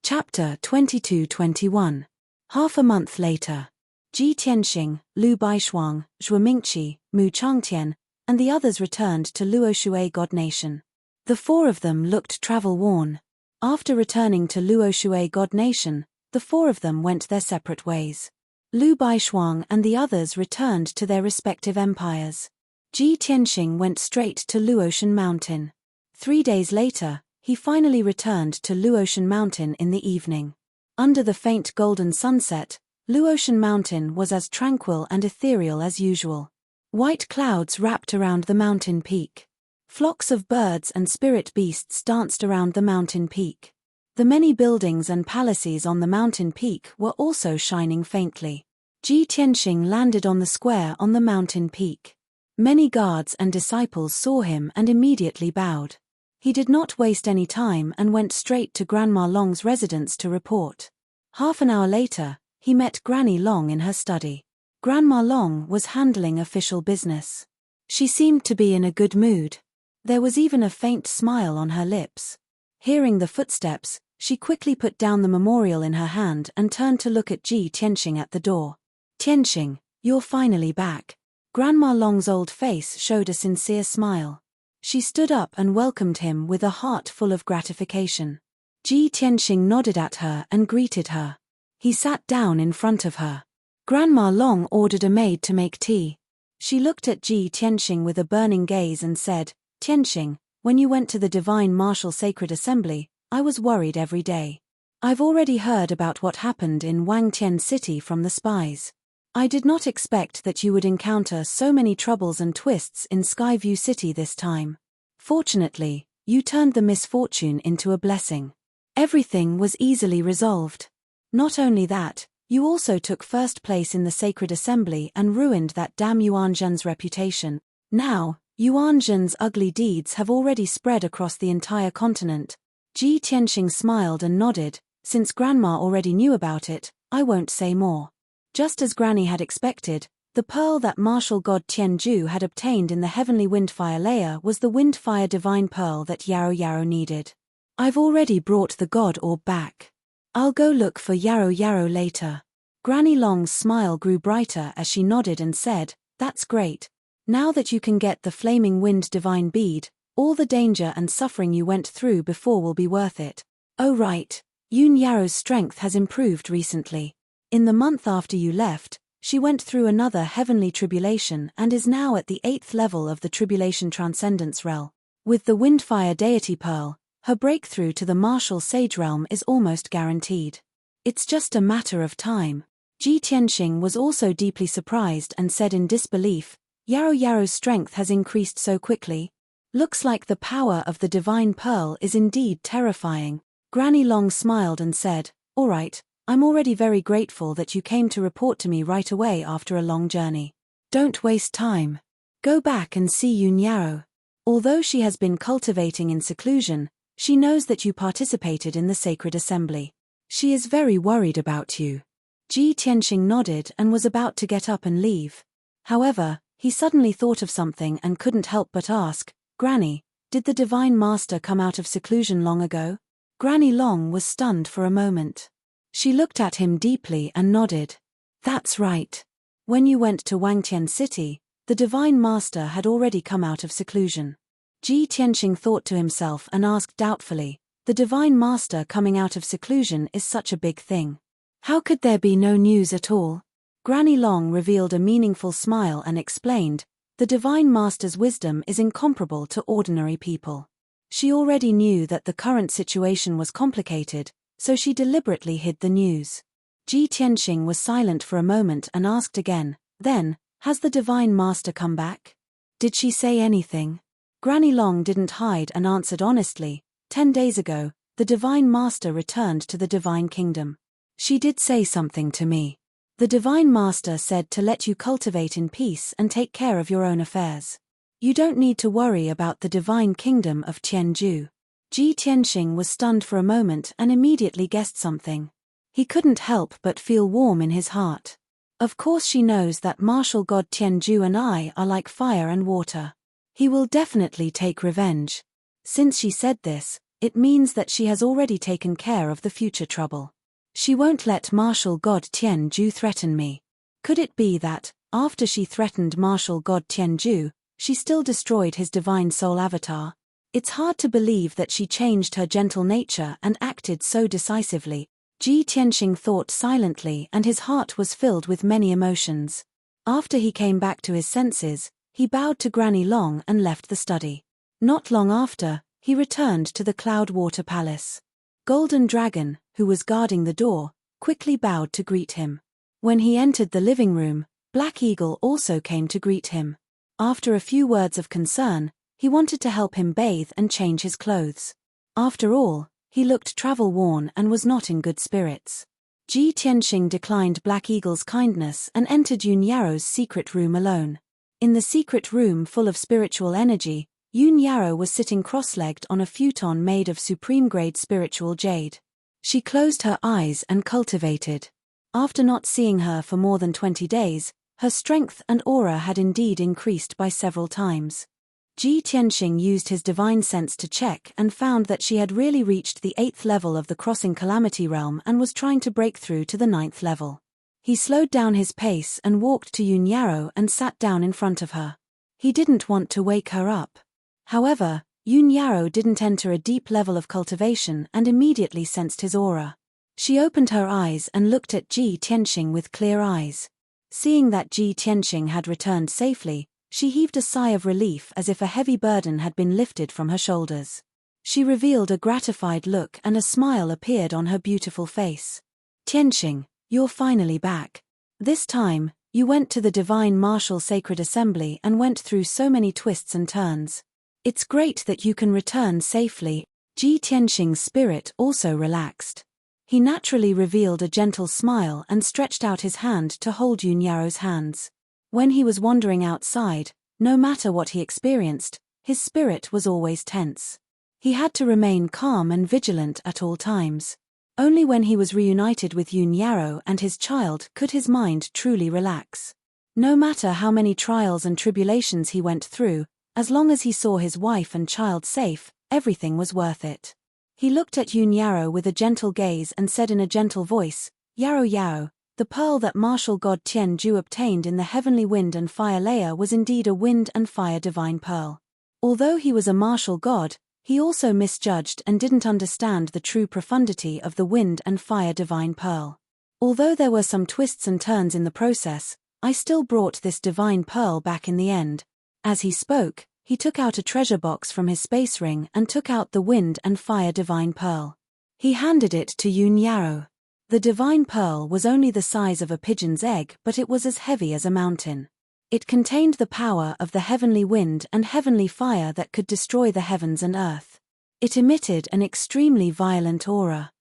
Chapter 22-21. Half a month later. Ji Tianxing, Lu Baishuang, Zhuo Mingqi, Mu Changtian, and the others returned to Luo Shui God Nation. The 4 of them looked travel-worn. After returning to Luo Shui God Nation, the 4 of them went their separate ways. Lu Baishuang and the others returned to their respective empires. Ji Tianxing went straight to Luotian Mountain. 3 days later, he finally returned to Luotian Mountain in the evening. Under the faint golden sunset, Luotian Mountain was as tranquil and ethereal as usual. White clouds wrapped around the mountain peak. Flocks of birds and spirit beasts danced around the mountain peak. The many buildings and palaces on the mountain peak were also shining faintly. Ji Tianxing landed on the square on the mountain peak. Many guards and disciples saw him and immediately bowed. He did not waste any time and went straight to Grandma Long's residence to report. Half an hour later, he met Granny Long in her study. Grandma Long was handling official business. She seemed to be in a good mood. There was even a faint smile on her lips. Hearing the footsteps, she quickly put down the memorial in her hand and turned to look at Ji Tianxing at the door. Tianxing, you're finally back. Grandma Long's old face showed a sincere smile. She stood up and welcomed him with a heart full of gratification. Ji Tianxing nodded at her and greeted her. He sat down in front of her. Grandma Long ordered a maid to make tea. She looked at Ji Tianxing with a burning gaze and said, Tianxing, when you went to the Divine Martial Sacred Assembly, I was worried every day. I've already heard about what happened in Wangtian City from the spies. I did not expect that you would encounter so many troubles and twists in Skyview City this time. Fortunately, you turned the misfortune into a blessing. Everything was easily resolved. Not only that, you also took first place in the sacred assembly and ruined that damn Yuanzhen's reputation. Now, Yuanzhen's ugly deeds have already spread across the entire continent. Ji Tianxing smiled and nodded. Since Grandma already knew about it, I won't say more. Just as Granny had expected, the pearl that martial god Tianju had obtained in the heavenly windfire layer was the windfire divine pearl that Yarrow Yarrow needed. I've already brought the god orb back. I'll go look for Yarrow Yarrow later. Granny Long's smile grew brighter as she nodded and said, that's great. Now that you can get the flaming wind divine bead, all the danger and suffering you went through before will be worth it. Oh right, Yun Yarrow's strength has improved recently. In the month after you left, she went through another heavenly tribulation and is now at the 8th level of the tribulation transcendence realm. With the windfire deity pearl, her breakthrough to the martial sage realm is almost guaranteed. It's just a matter of time. Ji Tianxing was also deeply surprised and said in disbelief, Yarrow Yarrow's strength has increased so quickly. Looks like the power of the divine pearl is indeed terrifying. Granny Long smiled and said, all right, I'm already very grateful that you came to report to me right away after a long journey. Don't waste time. Go back and see Yun Yarrow. Although she has been cultivating in seclusion, she knows that you participated in the sacred assembly. She is very worried about you. Ji Tianxing nodded and was about to get up and leave. However, he suddenly thought of something and couldn't help but ask, Granny, did the Divine Master come out of seclusion long ago? Granny Long was stunned for a moment. She looked at him deeply and nodded. That's right. When you went to Wangtian City, the Divine Master had already come out of seclusion. Ji Tianxing thought to himself and asked doubtfully, the Divine Master coming out of seclusion is such a big thing. How could there be no news at all? Granny Long revealed a meaningful smile and explained, the Divine Master's wisdom is incomparable to ordinary people. She already knew that the current situation was complicated, so she deliberately hid the news. Ji Tianxing was silent for a moment and asked again, then, has the Divine Master come back? Did she say anything? Granny Long didn't hide and answered honestly, 10 days ago, the Divine Master returned to the Divine Kingdom. She did say something to me. The Divine Master said to let you cultivate in peace and take care of your own affairs. You don't need to worry about the Divine Kingdom of Tianju. Ji Tianxing was stunned for a moment and immediately guessed something. He couldn't help but feel warm in his heart. Of course she knows that martial god Tianju and I are like fire and water. He will definitely take revenge. Since she said this, it means that she has already taken care of the future trouble. She won't let martial god Tianju threaten me. Could it be that, after she threatened martial god Tianju, she still destroyed his divine soul avatar? It's hard to believe that she changed her gentle nature and acted so decisively. Ji Tianxing thought silently and his heart was filled with many emotions. After he came back to his senses, he bowed to Granny Long and left the study. Not long after, he returned to the Cloudwater Palace. Golden Dragon, who was guarding the door, quickly bowed to greet him. When he entered the living room, Black Eagle also came to greet him. After a few words of concern, he wanted to help him bathe and change his clothes. After all, he looked travel-worn and was not in good spirits. Ji Tianxing declined Black Eagle's kindness and entered Yun Yarrow's secret room alone. In the secret room full of spiritual energy, Yun Yarrow was sitting cross-legged on a futon made of supreme-grade spiritual jade. She closed her eyes and cultivated. After not seeing her for more than 20 days, her strength and aura had indeed increased by several times. Ji Tianxing used his divine sense to check and found that she had really reached the 8th level of the crossing calamity realm and was trying to break through to the 9th level. He slowed down his pace and walked to Yun Yarrow and sat down in front of her. He didn't want to wake her up. However, Yun Yarrow didn't enter a deep level of cultivation and immediately sensed his aura. She opened her eyes and looked at Ji Tianxing with clear eyes. Seeing that Ji Tianxing had returned safely, she heaved a sigh of relief as if a heavy burden had been lifted from her shoulders. She revealed a gratified look and a smile appeared on her beautiful face. Tianxing, you're finally back. This time, you went to the Divine Martial Sacred Assembly and went through so many twists and turns. It's great that you can return safely. Ji Tianxing's spirit also relaxed. He naturally revealed a gentle smile and stretched out his hand to hold Yunyaro's hands. When he was wandering outside, no matter what he experienced, his spirit was always tense. He had to remain calm and vigilant at all times. Only when he was reunited with Yunyaro and his child could his mind truly relax. No matter how many trials and tribulations he went through, as long as he saw his wife and child safe, everything was worth it. He looked at Yunyaro with a gentle gaze and said in a gentle voice, "Yaro Yaro, the pearl that martial god Tian Ju obtained in the heavenly wind and fire layer was indeed a wind and fire divine pearl. Although he was a martial god, he also misjudged and didn't understand the true profundity of the wind and fire divine pearl. Although there were some twists and turns in the process, I still brought this divine pearl back in the end." As he spoke, he took out a treasure box from his space ring and took out the wind and fire divine pearl. He handed it to Yunyaro. The divine pearl was only the size of a pigeon's egg, but it was as heavy as a mountain. It contained the power of the heavenly wind and heavenly fire that could destroy the heavens and earth. It emitted an extremely violent aura.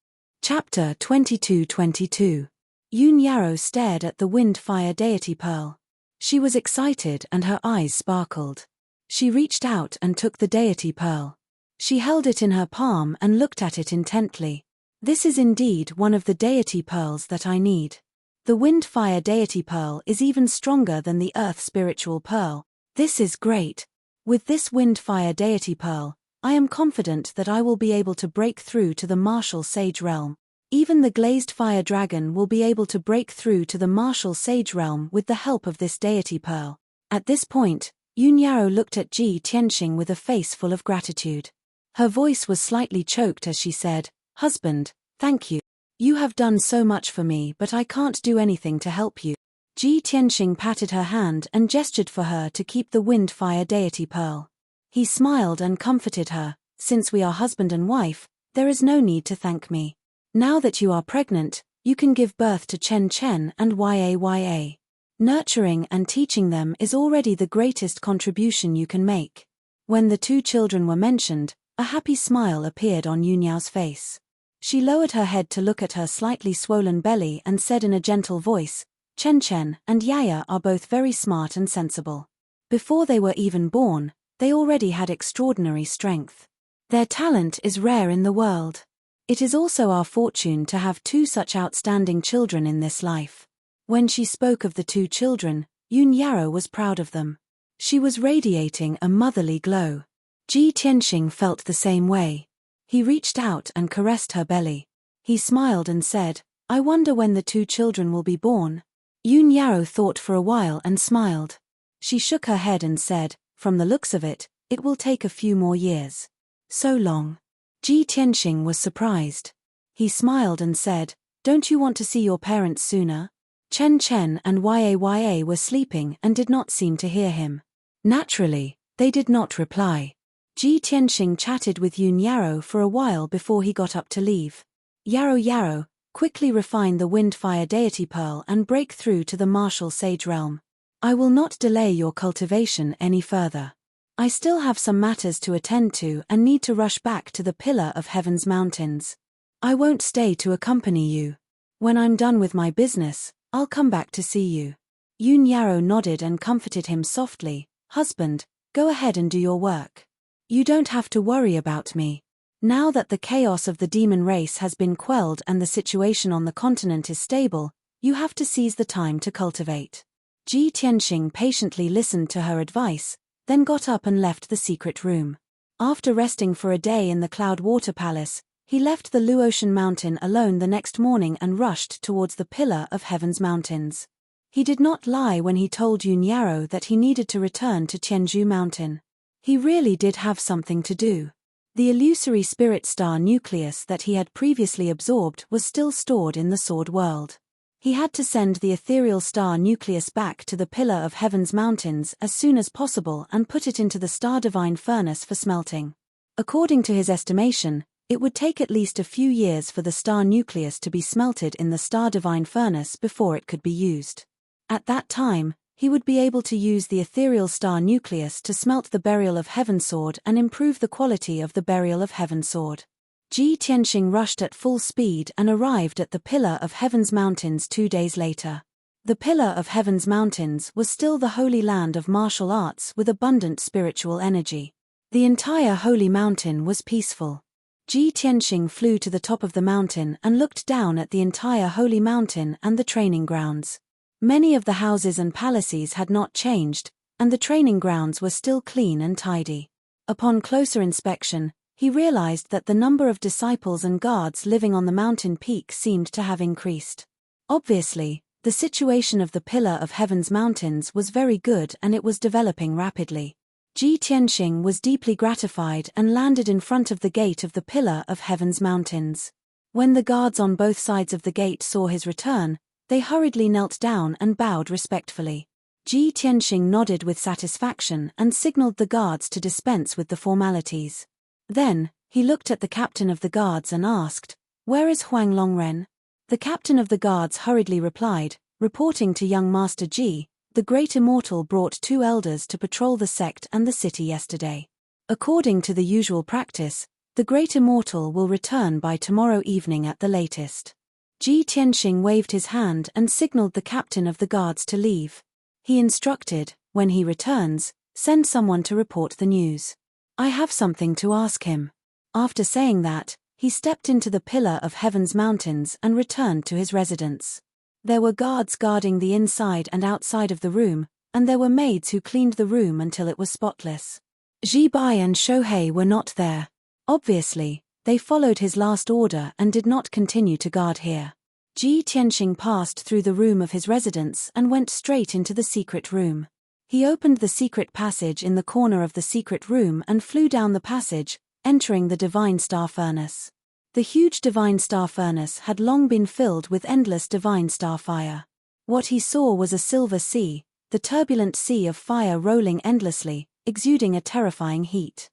Chapter 22:22. Yunyaro stared at the wind-fire deity pearl. She was excited and her eyes sparkled. She reached out and took the deity pearl. She held it in her palm and looked at it intently. "This is indeed one of the deity pearls that I need. The wind-fire deity pearl is even stronger than the earth spiritual pearl. This is great. With this wind-fire deity pearl, I am confident that I will be able to break through to the martial sage realm. Even the glazed fire dragon will be able to break through to the martial sage realm with the help of this deity pearl." At this point, Yunyaro looked at Ji Tianxing with a face full of gratitude. Her voice was slightly choked as she said, "Husband, thank you. You have done so much for me, but I can't do anything to help you." Ji Tianxing patted her hand and gestured for her to keep the wind-fire deity pearl. He smiled and comforted her, "Since we are husband and wife, there is no need to thank me. Now that you are pregnant, you can give birth to Chen Chen and Yaya. Nurturing and teaching them is already the greatest contribution you can make." When the two children were mentioned, a happy smile appeared on Yunyao's face. She lowered her head to look at her slightly swollen belly and said in a gentle voice, "Chen Chen and Yaya are both very smart and sensible. Before they were even born, they already had extraordinary strength. Their talent is rare in the world. It is also our fortune to have two such outstanding children in this life." When she spoke of the two children, Yunyaro was proud of them. She was radiating a motherly glow. Ji Tianxing felt the same way. He reached out and caressed her belly. He smiled and said, "I wonder when the two children will be born." Yunyaro thought for a while and smiled. She shook her head and said, "From the looks of it, it will take a few more years." "So long?" Ji Tianxing was surprised. He smiled and said, "Don't you want to see your parents sooner?" Chen Chen and Yaya were sleeping and did not seem to hear him. Naturally, they did not reply. Ji Tianxing chatted with Yunyaro for a while before he got up to leave. "Yaro Yaro, quickly refine the wind-fire deity pearl and break through to the martial sage realm. I will not delay your cultivation any further. I still have some matters to attend to and need to rush back to the Pillar of Heaven's mountains. I won't stay to accompany you. When I'm done with my business, I'll come back to see you." Yunyaro nodded and comforted him softly, "Husband, go ahead and do your work. You don't have to worry about me. Now that the chaos of the demon race has been quelled and the situation on the continent is stable, you have to seize the time to cultivate." Ji Tianxing patiently listened to her advice, then got up and left the secret room. After resting for a day in the Cloud Water Palace, he left the Luotian Mountain alone the next morning and rushed towards the Pillar of Heaven's mountains. He did not lie when he told Yunyaro that he needed to return to Tianzhu Mountain. He really did have something to do. The illusory spirit star nucleus that he had previously absorbed was still stored in the Sword World. He had to send the ethereal star nucleus back to the Pillar of Heaven's mountains as soon as possible and put it into the star divine furnace for smelting. According to his estimation, it would take at least a few years for the star nucleus to be smelted in the star divine furnace before it could be used. At that time, he would be able to use the ethereal star nucleus to smelt the beryl of Heaven sword and improve the quality of the beryl of Heaven sword. Ji Tianxing rushed at full speed and arrived at the Pillar of Heaven's mountains 2 days later. The Pillar of Heaven's mountains was still the holy land of martial arts with abundant spiritual energy. The entire holy mountain was peaceful. Ji Tianxing flew to the top of the mountain and looked down at the entire holy mountain and the training grounds. Many of the houses and palaces had not changed, and the training grounds were still clean and tidy. Upon closer inspection, he realized that the number of disciples and guards living on the mountain peak seemed to have increased. Obviously, the situation of the Pillar of Heaven's mountains was very good and it was developing rapidly. Ji Tianxing was deeply gratified and landed in front of the gate of the Pillar of Heaven's mountains. When the guards on both sides of the gate saw his return, they hurriedly knelt down and bowed respectfully. Ji Tianxing nodded with satisfaction and signaled the guards to dispense with the formalities. Then, he looked at the captain of the guards and asked, "Where is Huang Longren?" The captain of the guards hurriedly replied, reporting to young Master Ji, "The great immortal brought 2 elders to patrol the sect and the city yesterday. According to the usual practice, the great immortal will return by tomorrow evening at the latest." Ji Tianxing waved his hand and signaled the captain of the guards to leave. He instructed, "When he returns, send someone to report the news. I have something to ask him." After saying that, he stepped into the Pillar of Heaven's mountains and returned to his residence. There were guards guarding the inside and outside of the room, and there were maids who cleaned the room until it was spotless. Ji Bai and Shohei were not there. Obviously, they followed his last order and did not continue to guard here. Ji Tianxing passed through the room of his residence and went straight into the secret room. He opened the secret passage in the corner of the secret room and flew down the passage, entering the divine star furnace. The huge divine star furnace had long been filled with endless divine star fire. What he saw was a silver sea, the turbulent sea of fire rolling endlessly, exuding a terrifying heat.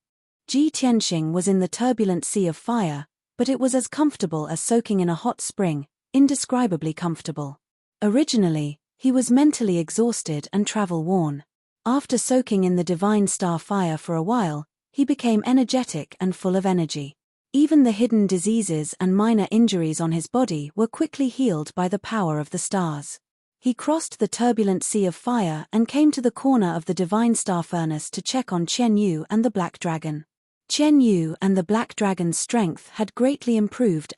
Ji Tianxing was in the turbulent sea of fire, but it was as comfortable as soaking in a hot spring, indescribably comfortable. Originally, he was mentally exhausted and travel-worn. After soaking in the divine star fire for a while, he became energetic and full of energy. Even the hidden diseases and minor injuries on his body were quickly healed by the power of the stars. He crossed the turbulent sea of fire and came to the corner of the divine star furnace to check on Qian Yu and the Black Dragon. Qian Yu and the Black Dragon's strength had greatly improved.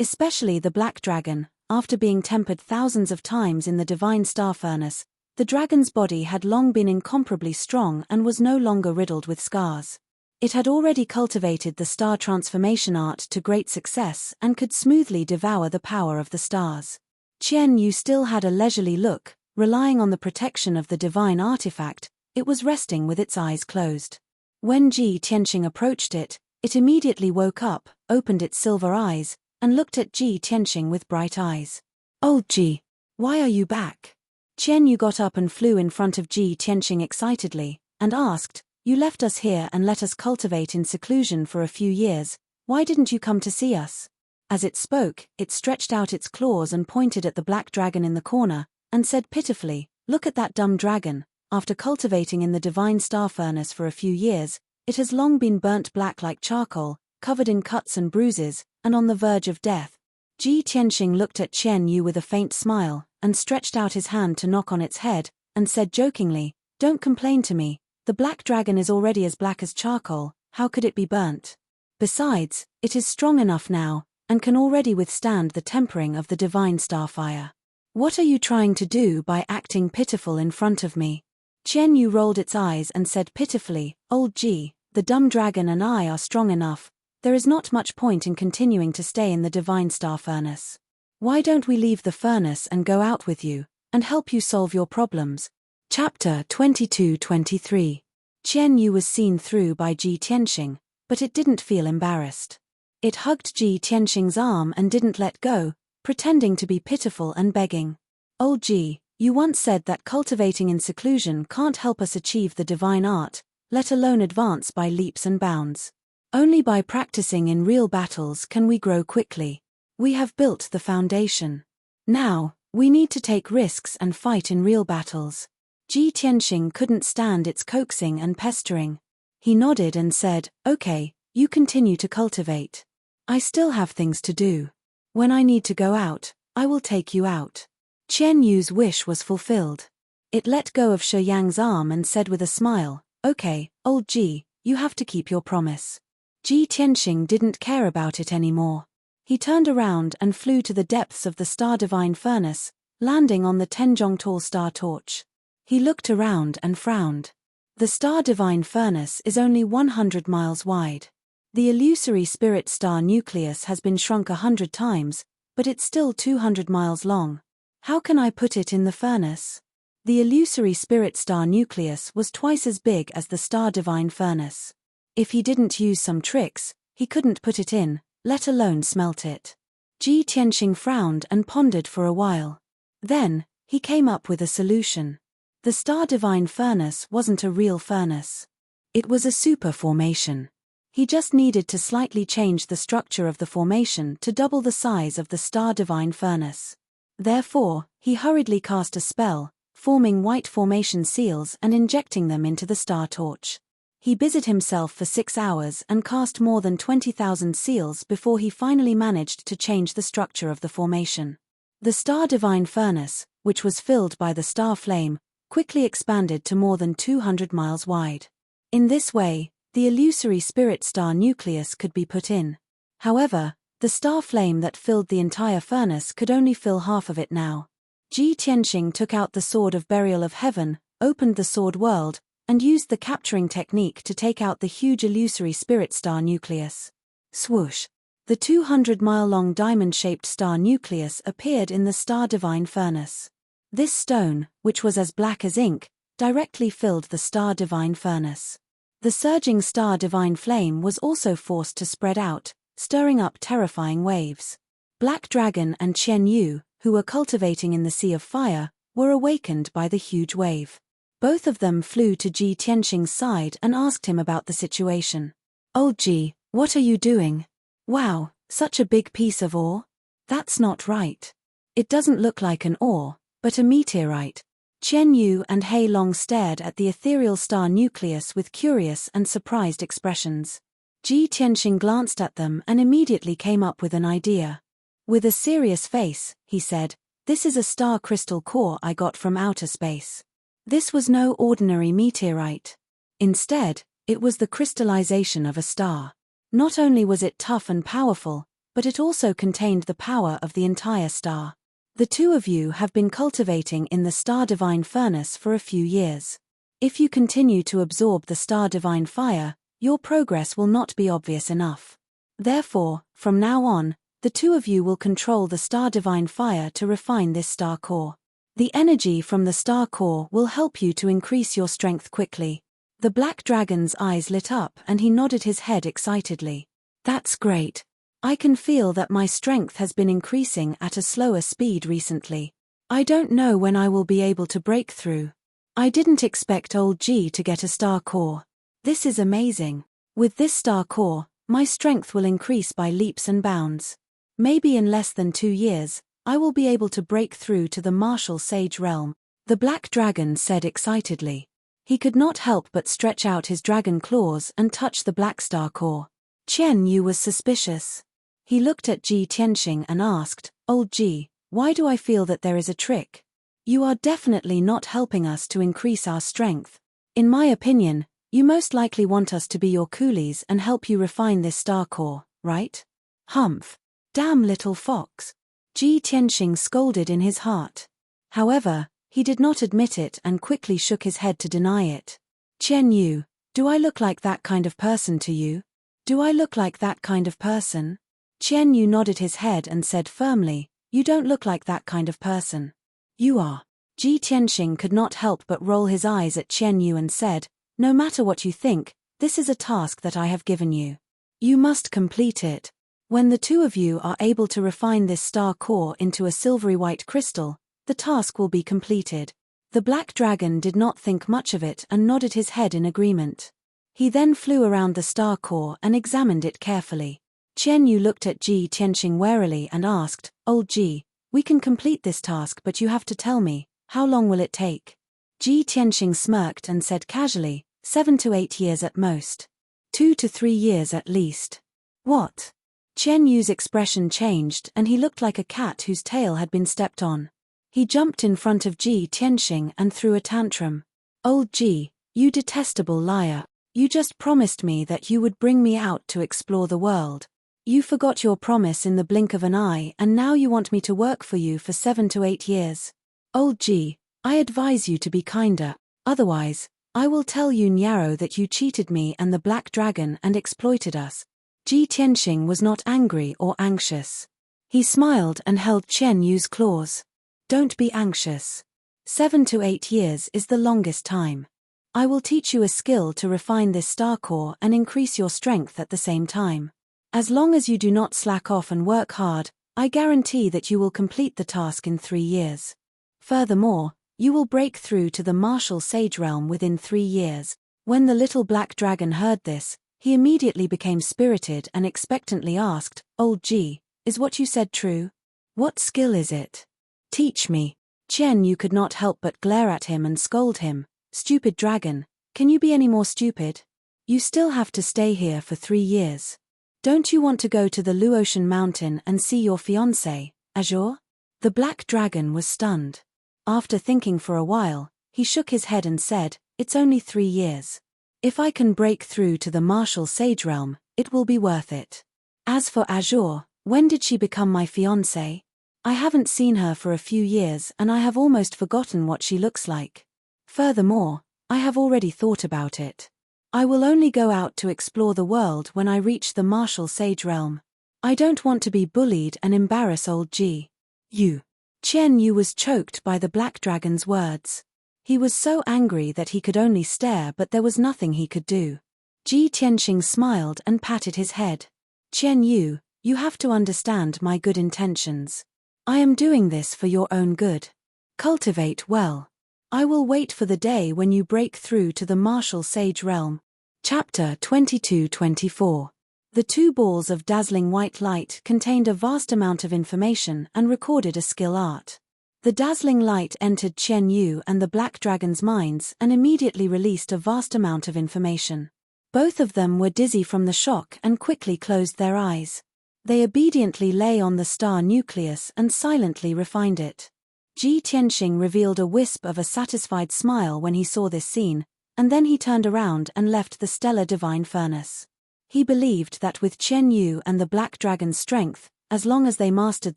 Especially the Black Dragon, after being tempered thousands of times in the divine star furnace, the dragon's body had long been incomparably strong and was no longer riddled with scars. It had already cultivated the star transformation art to great success and could smoothly devour the power of the stars. Qian Yu still had a leisurely look, relying on the protection of the divine artifact. It was resting with its eyes closed. When Ji Tianxing approached it, it immediately woke up, opened its silver eyes, and looked at Ji Tianxing with bright eyes. "Old Ji, why are you back?" Qian Yu got up and flew in front of Ji Tianxing excitedly, and asked, "You left us here and let us cultivate in seclusion for a few years, why didn't you come to see us?" As it spoke, it stretched out its claws and pointed at the Black Dragon in the corner, and said pitifully, "Look at that dumb dragon. After cultivating in the divine star furnace for a few years, it has long been burnt black like charcoal, covered in cuts and bruises, and on the verge of death." Ji Tianxing looked at Qian Yu with a faint smile, and stretched out his hand to knock on its head, and said jokingly, "Don't complain to me, the Black Dragon is already as black as charcoal, how could it be burnt? Besides, it is strong enough now, and can already withstand the tempering of the divine star fire. What are you trying to do by acting pitiful in front of me?" Qian Yu rolled its eyes and said pitifully, "Old Ji, the dumb dragon and I are strong enough. There is not much point in continuing to stay in the divine star furnace. Why don't we leave the furnace and go out with you, and help you solve your problems?" Chapter 22-23. Qian Yu was seen through by Ji Tianxing, but it didn't feel embarrassed. It hugged Ji Tianxing's arm and didn't let go, pretending to be pitiful and begging. "Old Ji, you once said that cultivating in seclusion can't help us achieve the divine art, let alone advance by leaps and bounds. Only by practicing in real battles can we grow quickly. We have built the foundation. Now, We need to take risks and fight in real battles. Ji Tianxing couldn't stand its coaxing and pestering. He nodded and said, "Okay, you continue to cultivate. I still have things to do. When I need to go out, I will take you out." Qian Yu's wish was fulfilled. It let go of Shi Yang's arm and said with a smile, "Okay, old Ji, you have to keep your promise." Ji Tianxing didn't care about it anymore. He turned around and flew to the depths of the Star Divine Furnace, landing on the Tenjong star torch. He looked around and frowned. The Star Divine Furnace is only 100 miles wide. The illusory spirit star nucleus has been shrunk 100 times, but it's still 200 miles long. How can I put it in the furnace? The illusory spirit star nucleus was twice as big as the Star Divine Furnace. If he didn't use some tricks, he couldn't put it in, let alone smelt it. Ji Tianxing frowned and pondered for a while. Then, he came up with a solution. The Star Divine Furnace wasn't a real furnace. It was a super formation. He just needed to slightly change the structure of the formation to double the size of the Star Divine Furnace. Therefore, he hurriedly cast a spell, forming white formation seals and injecting them into the star torch. He busied himself for 6 hours and cast more than 20,000 seals before he finally managed to change the structure of the formation. The Star Divine Furnace, which was filled by the star flame, quickly expanded to more than 200 miles wide. In this way, the illusory spirit star nucleus could be put in. However, the star flame that filled the entire furnace could only fill half of it now. Ji Tianxing took out the Sword of Burial of Heaven, opened the Sword World, and used the capturing technique to take out the huge illusory spirit star nucleus. Swoosh! The 200-mile-long diamond-shaped star nucleus appeared in the Star Divine Furnace. This stone, which was as black as ink, directly filled the Star Divine Furnace. The surging Star Divine Flame was also forced to spread out, stirring up terrifying waves. Black Dragon and Qian Yu, who were cultivating in the Sea of Fire, were awakened by the huge wave. Both of them flew to Ji Tianxing's side and asked him about the situation. "Old Ji, what are you doing? Wow, such a big piece of ore? That's not right. It doesn't look like an ore, but a meteorite." Qian Yu and Hei Long stared at the ethereal star nucleus with curious and surprised expressions. Ji Tianxing glanced at them and immediately came up with an idea. With a serious face, he said, "This is a star crystal core I got from outer space." This was no ordinary meteorite. Instead, it was the crystallization of a star. Not only was it tough and powerful, but it also contained the power of the entire star. The two of you have been cultivating in the Star Divine Furnace for a few years. If you continue to absorb the Star Divine Fire, your progress will not be obvious enough. Therefore, from now on, the two of you will control the Star Divine Fire to refine this star core. The energy from the star core will help you to increase your strength quickly. The Black Dragon's eyes lit up and he nodded his head excitedly. "That's great. I can feel that my strength has been increasing at a slower speed recently. I don't know when I will be able to break through. I didn't expect old G to get a star core. This is amazing. With this star core, my strength will increase by leaps and bounds. Maybe in less than 2 years, I will be able to break through to the martial sage realm," the Black Dragon said excitedly. He could not help but stretch out his dragon claws and touch the black star core. Qian Yu was suspicious. He looked at Ji Tianxing and asked, "Old Ji, why do I feel that there is a trick? You are definitely not helping us to increase our strength. In my opinion, you most likely want us to be your coolies and help you refine this star core, right?" "Humph. Damn little fox." Ji Tianxing scolded in his heart. However, he did not admit it and quickly shook his head to deny it. "Qian Yu, do I look like that kind of person to you? Do I look like that kind of person?" Qian Yu nodded his head and said firmly, "You don't look like that kind of person." "You are." Ji Tianxing could not help but roll his eyes at Qian Yu and said, "No matter what you think, this is a task that I have given you. You must complete it. When the two of you are able to refine this star core into a silvery white crystal, the task will be completed." The Black Dragon did not think much of it and nodded his head in agreement. He then flew around the star core and examined it carefully. Qian Yu looked at Ji Tianxing warily and asked, "Old Ji, We can complete this task, but you have to tell me, how long will it take? Ji Tianxing smirked and said casually, 7 to 8 years at most. 2 to 3 years at least. What? Chen Yu's expression changed and he looked like a cat whose tail had been stepped on. He jumped in front of Ji Tianxing and threw a tantrum. Old Ji, you detestable liar. You just promised me that you would bring me out to explore the world. You forgot your promise in the blink of an eye and now you want me to work for you for 7 to 8 years. Old Ji, I advise you to be kinder, otherwise, I will tell Yun Yarrow that you cheated me and the Black Dragon and exploited us. Ji Tianxing was not angry or anxious. He smiled and held Chen Yu's claws. Don't be anxious. 7 to 8 years is the longest time. I will teach you a skill to refine this star core and increase your strength at the same time. As long as you do not slack off and work hard, I guarantee that you will complete the task in 3 years. Furthermore, you will break through to the martial sage realm within 3 years. When the little black dragon heard this, he immediately became spirited and expectantly asked, Old Ji, is what you said true? What skill is it? Teach me. Chen Yu could not help but glare at him and scold him. Stupid dragon, can you be any more stupid? You still have to stay here for 3 years. Don't you want to go to the Luotian mountain and see your fiancé, Azure? The black dragon was stunned. After thinking for a while, he shook his head and said, it's only 3 years. If I can break through to the martial sage realm, it will be worth it. As for Azure, when did she become my fiancé? I haven't seen her for a few years and I have almost forgotten what she looks like. Furthermore, I have already thought about it. I will only go out to explore the world when I reach the martial sage realm. I don't want to be bullied and embarrass old Ji. You. Chen Yu was choked by the black dragon's words. He was so angry that he could only stare, but there was nothing he could do. Ji Tianxing smiled and patted his head. Chen Yu, you have to understand my good intentions. I am doing this for your own good. Cultivate well. I will wait for the day when you break through to the martial sage realm. Chapter 22-24. The 2 balls of dazzling white light contained a vast amount of information and recorded a skill art. The dazzling light entered Chen Yu and the black dragon's minds and immediately released a vast amount of information. Both of them were dizzy from the shock and quickly closed their eyes. They obediently lay on the star nucleus and silently refined it. Ji Tianxing revealed a wisp of a satisfied smile when he saw this scene, and then he turned around and left the stellar divine furnace. He believed that with Chen Yu and the black dragon's strength, as long as they mastered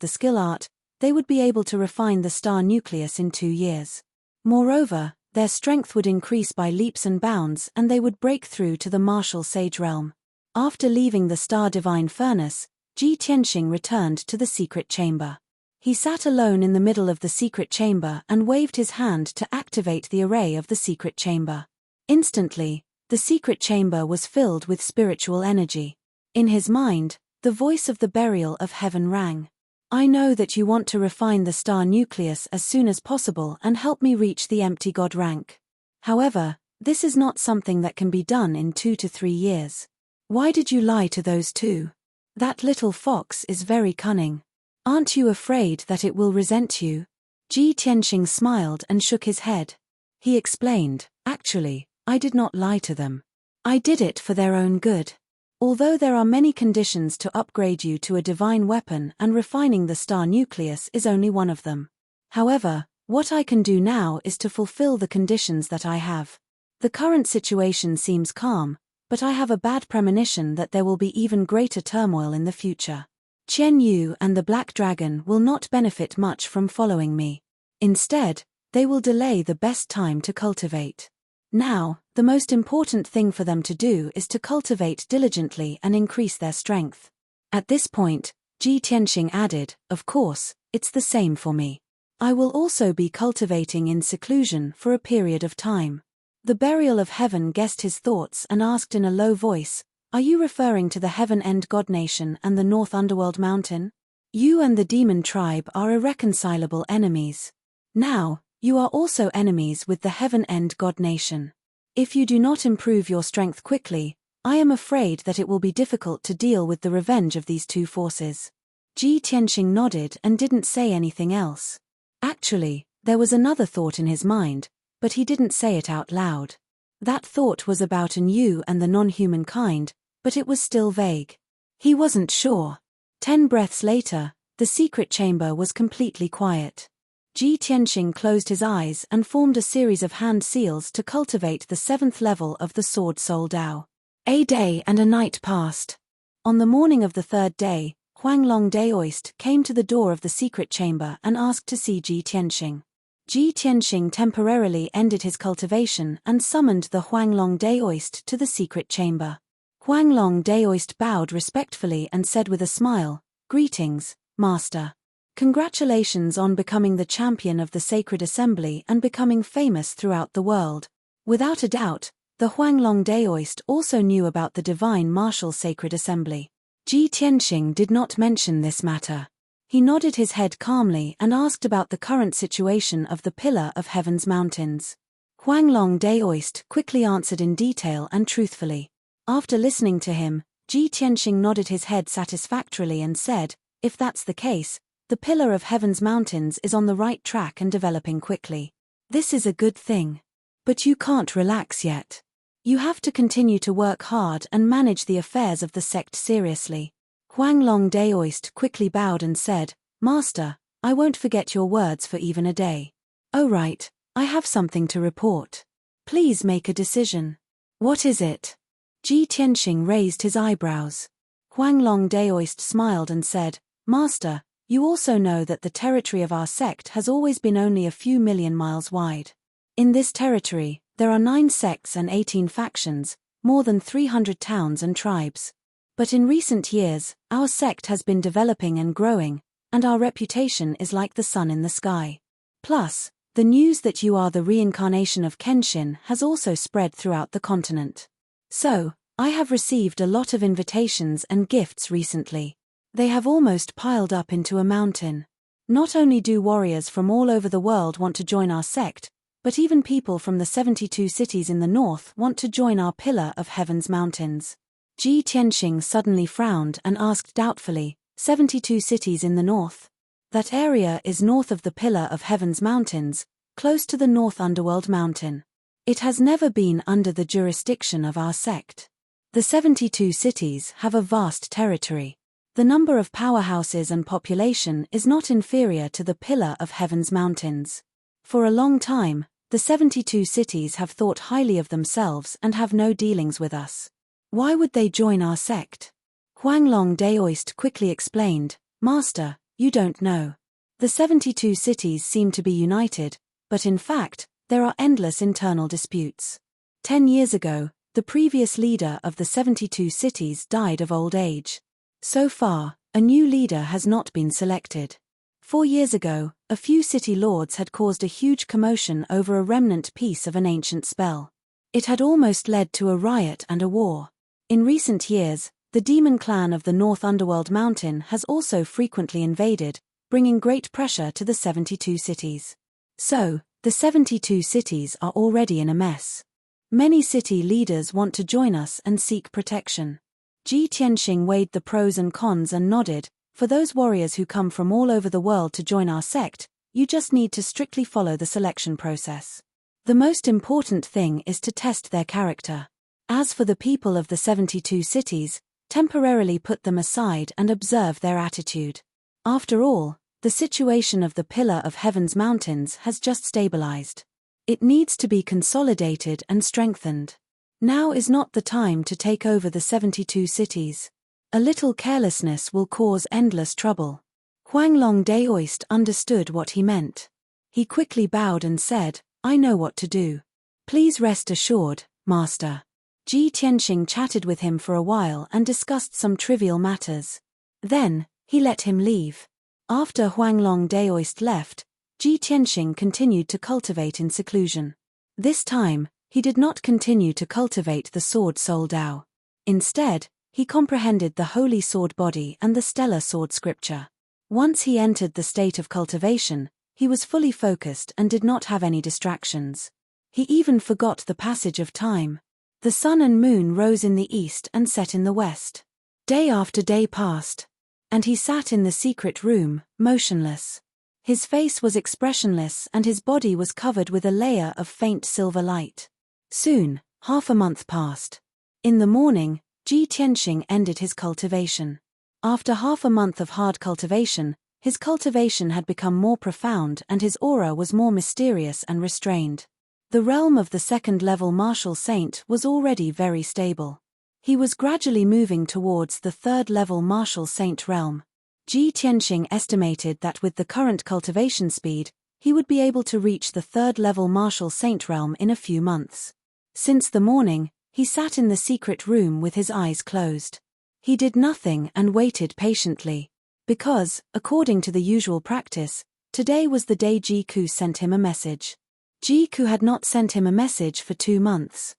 the skill art, they would be able to refine the star nucleus in 2 years. Moreover, their strength would increase by leaps and bounds and they would break through to the martial sage realm. After leaving the star divine furnace, Ji Tianxing returned to the secret chamber. He sat alone in the middle of the secret chamber and waved his hand to activate the array of the secret chamber. Instantly, the secret chamber was filled with spiritual energy. In his mind, the voice of the burial of heaven rang. I know that you want to refine the star nucleus as soon as possible and help me reach the empty god rank. However, this is not something that can be done in 2 to 3 years. Why did you lie to those 2? That little fox is very cunning. Aren't you afraid that it will resent you? Ji Tianxing smiled and shook his head. He explained, actually, I did not lie to them. I did it for their own good. Although there are many conditions to upgrade you to a divine weapon and refining the star nucleus is only one of them. However, what I can do now is to fulfill the conditions that I have. The current situation seems calm, but I have a bad premonition that there will be even greater turmoil in the future. Chen Yu and the Black Dragon will not benefit much from following me. Instead, they will delay the best time to cultivate. Now, the most important thing for them to do is to cultivate diligently and increase their strength. At this point, Ji Tianxing added, of course, it's the same for me. I will also be cultivating in seclusion for a period of time. The burial of heaven guessed his thoughts and asked in a low voice, are you referring to the Heaven End God Nation and the North Underworld Mountain? You and the demon tribe are irreconcilable enemies. Now, you are also enemies with the Heaven End God Nation. If you do not improve your strength quickly, I am afraid that it will be difficult to deal with the revenge of these 2 forces. Ji Tianxing nodded and didn't say anything else. Actually, there was another thought in his mind, but he didn't say it out loud. That thought was about an you and the non-human kind, but it was still vague. He wasn't sure. 10 breaths later, the secret chamber was completely quiet. Ji Tianxing closed his eyes and formed a series of hand seals to cultivate the 7th level of the Sword Soul Dao. A day and a night passed. On the morning of the 3rd day, Huanglong Daoist came to the door of the secret chamber and asked to see Ji Tianxing. Ji Tianxing temporarily ended his cultivation and summoned the Huanglong Daoist to the secret chamber. Huanglong Daoist bowed respectfully and said with a smile, "Greetings, Master. Congratulations on becoming the champion of the Sacred Assembly and becoming famous throughout the world." Without a doubt, the Huanglong Daoist also knew about the Divine Martial Sacred Assembly. Ji Tianxing did not mention this matter. He nodded his head calmly and asked about the current situation of the Pillar of Heaven's Mountains. Huanglong Daoist quickly answered in detail and truthfully. After listening to him, Ji Tianxing nodded his head satisfactorily and said, "If that's the case, the Pillar of Heaven's Mountains is on the right track and developing quickly. This is a good thing. But you can't relax yet. You have to continue to work hard and manage the affairs of the sect seriously." Huanglong Daoist quickly bowed and said, "Master, I won't forget your words for even a day." "Oh right, I have something to report. Please make a decision." "What is it?" Ji Tianxing raised his eyebrows. Huanglong Daoist smiled and said, "Master, you also know that the territory of our sect has always been only a few million miles wide. In this territory, there are 9 sects and 18 factions, more than 300 towns and tribes. But in recent years, our sect has been developing and growing, and our reputation is like the sun in the sky. Plus, the news that you are the reincarnation of Kenshin has also spread throughout the continent. So, I have received a lot of invitations and gifts recently. They have almost piled up into a mountain. Not only do warriors from all over the world want to join our sect, but even people from the 72 cities in the north want to join our Pillar of Heaven's Mountains." Ji Tianxing suddenly frowned and asked doubtfully, 72 cities in the north? That area is north of the Pillar of Heaven's Mountains, close to the North Underworld Mountain. It has never been under the jurisdiction of our sect. The 72 cities have a vast territory. The number of powerhouses and population is not inferior to the Pillar of Heaven's Mountains. For a long time, the 72 cities have thought highly of themselves and have no dealings with us. Why would they join our sect? Huanglong Daoist quickly explained, "Master, you don't know. The 72 cities seem to be united, but in fact, there are endless internal disputes. 10 years ago, the previous leader of the 72 cities died of old age. So far, a new leader has not been selected. 4 years ago, a few city lords had caused a huge commotion over a remnant piece of an ancient spell. It had almost led to a riot and a war. In recent years, the demon clan of the North Underworld Mountain has also frequently invaded, bringing great pressure to the 72 cities. So, the 72 cities are already in a mess. Many city leaders want to join us and seek protection." Ji Tianxing weighed the pros and cons and nodded, "For those warriors who come from all over the world to join our sect, you just need to strictly follow the selection process. The most important thing is to test their character. As for the people of the 72 cities, temporarily put them aside and observe their attitude. After all, the situation of the Pillar of Heaven's Mountains has just stabilized. It needs to be consolidated and strengthened. Now is not the time to take over the 72 cities. A little carelessness will cause endless trouble." Huanglong Daoist understood what he meant. He quickly bowed and said, "I know what to do. Please rest assured, Master." Ji Tianxing chatted with him for a while and discussed some trivial matters. Then, he let him leave. After Huanglong Daoist left, Ji Tianxing continued to cultivate in seclusion. This time, he did not continue to cultivate the Sword Soul Dao. Instead, he comprehended the Holy Sword Body and the Stellar Sword Scripture. Once he entered the state of cultivation, he was fully focused and did not have any distractions. He even forgot the passage of time. The sun and moon rose in the east and set in the west. Day after day passed. and he sat in the secret room, motionless. His face was expressionless and his body was covered with a layer of faint silver light. Soon, half a month passed. In the morning, Ji Tianxing ended his cultivation. After half a month of hard cultivation, his cultivation had become more profound and his aura was more mysterious and restrained. The realm of the second-level martial saint was already very stable. He was gradually moving towards the third-level martial saint realm. Ji Tianxing estimated that with the current cultivation speed, he would be able to reach the third-level martial saint realm in a few months. Since the morning, he sat in the secret room with his eyes closed. He did nothing and waited patiently. Because, according to the usual practice, today was the day Ji Ku sent him a message. Ji Ku had not sent him a message for 2 months.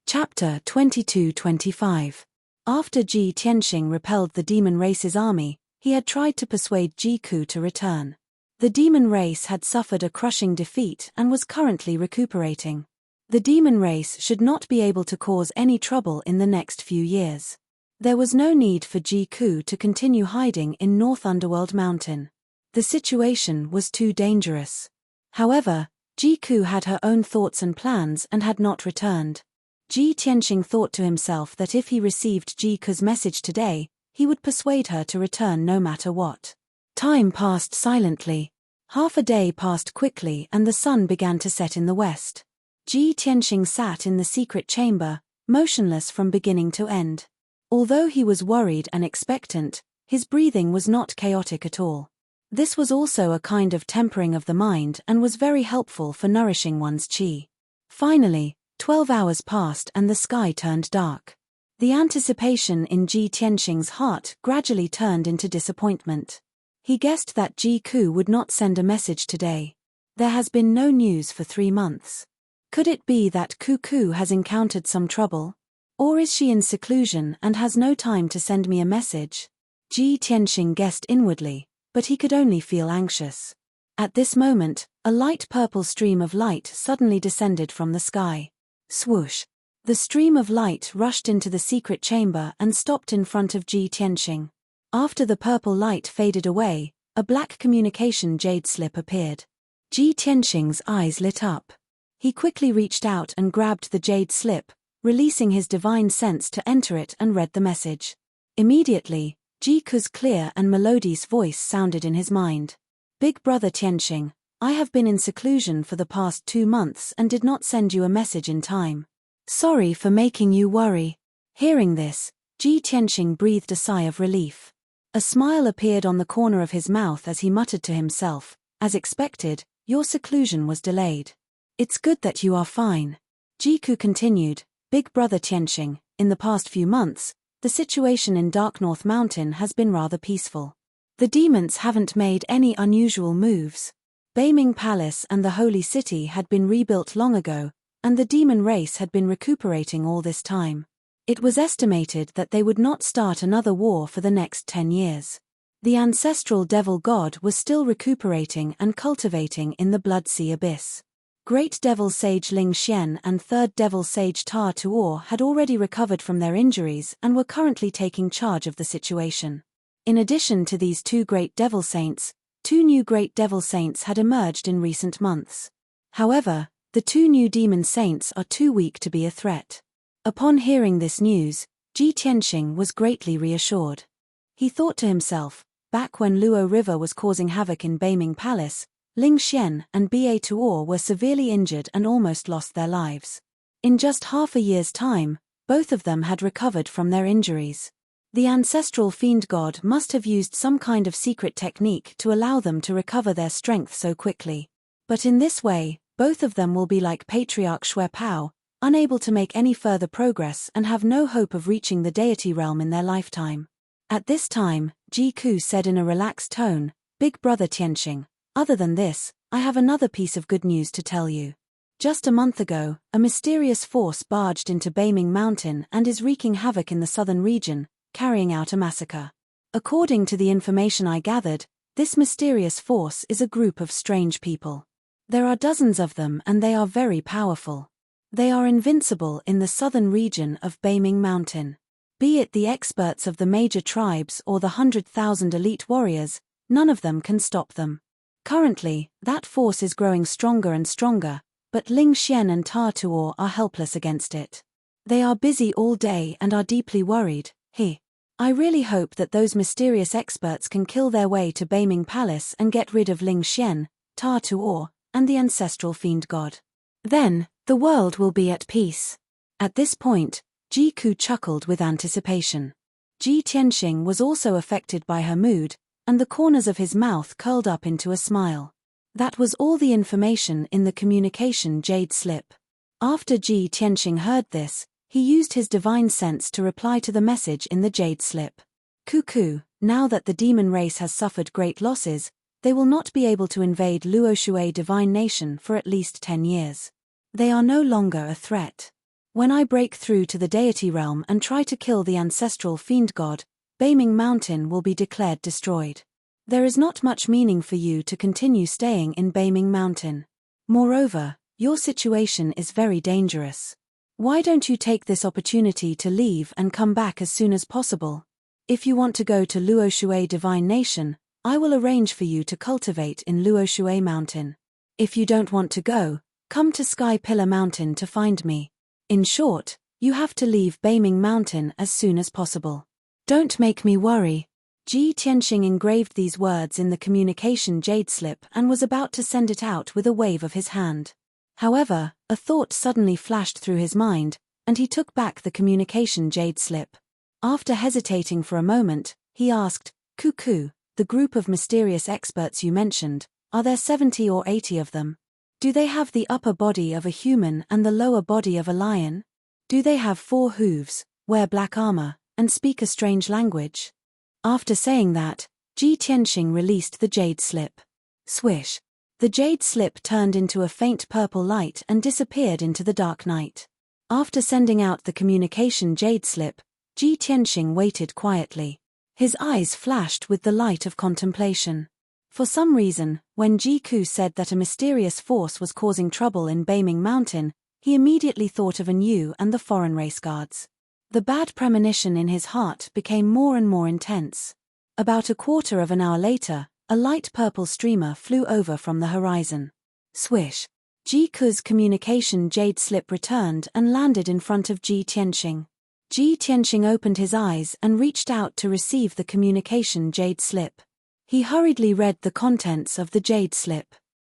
Chapter 22-25. After Ji Tianxing repelled the demon race's army, he had tried to persuade Ji Ku to return. The demon race had suffered a crushing defeat and was currently recuperating. The demon race should not be able to cause any trouble in the next few years. There was no need for Ji Ku to continue hiding in North Underworld Mountain. The situation was too dangerous. However, Ji Ku had her own thoughts and plans and had not returned. Ji Tianxing thought to himself that if he received Ji Ku's message today, he would persuade her to return no matter what. Time passed silently. Half a day passed quickly and the sun began to set in the west. Ji Tianxing sat in the secret chamber, motionless from beginning to end. Although he was worried and expectant, his breathing was not chaotic at all. This was also a kind of tempering of the mind and was very helpful for nourishing one's qi. Finally, 12 hours passed and the sky turned dark. The anticipation in Ji Tianxing's heart gradually turned into disappointment. He guessed that Ji Ku would not send a message today. There has been no news for 3 months. Could it be that Ku has encountered some trouble? Or is she in seclusion and has no time to send me a message? Ji Tianxing guessed inwardly, but he could only feel anxious. At this moment, a light purple stream of light suddenly descended from the sky. Swoosh! The stream of light rushed into the secret chamber and stopped in front of Ji Tianxing. After the purple light faded away, a black communication jade slip appeared. Ji Tianxing's eyes lit up. He quickly reached out and grabbed the jade slip, releasing his divine sense to enter it and read the message. Immediately, Ji Ku's clear and melodious voice sounded in his mind. Big brother Tianxing, I have been in seclusion for the past 2 months and did not send you a message in time. Sorry for making you worry. Hearing this, Ji Tianxing breathed a sigh of relief. A smile appeared on the corner of his mouth as he muttered to himself, as expected, your seclusion was delayed. It's good that you are fine. Ji Ku continued, Big brother Tianxing, in the past few months, the situation in Dark North Mountain has been rather peaceful. The demons haven't made any unusual moves. Beiming Palace and the Holy City had been rebuilt long ago, and the demon race had been recuperating all this time. It was estimated that they would not start another war for the next 10 years. The ancestral devil god was still recuperating and cultivating in the Blood Sea Abyss. Great Devil Sage Ling Xian and Third Devil Sage Ta Tuor had already recovered from their injuries and were currently taking charge of the situation. In addition to these 2 great devil saints, 2 new great devil saints had emerged in recent months. However, the 2 new demon saints are too weak to be a threat. Upon hearing this news, Ji Tianxing was greatly reassured. He thought to himself, back when Luo River was causing havoc in Beiming Palace, Ling Xian and Ba Tuor were severely injured and almost lost their lives. In just half a year's time, both of them had recovered from their injuries. The ancestral fiend god must have used some kind of secret technique to allow them to recover their strength so quickly. But in this way, both of them will be like Patriarch Xue Pao, unable to make any further progress and have no hope of reaching the deity realm in their lifetime. At this time, Ji Ku said in a relaxed tone, Big brother Tianxing, other than this, I have another piece of good news to tell you. Just a month ago, a mysterious force barged into Beiming Mountain and is wreaking havoc in the southern region, carrying out a massacre. According to the information I gathered, this mysterious force is a group of strange people. There are dozens of them and they are very powerful. They are invincible in the southern region of Beiming Mountain. Be it the experts of the major tribes or the 100,000 elite warriors, none of them can stop them. Currently, that force is growing stronger and stronger, but Ling Xian and Ta Tuor are helpless against it. They are busy all day and are deeply worried. I really hope that those mysterious experts can kill their way to Beiming Palace and get rid of Ling Xian, Ta Tuor, and the ancestral fiend god. Then, the world will be at peace. At this point, Ji Ku chuckled with anticipation. Ji Tianxing was also affected by her mood, and the corners of his mouth curled up into a smile. That was all the information in the communication jade slip. After Ji Tianxing heard this, he used his divine sense to reply to the message in the jade slip. Cuckoo, now that the demon race has suffered great losses, they will not be able to invade Luoshui divine nation for at least 10 years. They are no longer a threat. When I break through to the deity realm and try to kill the ancestral fiend god, Beiming Mountain will be declared destroyed. There is not much meaning for you to continue staying in Beiming Mountain. Moreover, your situation is very dangerous. Why don't you take this opportunity to leave and come back as soon as possible? If you want to go to Luoshui divine nation, I will arrange for you to cultivate in Luoshui Mountain. If you don't want to go, come to Sky Pillar Mountain to find me. In short, you have to leave Beiming Mountain as soon as possible. Don't make me worry. Ji Tianxing engraved these words in the communication jade slip and was about to send it out with a wave of his hand. However, a thought suddenly flashed through his mind, and he took back the communication jade slip. After hesitating for a moment, he asked, Cuckoo, the group of mysterious experts you mentioned, are there 70 or 80 of them? Do they have the upper body of a human and the lower body of a lion? Do they have 4 hooves, wear black armor, and speak a strange language? After saying that, Ji Tianxing released the jade slip. Swish! The jade slip turned into a faint purple light and disappeared into the dark night. After sending out the communication jade slip, Ji Tianxing waited quietly. His eyes flashed with the light of contemplation. For some reason, when Ji Ku said that a mysterious force was causing trouble in Beiming Mountain, he immediately thought of Yu and the foreign race guards. The bad premonition in his heart became more and more intense. About a quarter of an hour later, a light purple streamer flew over from the horizon. Swish! Ji Ku's communication jade slip returned and landed in front of Ji Tianxing. Ji Tianxing opened his eyes and reached out to receive the communication jade slip. He hurriedly read the contents of the jade slip.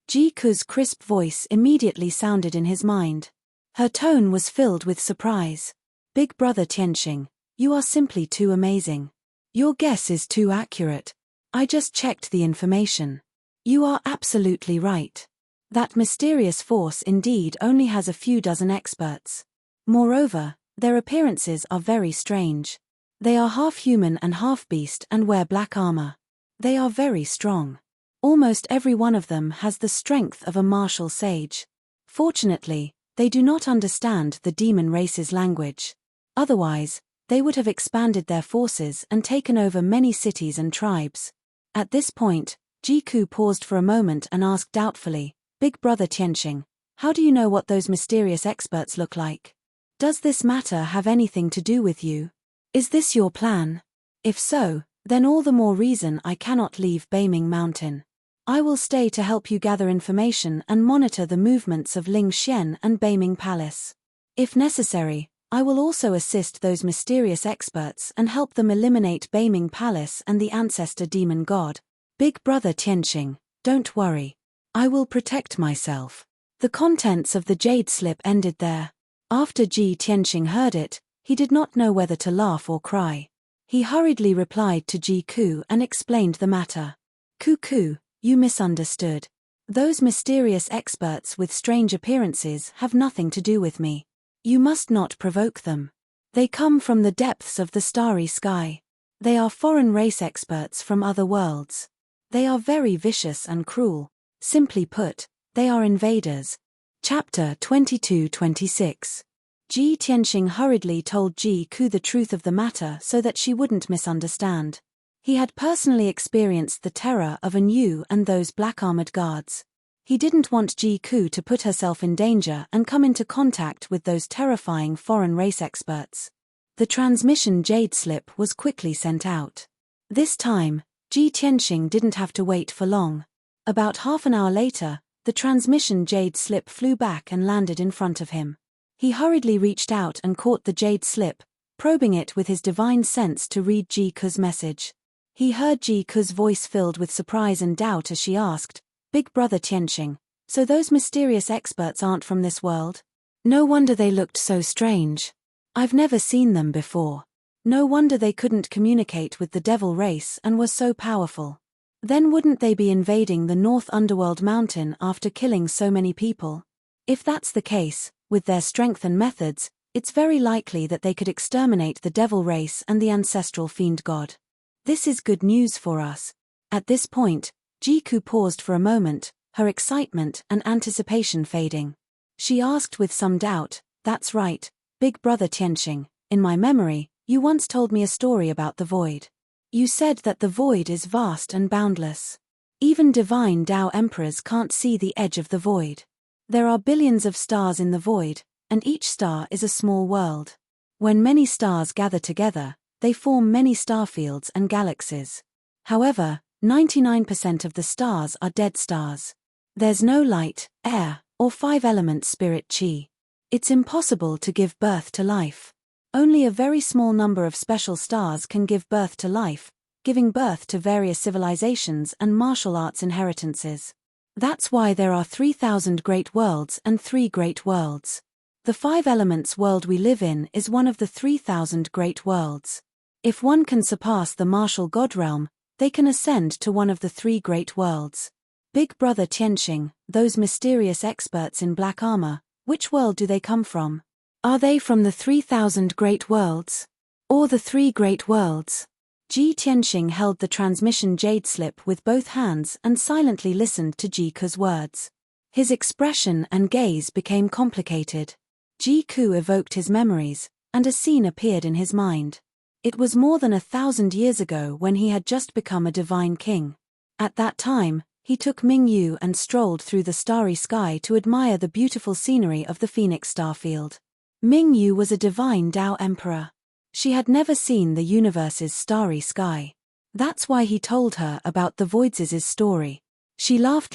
Ji Ku's crisp voice immediately sounded in his mind. Her tone was filled with surprise. Big brother Tianxing, you are simply too amazing. Your guess is too accurate. I just checked the information. You are absolutely right. That mysterious force indeed only has a few dozen experts. Moreover, their appearances are very strange. They are half human and half beast and wear black armor. They are very strong. Almost every one of them has the strength of a martial sage. Fortunately, they do not understand the demon race's language. Otherwise, they would have expanded their forces and taken over many cities and tribes. At this point, Ji Ku paused for a moment and asked doubtfully, Big brother Tianxing, how do you know what those mysterious experts look like? Does this matter have anything to do with you? Is this your plan? If so, then all the more reason I cannot leave Beiming Mountain. I will stay to help you gather information and monitor the movements of Ling Xian and Beiming Palace. If necessary, I will also assist those mysterious experts and help them eliminate Beiming Palace and the ancestor demon god. Big brother Tianxing, don't worry. I will protect myself. The contents of the jade slip ended there. After Ji Tianxing heard it, he did not know whether to laugh or cry. He hurriedly replied to Ji Ku and explained the matter. Ku, you misunderstood. Those mysterious experts with strange appearances have nothing to do with me. You must not provoke them. They come from the depths of the starry sky. They are foreign race experts from other worlds. They are very vicious and cruel. Simply put, they are invaders. Chapter 22-26. Ji Tianxing hurriedly told Ji Ku the truth of the matter so that she wouldn't misunderstand. He had personally experienced the terror of Yu and those black-armored guards. He didn't want Ji Ku to put herself in danger and come into contact with those terrifying foreign race experts. The transmission jade slip was quickly sent out. This time, Ji Tianxing didn't have to wait for long. About half an hour later, the transmission jade slip flew back and landed in front of him. He hurriedly reached out and caught the jade slip, probing it with his divine sense to read Ji Ku's message. He heard Ji Ku's voice filled with surprise and doubt as she asked, "Big brother Tianxing, so those mysterious experts aren't from this world? No wonder they looked so strange. I've never seen them before. No wonder they couldn't communicate with the devil race and were so powerful. Then wouldn't they be invading the North Underworld Mountain after killing so many people? If that's the case, with their strength and methods, it's very likely that they could exterminate the devil race and the ancestral fiend god. This is good news for us." At this point, Ji Ku paused for a moment, her excitement and anticipation fading. She asked with some doubt, "That's right, Big brother Tianxing, in my memory, you once told me a story about the void. You said that the void is vast and boundless. Even divine Tao emperors can't see the edge of the void. There are billions of stars in the void, and each star is a small world. When many stars gather together, they form many starfields and galaxies. However, 99% of the stars are dead stars. There's no light, air, or five-element spirit chi. It's impossible to give birth to life. Only a very small number of special stars can give birth to life, giving birth to various civilizations and martial arts inheritances. That's why there are 3,000 great worlds and 3 great worlds. The 5 elements world we live in is one of the 3,000 great worlds. If one can surpass the martial god realm, they can ascend to one of the 3 great worlds. Big brother Tianxing, those mysterious experts in black armor, which world do they come from? Are they from the 3,000 great worlds? Or the 3 great worlds? Ji Tianxing held the transmission jade slip with both hands and silently listened to Ji Ku's words. His expression and gaze became complicated. Ji Ku evoked his memories, and a scene appeared in his mind. It was more than 1,000 years ago when he had just become a divine king. At that time, he took Ming Yu and strolled through the starry sky to admire the beautiful scenery of the Phoenix starfield. Ming Yu was a divine Tao emperor. She had never seen the universe's starry sky. That's why he told her about the Voids' story. She laughed.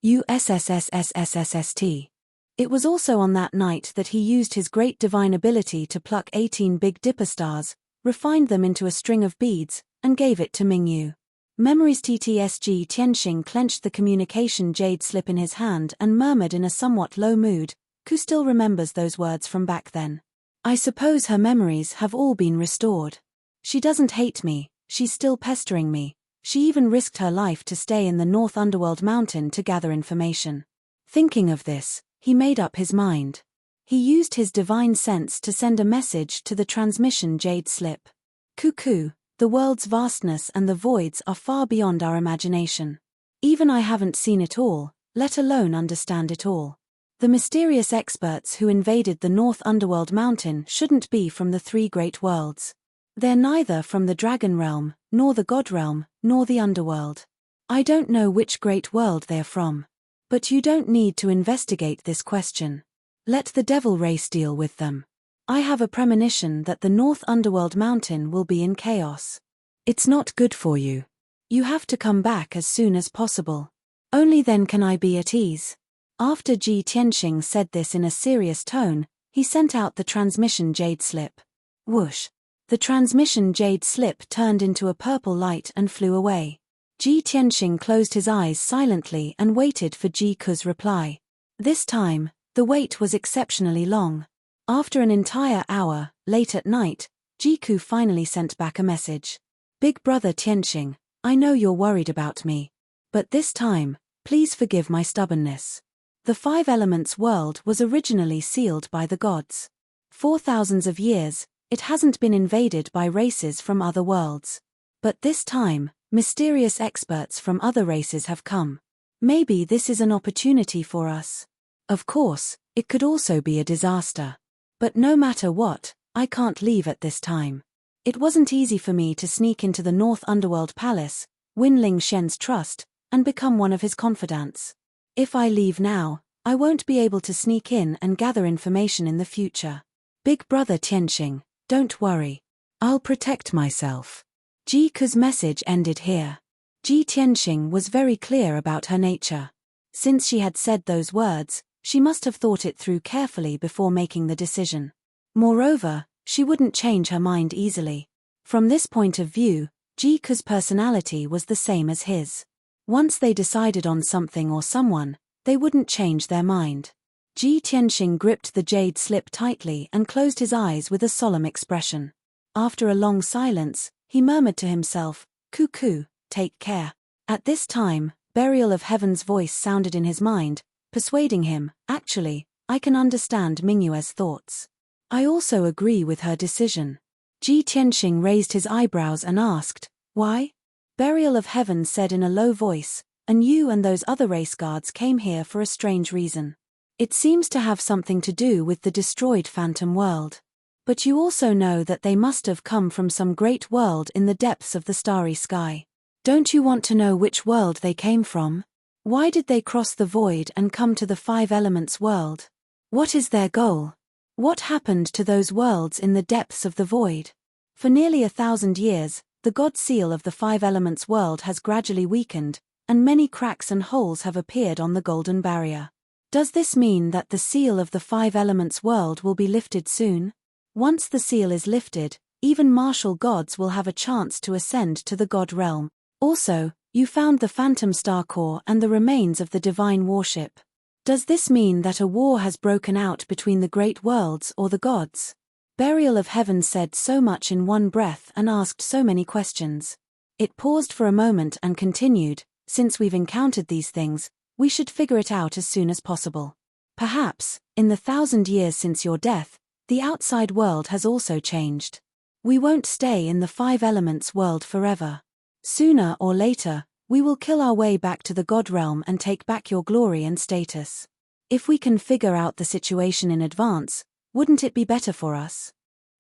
USSSSSSST. It was also on that night that he used his great divine ability to pluck 18 Big Dipper stars, refined them into a string of beads, and gave it to Ming Yu. Memories. Ji Tianxing clenched the communication jade slip in his hand and murmured in a somewhat low mood, "Who still remembers those words from back then? I suppose her memories have all been restored. She doesn't hate me, she's still pestering me. She even risked her life to stay in the North Underworld Mountain to gather information." Thinking of this, he made up his mind. He used his divine sense to send a message to the transmission jade slip. "Cuckoo, the world's vastness and the voids are far beyond our imagination. Even I haven't seen it all, let alone understand it all. The mysterious experts who invaded the North Underworld Mountain shouldn't be from the 3 great worlds. They're neither from the Dragon Realm, nor the God Realm, nor the Underworld. I don't know which great world they're from. But you don't need to investigate this question. Let the devil race deal with them. I have a premonition that the North Underworld Mountain will be in chaos. It's not good for you. You have to come back as soon as possible. Only then can I be at ease." After Ji Tianxing said this in a serious tone, he sent out the transmission jade slip. Whoosh! The transmission jade slip turned into a purple light and flew away. Ji Tianxing closed his eyes silently and waited for Ji Ku's reply. This time, the wait was exceptionally long. After an entire hour, late at night, Ji Ku finally sent back a message. "Big brother Tianxing, I know you're worried about me. But this time, please forgive my stubbornness. The 5 elements world was originally sealed by the gods. For thousands of years, it hasn't been invaded by races from other worlds. But this time, mysterious experts from other races have come. Maybe this is an opportunity for us. Of course, it could also be a disaster. But no matter what, I can't leave at this time. It wasn't easy for me to sneak into the North Underworld Palace, win Ling Shen's trust, and become one of his confidants. If I leave now, I won't be able to sneak in and gather information in the future. Big brother Tianxing, Don't worry. I'll protect myself. Ji Ku's message ended here. Ji Tianxing was very clear about her nature. Since she had said those words, she must have thought it through carefully before making the decision. Moreover, she wouldn't change her mind easily. From this point of view, Ji Ku's personality was the same as his. Once they decided on something or someone, they wouldn't change their mind. Ji Tianxing gripped the jade slip tightly and closed his eyes with a solemn expression. After a long silence, he murmured to himself, "Cuckoo, take care." At this time, Burial of Heaven's voice sounded in his mind, persuading him, "Actually, I can understand Mingyue's thoughts. I also agree with her decision." Ji Tianxing raised his eyebrows and asked, "Why?" Burial of Heaven said in a low voice, "And you and those other race guards came here for a strange reason. It seems to have something to do with the destroyed phantom world. But you also know that they must have come from some great world in the depths of the starry sky. Don't you want to know which world they came from? Why did they cross the void and come to the five elements world? What is their goal? What happened to those worlds in the depths of the void? For nearly 1,000 years, the God seal of the five elements world has gradually weakened, and many cracks and holes have appeared on the golden barrier. Does this mean that the seal of the five elements world will be lifted soon? Once the seal is lifted, even martial gods will have a chance to ascend to the god realm. Also, you found the phantom star core and the remains of the divine warship. Does this mean that a war has broken out between the great worlds or the gods? Burial of Heaven said so much in one breath and asked so many questions. It paused for a moment and continued, "Since we've encountered these things, we should figure it out as soon as possible. Perhaps, in the 1,000 years since your death, the outside world has also changed. We won't stay in the five elements world forever. Sooner or later, we will kill our way back to the God realm and take back your glory and status. If we can figure out the situation in advance, wouldn't it be better for us?"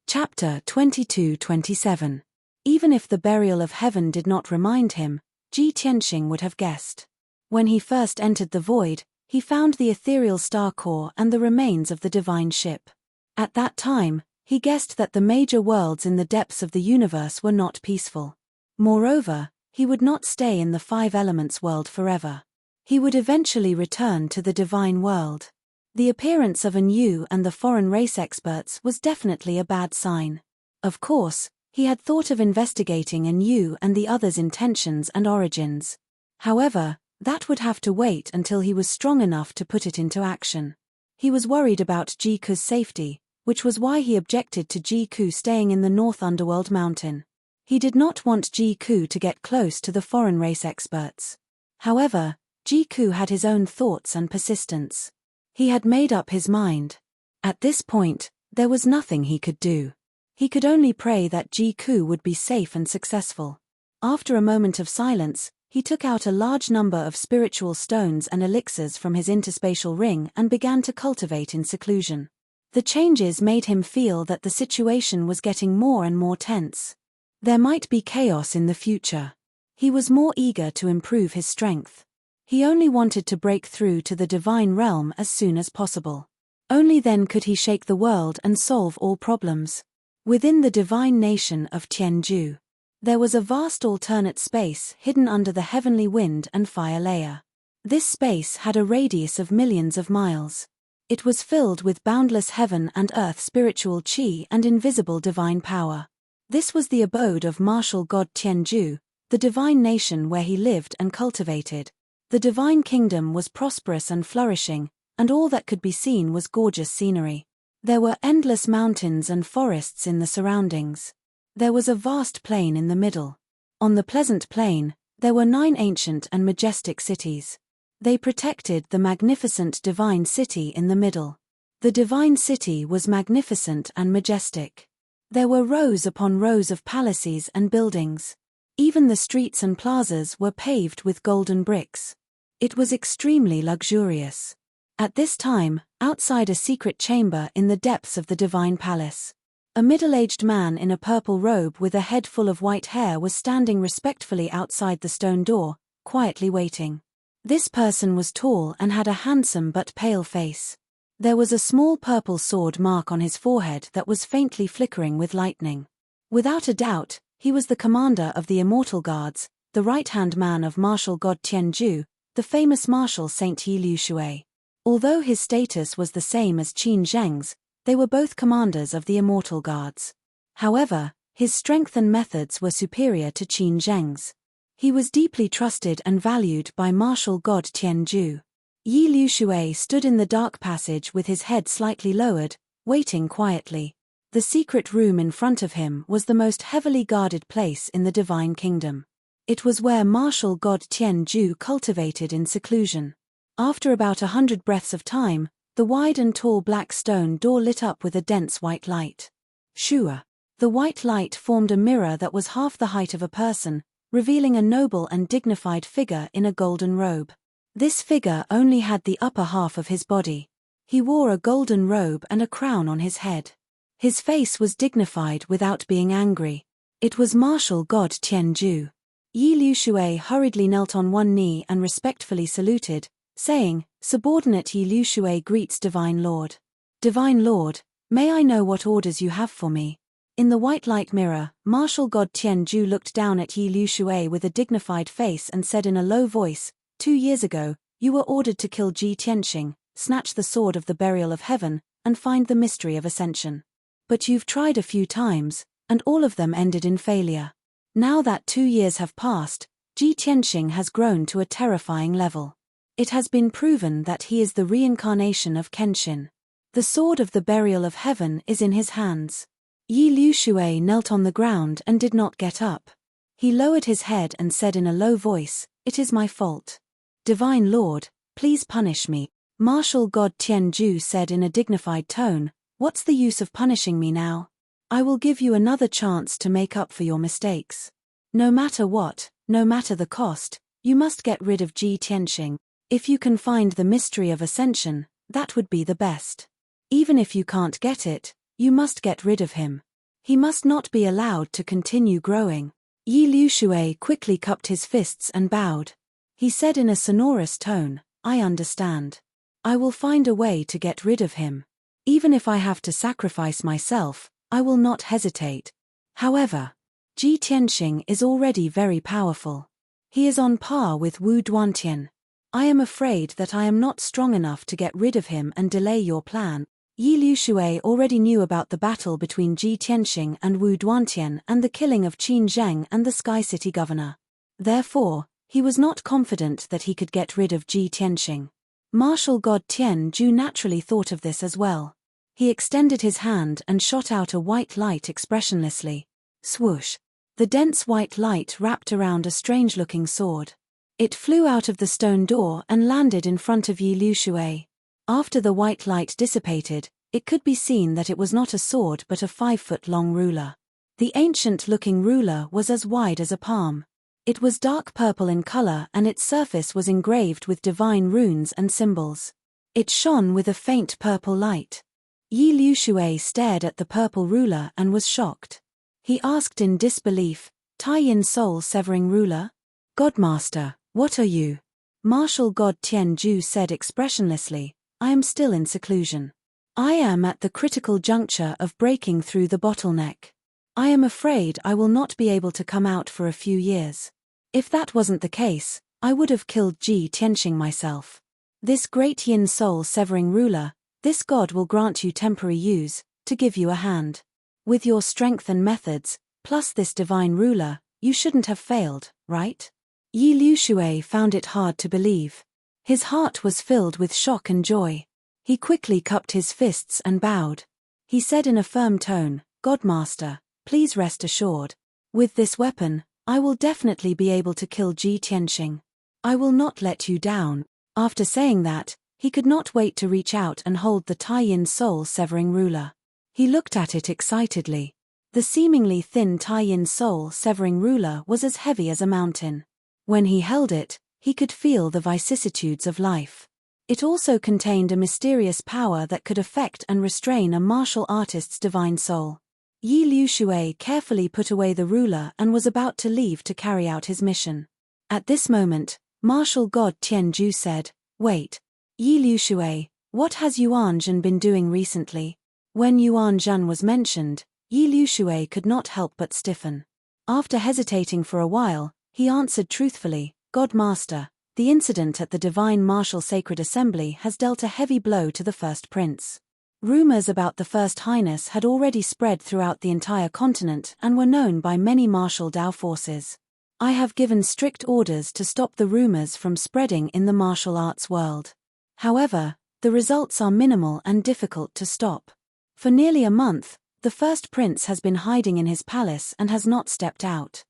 Chapter 22-27. Even if the Burial of Heaven did not remind him, Ji Tianxing would have guessed. When he first entered the void, he found the ethereal star core and the remains of the divine ship. At that time, he guessed that the major worlds in the depths of the universe were not peaceful. Moreover, he would not stay in the five elements world forever. He would eventually return to the divine world. The appearance of An Yu and the foreign race experts was definitely a bad sign. Of course, he had thought of investigating An Yu and the others' intentions and origins. However, that would have to wait until he was strong enough to put it into action. He was worried about Ji Ku's safety, which was why he objected to Ji Ku staying in the North Underworld mountain. He did not want Ji Ku to get close to the foreign race experts. However, Ji Ku had his own thoughts and persistence. He had made up his mind. At this point, there was nothing he could do. He could only pray that Ji Ku would be safe and successful. After a moment of silence, he took out a large number of spiritual stones and elixirs from his interspatial ring and began to cultivate in seclusion. The changes made him feel that the situation was getting more and more tense. There might be chaos in the future. He was more eager to improve his strength. He only wanted to break through to the divine realm as soon as possible. Only then could he shake the world and solve all problems. Within the divine nation of Tianju, there was a vast alternate space hidden under the heavenly wind and fire layer. This space had a radius of millions of miles. It was filled with boundless heaven and earth spiritual qi and invisible divine power. This was the abode of martial god Tianju, the divine nation where he lived and cultivated. The divine kingdom was prosperous and flourishing, and all that could be seen was gorgeous scenery. There were endless mountains and forests in the surroundings. There was a vast plain in the middle. On the pleasant plain, there were 9 ancient and majestic cities. They protected the magnificent divine city in the middle. The divine city was magnificent and majestic. There were rows upon rows of palaces and buildings. Even the streets and plazas were paved with golden bricks. It was extremely luxurious. At this time, outside a secret chamber in the depths of the divine palace, a middle-aged man in a purple robe with a head full of white hair was standing respectfully outside the stone door, quietly waiting. This person was tall and had a handsome but pale face. There was a small purple sword mark on his forehead that was faintly flickering with lightning. Without a doubt, he was the commander of the Immortal Guards, the right-hand man of martial god Tianju, the famous martial Saint Yi Liu Shui. Although his status was the same as Qin Zheng's, they were both commanders of the Immortal Guards. However, his strength and methods were superior to Qin Zheng's. He was deeply trusted and valued by martial god Tianju. Yi Liu Shui stood in the dark passage with his head slightly lowered, waiting quietly. The secret room in front of him was the most heavily guarded place in the Divine Kingdom. It was where martial god Tianju cultivated in seclusion. After about 100 breaths of time, the wide and tall black stone door lit up with a dense white light. Shua. The white light formed a mirror that was half the height of a person, revealing a noble and dignified figure in a golden robe. This figure only had the upper half of his body. He wore a golden robe and a crown on his head. His face was dignified without being angry. It was martial god Tianju. Yi Liu Shui hurriedly knelt on one knee and respectfully saluted, saying, "Subordinate Yi Liu Shui greets Divine Lord. Divine Lord, may I know what orders you have for me?" In the white light mirror, martial god Tianju looked down at Yi Liu Shui with a dignified face and said in a low voice, 2 years ago, you were ordered to kill Ji Tianxing, snatch the sword of the burial of heaven, and find the mystery of ascension. But you've tried a few times, and all of them ended in failure. Now that 2 years have passed, Ji Tianxing has grown to a terrifying level. It has been proven that he is the reincarnation of Kenshin. The sword of the burial of heaven is in his hands. Yi Liu Shui knelt on the ground and did not get up. He lowered his head and said in a low voice, "It is my fault. Divine Lord, please punish me." Martial god Tianju said in a dignified tone, "What's the use of punishing me now? I will give you another chance to make up for your mistakes. No matter what, no matter the cost, you must get rid of Ji Tianxing. If you can find the mystery of ascension, that would be the best. Even if you can't get it, you must get rid of him. He must not be allowed to continue growing." Yi Liu Shui quickly cupped his fists and bowed. He said in a sonorous tone, "I understand. I will find a way to get rid of him. Even if I have to sacrifice myself, I will not hesitate. However, Ji Tianxing is already very powerful. He is on par with Wu Duantian. I am afraid that I am not strong enough to get rid of him and delay your plan." Yi Liu Shui already knew about the battle between Ji Tianxing and Wu Duantian and the killing of Qin Zheng and the Sky City governor. Therefore, he was not confident that he could get rid of Ji Tianxing. Martial god Tianju naturally thought of this as well. He extended his hand and shot out a white light expressionlessly. Swoosh! The dense white light wrapped around a strange-looking sword. It flew out of the stone door and landed in front of Yi Liu Shui. After the white light dissipated, it could be seen that it was not a sword but a 5-foot-long ruler. The ancient-looking ruler was as wide as a palm. It was dark purple in color and its surface was engraved with divine runes and symbols. It shone with a faint purple light. Yi Liu Shui stared at the purple ruler and was shocked. He asked in disbelief, "Tai Yin soul-severing ruler? Godmaster, what are you?" Martial god Tianju said expressionlessly, "I am still in seclusion. I am at the critical juncture of breaking through the bottleneck. I am afraid I will not be able to come out for a few years. If that wasn't the case, I would have killed Ji Tianxing myself. This great yin soul-severing ruler, this god will grant you temporary use, to give you a hand. With your strength and methods, plus this divine ruler, you shouldn't have failed, right?" Yi Liu Shui found it hard to believe. His heart was filled with shock and joy. He quickly cupped his fists and bowed. He said in a firm tone, "Godmaster, please rest assured. With this weapon, I will definitely be able to kill Ji Tianxing. I will not let you down." After saying that, he could not wait to reach out and hold the Tai Yin soul-severing ruler. He looked at it excitedly. The seemingly thin Tai Yin soul-severing ruler was as heavy as a mountain. When he held it, he could feel the vicissitudes of life. It also contained a mysterious power that could affect and restrain a martial artist's divine soul. Yi Liu Shui carefully put away the ruler and was about to leave to carry out his mission. At this moment, martial god Tianju said, "Wait. Yi Liu Shui, What has Yuan Zhen been doing recently? When Yuan Zhen was mentioned, Yi Liushui could not help but stiffen. After hesitating for a while, he answered truthfully, God Master, the incident at the Divine Martial Sacred Assembly has dealt a heavy blow to the First Prince. Rumors about the First Highness had already spread throughout the entire continent and were known by many martial Dao forces. I have given strict orders to stop the rumors from spreading in the martial arts world. However, the results are minimal and difficult to stop. For nearly a month, the First Prince has been hiding in his palace and has not stepped out.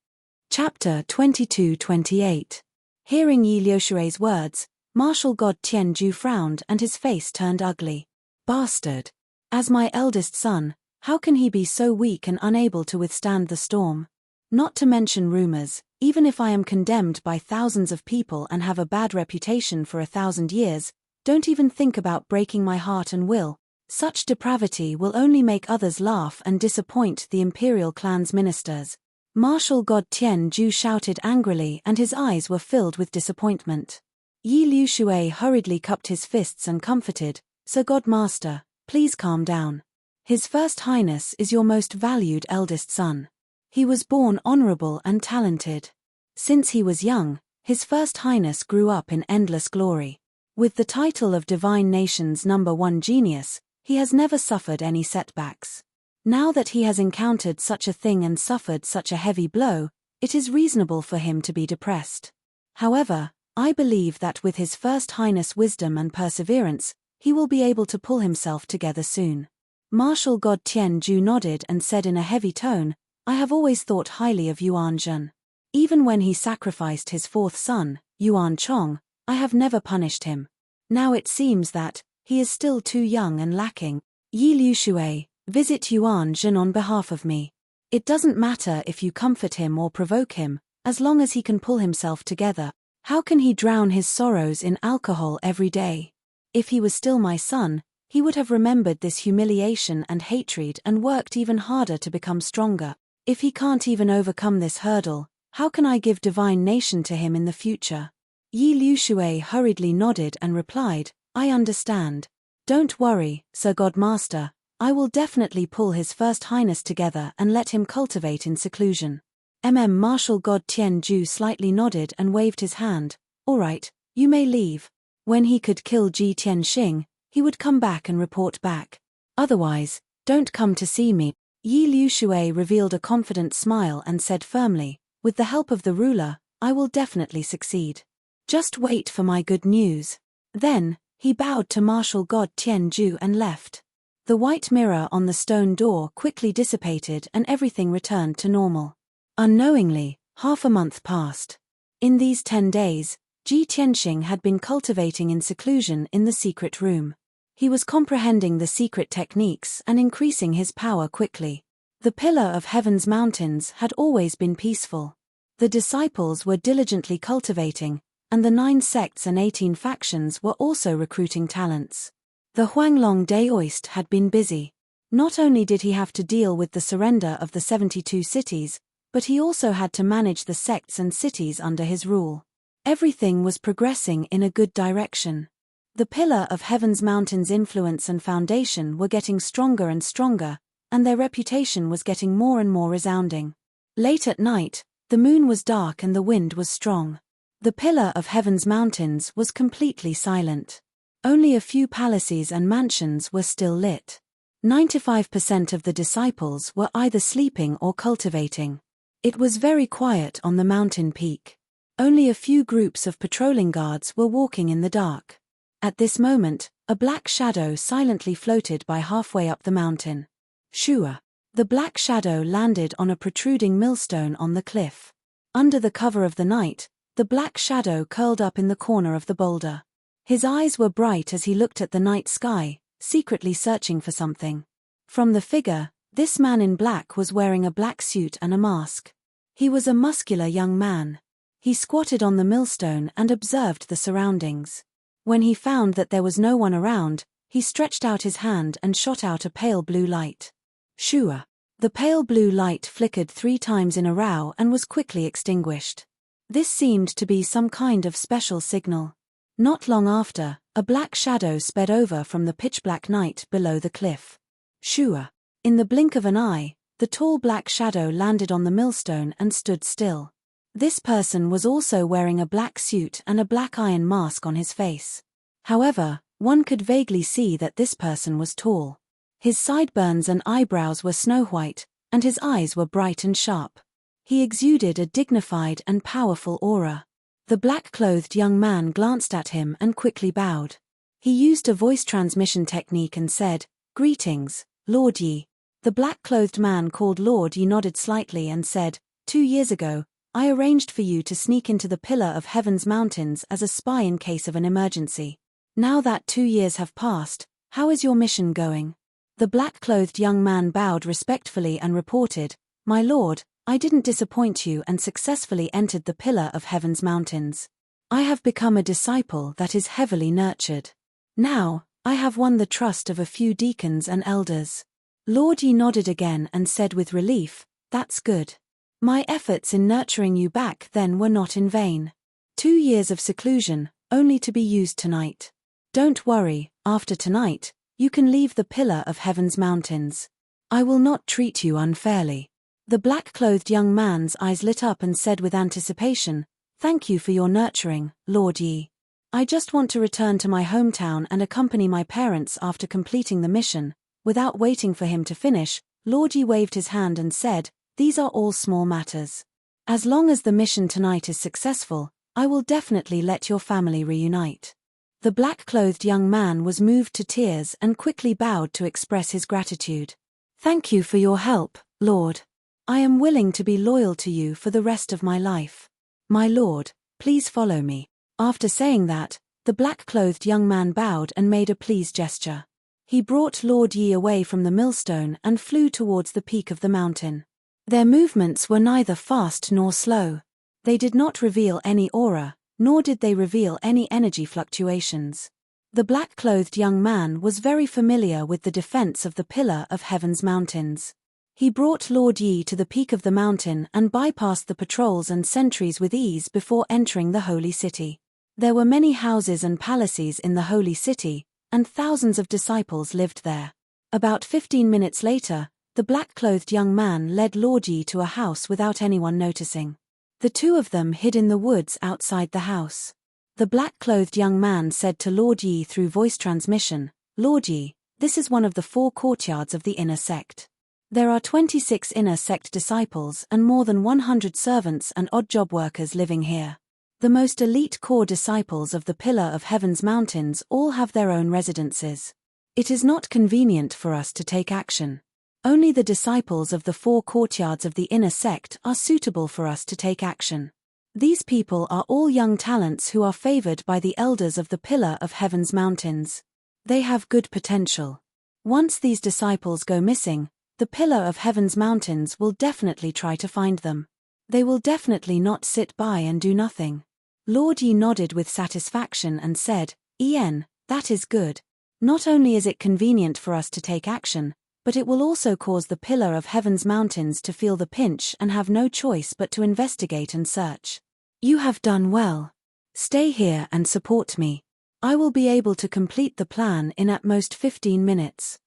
Chapter 22-28. Hearing Yi Liushui's words, martial god Tianju frowned and his face turned ugly. Bastard! As my eldest son, how can he be so weak and unable to withstand the storm? Not to mention rumors, even if I am condemned by thousands of people and have a bad reputation for 1,000 years, don't even think about breaking my heart and will. Such depravity will only make others laugh and disappoint the imperial clan's ministers. Martial god Tianju shouted angrily and his eyes were filled with disappointment. Yi Liushui hurriedly cupped his fists and comforted, Sir God Master, please calm down. His First Highness is your most valued eldest son. He was born honorable and talented. Since he was young, His First Highness grew up in endless glory. With the title of Divine Nation's #1 genius, he has never suffered any setbacks. Now that he has encountered such a thing and suffered such a heavy blow, it is reasonable for him to be depressed. However, I believe that with His First Highness' wisdom and perseverance, he will be able to pull himself together soon. Martial God Tianju nodded and said in a heavy tone, I have always thought highly of Yuan Zhen. Even when he sacrificed his fourth son, Yuan Chong, I have never punished him. Now it seems that he is still too young and lacking. Yi Liushui, visit Yuan Zhen on behalf of me. It doesn't matter if you comfort him or provoke him, as long as he can pull himself together. How can he drown his sorrows in alcohol every day? If he was still my son, he would have remembered this humiliation and hatred and worked even harder to become stronger. If he can't even overcome this hurdle, how can I give divine nation to him in the future? Yi Liushui hurriedly nodded and replied, I understand. Don't worry, Sir God Master, I will definitely pull His First Highness together and let him cultivate in seclusion. Martial God Tianju slightly nodded and waved his hand. All right, you may leave. When he could kill Ji Tianxing, he would come back and report back. Otherwise, don't come to see me. Yi Liushui revealed a confident smile and said firmly, with the help of the ruler, I will definitely succeed. Just wait for my good news. Then, he bowed to Martial God Tianju and left. The white mirror on the stone door quickly dissipated and everything returned to normal. Unknowingly, half a month passed. In these 10 days, Ji Tianxing had been cultivating in seclusion in the secret room. He was comprehending the secret techniques and increasing his power quickly. The pillar of heaven's mountains had always been peaceful. The disciples were diligently cultivating, and the 9 sects and 18 factions were also recruiting talents. The Huanglong Daoist had been busy. Not only did he have to deal with the surrender of the 72 cities, but he also had to manage the sects and cities under his rule. Everything was progressing in a good direction. The pillar of heaven's mountains' influence and foundation were getting stronger and stronger, and their reputation was getting more and more resounding. Late at night, the moon was dark and the wind was strong. The pillar of heaven's mountains was completely silent. Only a few palaces and mansions were still lit. 95% of the disciples were either sleeping or cultivating. It was very quiet on the mountain peak. Only a few groups of patrolling guards were walking in the dark. At this moment, a black shadow silently floated by halfway up the mountain. Shua. The black shadow landed on a protruding millstone on the cliff. Under the cover of the night, the black shadow curled up in the corner of the boulder. His eyes were bright as he looked at the night sky, secretly searching for something. From the figure, this man in black was wearing a black suit and a mask. He was a muscular young man. He squatted on the millstone and observed the surroundings. When he found that there was no one around, he stretched out his hand and shot out a pale blue light. Shua. The pale blue light flickered 3 times in a row and was quickly extinguished. This seemed to be some kind of special signal. Not long after, a black shadow sped over from the pitch-black night below the cliff. Shua. In the blink of an eye, the tall black shadow landed on the millstone and stood still. This person was also wearing a black suit and a black iron mask on his face. However, one could vaguely see that this person was tall. His sideburns and eyebrows were snow-white, and his eyes were bright and sharp. He exuded a dignified and powerful aura. The black-clothed young man glanced at him and quickly bowed. He used a voice transmission technique and said, "Greetings, Lord Yi." The black-clothed man called Lord Yi nodded slightly and said, "2 years ago, I arranged for you to sneak into the Pillar of Heaven's mountains as a spy in case of an emergency. Now that 2 years have passed, how is your mission going?" The black-clothed young man bowed respectfully and reported, "My lord, I didn't disappoint you and successfully entered the Pillar of Heaven's mountains. I have become a disciple that is heavily nurtured. Now, I have won the trust of a few deacons and elders." Lord Yi nodded again and said with relief, "That's good. My efforts in nurturing you back then were not in vain. 2 years of seclusion, only to be used tonight. Don't worry, after tonight, you can leave the Pillar of Heaven's mountains. I will not treat you unfairly." The black-clothed young man's eyes lit up and said with anticipation, "Thank you for your nurturing, Lord Yi. I just want to return to my hometown and accompany my parents after completing the mission." Without waiting for him to finish, Lord Yi waved his hand and said, "These are all small matters. As long as the mission tonight is successful, I will definitely let your family reunite." The black-clothed young man was moved to tears and quickly bowed to express his gratitude. "Thank you for your help, Lord. I am willing to be loyal to you for the rest of my life. My lord, please follow me." After saying that, the black-clothed young man bowed and made a please gesture. He brought Lord Yi away from the millstone and flew towards the peak of the mountain. Their movements were neither fast nor slow. They did not reveal any aura, nor did they reveal any energy fluctuations. The black-clothed young man was very familiar with the defense of the Pillar of Heaven's mountains. He brought Lord Yi to the peak of the mountain and bypassed the patrols and sentries with ease before entering the holy city. There were many houses and palaces in the holy city, and thousands of disciples lived there. About 15 minutes later, the black-clothed young man led Lord Yi to a house without anyone noticing. The two of them hid in the woods outside the house. The black-clothed young man said to Lord Yi through voice transmission, "Lord Yi, this is one of the 4 courtyards of the inner sect. There are 26 inner sect disciples and more than 100 servants and odd job workers living here. The most elite core disciples of the Pillar of Heaven's mountains all have their own residences. It is not convenient for us to take action. Only the disciples of the 4 courtyards of the inner sect are suitable for us to take action. These people are all young talents who are favored by the elders of the Pillar of Heaven's mountains. They have good potential. Once these disciples go missing, the Pillar of Heaven's mountains will definitely try to find them. They will definitely not sit by and do nothing." Lord Yi nodded with satisfaction and said, That is good. Not only is it convenient for us to take action, but it will also cause the Pillar of Heaven's mountains to feel the pinch and have no choice but to investigate and search. You have done well. Stay here and support me. I will be able to complete the plan in at most 15 minutes.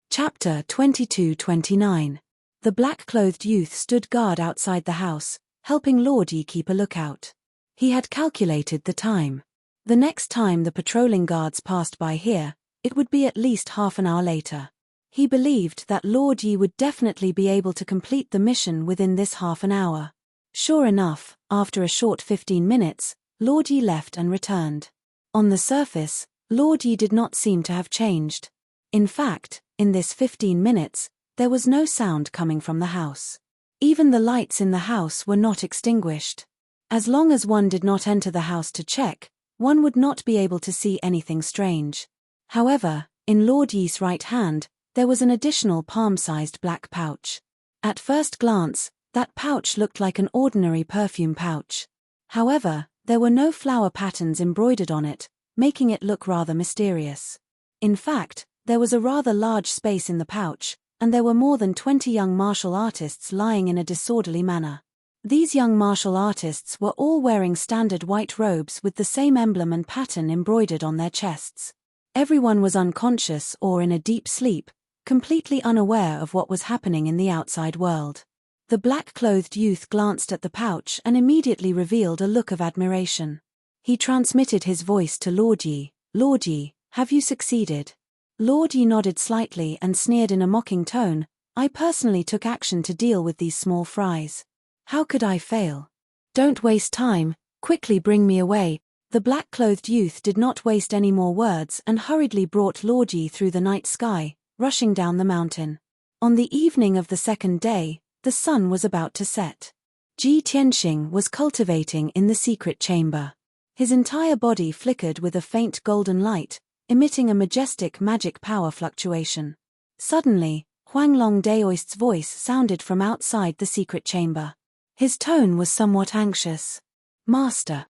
Chapter 22-29. The black-clothed youth stood guard outside the house, helping Lord Yi keep a lookout. He had calculated the time. The next time the patrolling guards passed by here, it would be at least half an hour later. He believed that Lord Yi would definitely be able to complete the mission within this half an hour. Sure enough, after a short 15 minutes, Lord Yi left and returned. On the surface, Lord Yi did not seem to have changed. In fact, in this 15 minutes, there was no sound coming from the house. Even the lights in the house were not extinguished. As long as one did not enter the house to check, one would not be able to see anything strange. However, in Lord Yi's right hand, there was an additional palm-sized black pouch. At first glance, that pouch looked like an ordinary perfume pouch. However, there were no flower patterns embroidered on it, making it look rather mysterious. In fact, there was a rather large space in the pouch, and there were more than 20 young martial artists lying in a disorderly manner. These young martial artists were all wearing standard white robes with the same emblem and pattern embroidered on their chests. Everyone was unconscious or in a deep sleep, completely unaware of what was happening in the outside world. The black-clothed youth glanced at the pouch and immediately revealed a look of admiration. He transmitted his voice to Lord Yi. "Lord Yi, have you succeeded?" Lord Yi nodded slightly and sneered in a mocking tone. "I personally took action to deal with these small fries. How could I fail? Don't waste time, quickly bring me away." The black-clothed youth did not waste any more words and hurriedly brought Lord Yi through the night sky, rushing down the mountain. On the evening of the second day, the sun was about to set. Ji Tianxing was cultivating in the secret chamber. His entire body flickered with a faint golden light, emitting a majestic magic power fluctuation. Suddenly, Huanglong Daoist's voice sounded from outside the secret chamber. His tone was somewhat anxious. Master,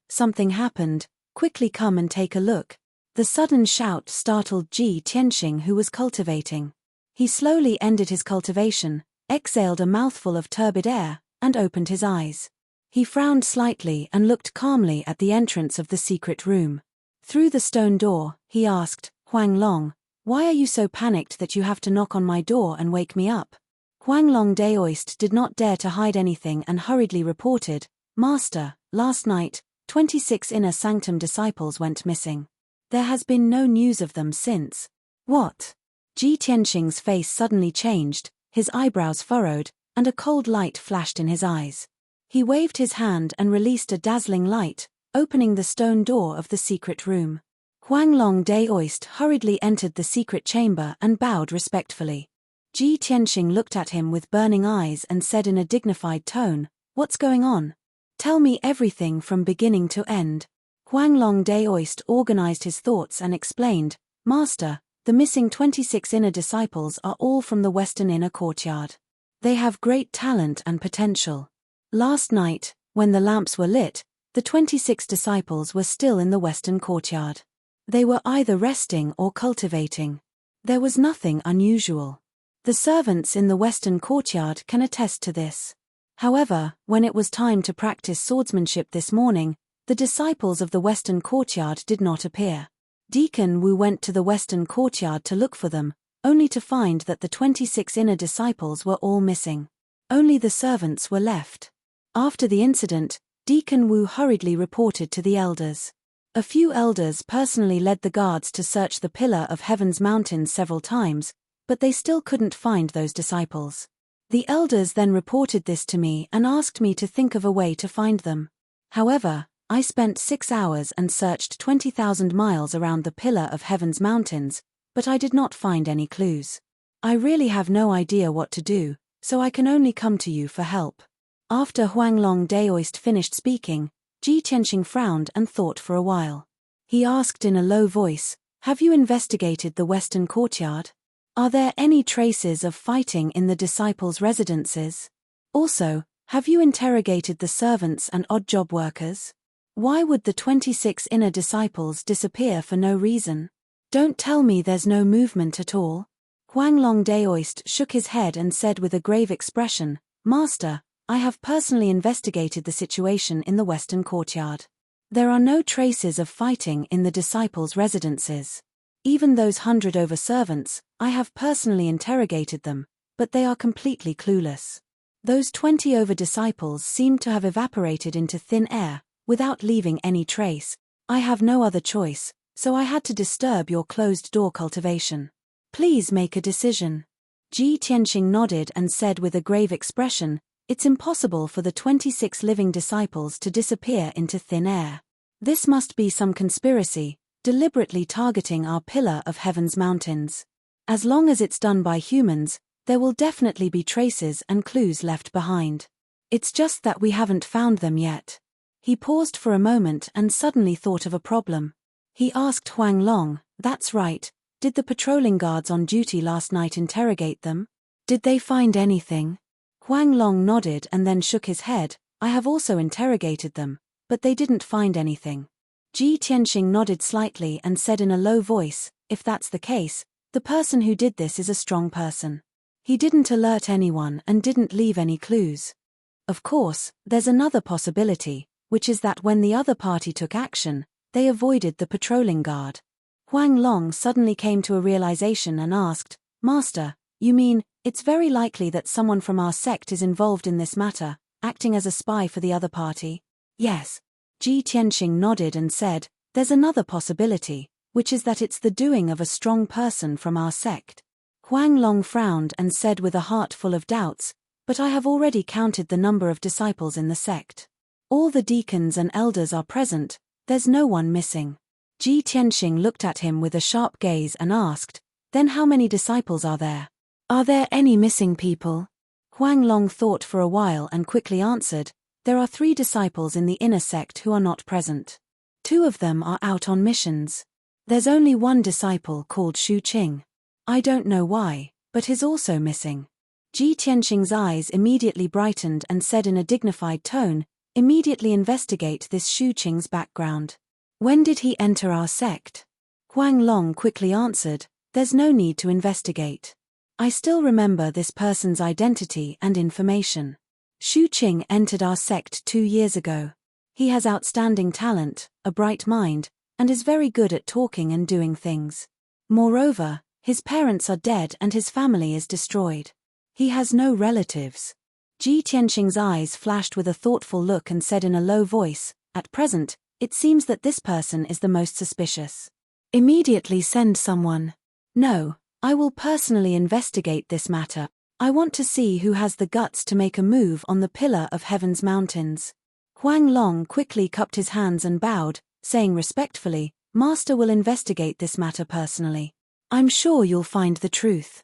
something happened, quickly come and take a look." The sudden shout startled Ji Tianxing, who was cultivating. He slowly ended his cultivation, exhaled a mouthful of turbid air, and opened his eyes. He frowned slightly and looked calmly at the entrance of the secret room. Through the stone door, he asked, "Huanglong, why are you so panicked that you have to knock on my door and wake me up?" Huanglong Daoist did not dare to hide anything and hurriedly reported, "Master, last night, 26 inner sanctum disciples went missing. There has been no news of them since." "What?" Ji Tianxing's face suddenly changed, his eyebrows furrowed, and a cold light flashed in his eyes. He waved his hand and released a dazzling light, opening the stone door of the secret room. Huanglong Daoist hurriedly entered the secret chamber and bowed respectfully. Ji Tianxing looked at him with burning eyes and said in a dignified tone, "What's going on? Tell me everything from beginning to end." Huanglong Daoist organized his thoughts and explained, "Master, the missing 26 inner disciples are all from the western inner courtyard. They have great talent and potential. Last night, when the lamps were lit, the 26 disciples were still in the western courtyard. They were either resting or cultivating. There was nothing unusual. The servants in the western courtyard can attest to this. However, when it was time to practice swordsmanship this morning, the disciples of the western courtyard did not appear. Deacon Wu went to the western courtyard to look for them, only to find that the 26 inner disciples were all missing. Only the servants were left. After the incident, Deacon Wu hurriedly reported to the elders. A few elders personally led the guards to search the Pillar of Heaven's mountains several times, but they still couldn't find those disciples. The elders then reported this to me and asked me to think of a way to find them. However, I spent 6 hours and searched 20,000 miles around the Pillar of Heaven's mountains, but I did not find any clues. I really have no idea what to do, so I can only come to you for help." After Huanglong Daoist finished speaking, Ji Tianxing frowned and thought for a while. He asked in a low voice, "Have you investigated the western courtyard? Are there any traces of fighting in the disciples' residences? Also, have you interrogated the servants and odd job workers? Why would the 26 inner disciples disappear for no reason? Don't tell me there's no movement at all." Huanglong Daoist shook his head and said with a grave expression, "Master, I have personally investigated the situation in the western courtyard. There are no traces of fighting in the disciples' residences. Even those 100 over servants, I have personally interrogated them, but they are completely clueless. Those 20 over disciples seem to have evaporated into thin air, without leaving any trace. I have no other choice, so I had to disturb your closed-door cultivation. Please make a decision." Ji Tianxing nodded and said with a grave expression, "It's impossible for the 26 living disciples to disappear into thin air. This must be some conspiracy, deliberately targeting our Pillar of Heaven's mountains. As long as it's done by humans, there will definitely be traces and clues left behind. It's just that we haven't found them yet." He paused for a moment and suddenly thought of a problem. He asked Huanglong, "That's right, did the patrolling guards on duty last night interrogate them? Did they find anything?" Huanglong nodded and then shook his head, "I have also interrogated them, but they didn't find anything." Ji Tianxing nodded slightly and said in a low voice, "If that's the case, the person who did this is a strong person. He didn't alert anyone and didn't leave any clues. Of course, there's another possibility, which is that when the other party took action, they avoided the patrolling guard. Huang Long suddenly came to a realization and asked, Master, you mean, it's very likely that someone from our sect is involved in this matter, acting as a spy for the other party? Yes. Ji Tianxing nodded and said, there's another possibility, which is that it's the doing of a strong person from our sect. Huang Long frowned and said with a heart full of doubts, but I have already counted the number of disciples in the sect. All the deacons and elders are present, there's no one missing. Ji Tianxing looked at him with a sharp gaze and asked, then how many disciples are there? Are there any missing people? Huang Long thought for a while and quickly answered, there are 3 disciples in the inner sect who are not present. 2 of them are out on missions. There's only 1 disciple called Shu Qing. I don't know why, but he's also missing. Ji Tianxing's eyes immediately brightened and said in a dignified tone, immediately investigate this Shu Qing's background. When did he enter our sect? Huang Long quickly answered, there's no need to investigate. I still remember this person's identity and information. Shu Qing entered our sect 2 years ago. He has outstanding talent, a bright mind, and is very good at talking and doing things. Moreover, his parents are dead and his family is destroyed. He has no relatives. Ji Tianxing's eyes flashed with a thoughtful look and said in a low voice, at present, it seems that this person is the most suspicious. Immediately send someone. No, I will personally investigate this matter. I want to see who has the guts to make a move on the pillar of heaven's mountains. Huang Long quickly cupped his hands and bowed, saying respectfully, Master will investigate this matter personally. I'm sure you'll find the truth.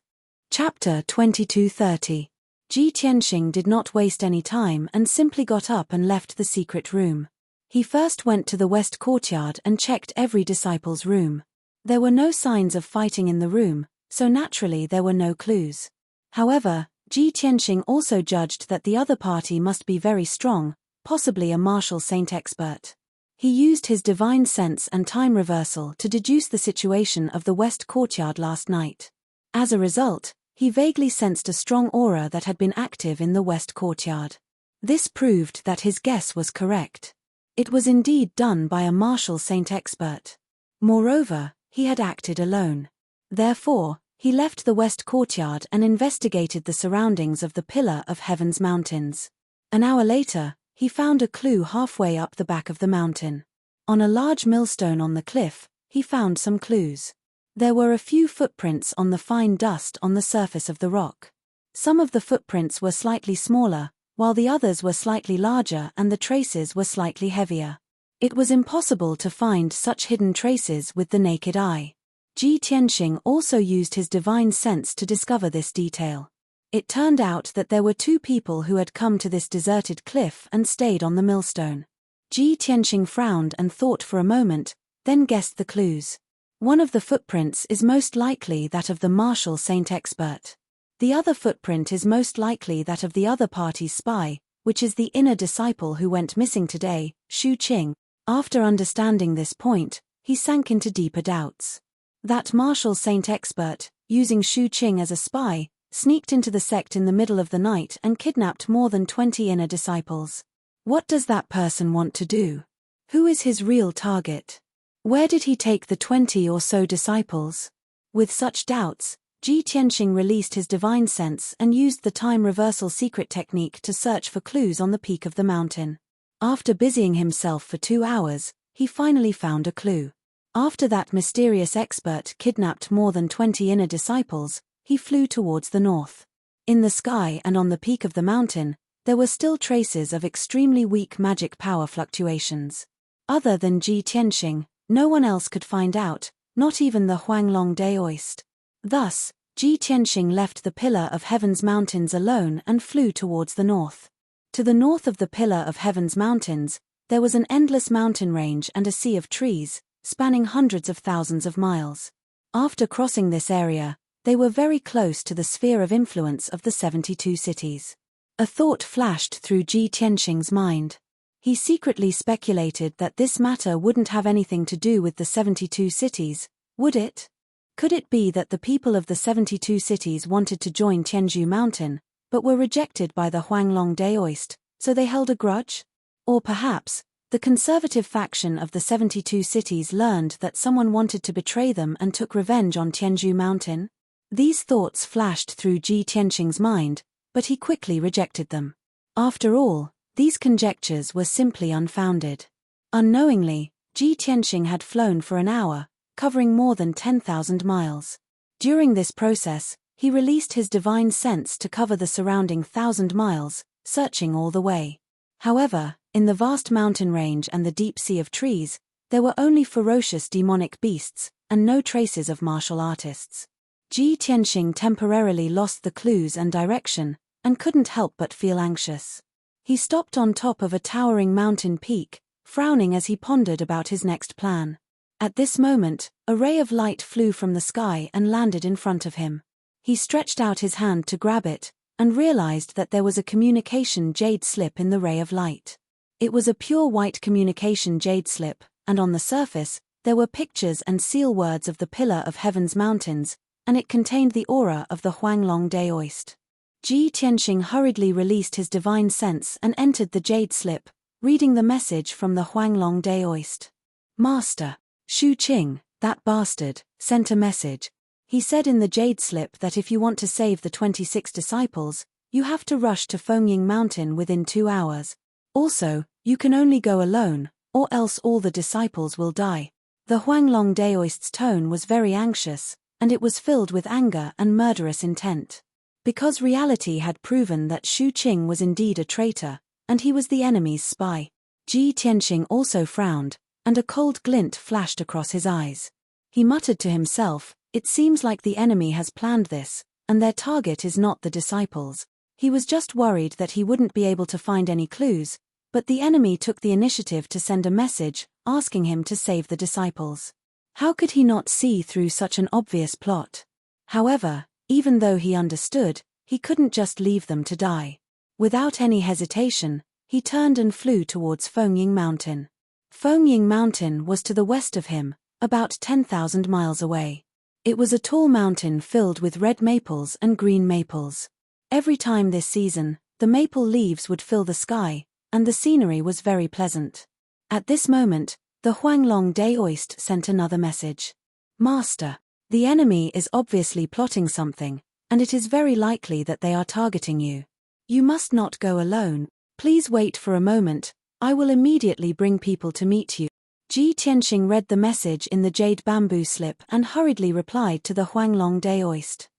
Chapter 2230. Ji Tianxing did not waste any time and simply got up and left the secret room. He first went to the west courtyard and checked every disciple's room. There were no signs of fighting in the room, so naturally there were no clues. However, Ji Tianxing also judged that the other party must be very strong, possibly a martial saint expert. He used his divine sense and time reversal to deduce the situation of the west courtyard last night. As a result, he vaguely sensed a strong aura that had been active in the west courtyard. This proved that his guess was correct. It was indeed done by a martial saint expert. Moreover, he had acted alone. Therefore, he left the west courtyard and investigated the surroundings of the pillar of heaven's mountains. An hour later, he found a clue halfway up the back of the mountain. On a large millstone on the cliff, he found some clues. There were a few footprints on the fine dust on the surface of the rock. Some of the footprints were slightly smaller, while the others were slightly larger and the traces were slightly heavier. It was impossible to find such hidden traces with the naked eye. Ji Tianxing also used his divine sense to discover this detail. It turned out that there were 2 people who had come to this deserted cliff and stayed on the millstone. Ji Tianxing frowned and thought for a moment, then guessed the clues. One of the footprints is most likely that of the martial saint expert. The other footprint is most likely that of the other party's spy, which is the inner disciple who went missing today, Shu Qing. After understanding this point, he sank into deeper doubts. That martial saint expert, using Shu Qing as a spy, sneaked into the sect in the middle of the night and kidnapped more than 20 inner disciples. What does that person want to do? Who is his real target? Where did he take the 20 or so disciples? With such doubts, Ji Tianxing released his divine sense and used the time reversal secret technique to search for clues on the peak of the mountain. After busying himself for 2 hours, he finally found a clue. After that mysterious expert kidnapped more than 20 inner disciples, he flew towards the north. In the sky and on the peak of the mountain, there were still traces of extremely weak magic power fluctuations. Other than Ji Tianxing, no one else could find out, not even the Huanglong Daoist. Thus, Ji Tianxing left the pillar of heaven's mountains alone and flew towards the north. To the north of the pillar of heaven's mountains, there was an endless mountain range and a sea of trees, spanning hundreds of thousands of miles. After crossing this area, they were very close to the sphere of influence of the 72 cities. A thought flashed through Ji Tianxing's mind. He secretly speculated that this matter wouldn't have anything to do with the 72 cities, would it? Could it be that the people of the 72 cities wanted to join Tianzhu Mountain, but were rejected by the Huanglong Daoist, So they held a grudge? Or perhaps, the conservative faction of the 72 cities learned that someone wanted to betray them and took revenge on Tianzhu Mountain? These thoughts flashed through Ji Tianxing's mind, but he quickly rejected them. After all, these conjectures were simply unfounded. Unknowingly, Ji Tianxing had flown for an hour, covering more than 10,000 miles. During this process, he released his divine sense to cover the surrounding 1,000 miles, searching all the way. However, in the vast mountain range and the deep sea of trees, there were only ferocious demonic beasts, and no traces of martial artists. Ji Tianxing temporarily lost the clues and direction, and couldn't help but feel anxious. He stopped on top of a towering mountain peak, frowning as he pondered about his next plan. At this moment, a ray of light flew from the sky and landed in front of him. He stretched out his hand to grab it, and realized that there was a communication jade slip in the ray of light. It was a pure white communication jade slip, and on the surface, there were pictures and seal words of the pillar of heaven's mountains, and it contained the aura of the Huanglong Daoist. Ji Tianxing hurriedly released his divine sense and entered the jade slip, reading the message from the Huanglong Daoist. Master, Shu Qing, that bastard, sent a message. He said in the jade slip that if you want to save the 26 disciples, you have to rush to Fengying Mountain within 2 hours. Also, you can only go alone, or else all the disciples will die. The Huanglong Daoist's tone was very anxious, and it was filled with anger and murderous intent. Because reality had proven that Shu Qing was indeed a traitor, and he was the enemy's spy. Ji Tianxing also frowned, and a cold glint flashed across his eyes. He muttered to himself, "It seems like the enemy has planned this, and their target is not the disciples." He was just worried that he wouldn't be able to find any clues, but the enemy took the initiative to send a message, asking him to save the disciples. How could he not see through such an obvious plot? However, even though he understood, he couldn't just leave them to die. Without any hesitation, he turned and flew towards Fengying Mountain. Fengying Mountain was to the west of him, about 10,000 miles away. It was a tall mountain filled with red maples and green maples. Every time this season, the maple leaves would fill the sky, and the scenery was very pleasant. At this moment, the Huanglong Daoist sent another message. Master, the enemy is obviously plotting something, and it is very likely that they are targeting you. You must not go alone. Please wait for a moment, I will immediately bring people to meet you. Ji Tianxing read the message in the jade bamboo slip and hurriedly replied to the Huanglong Daoist.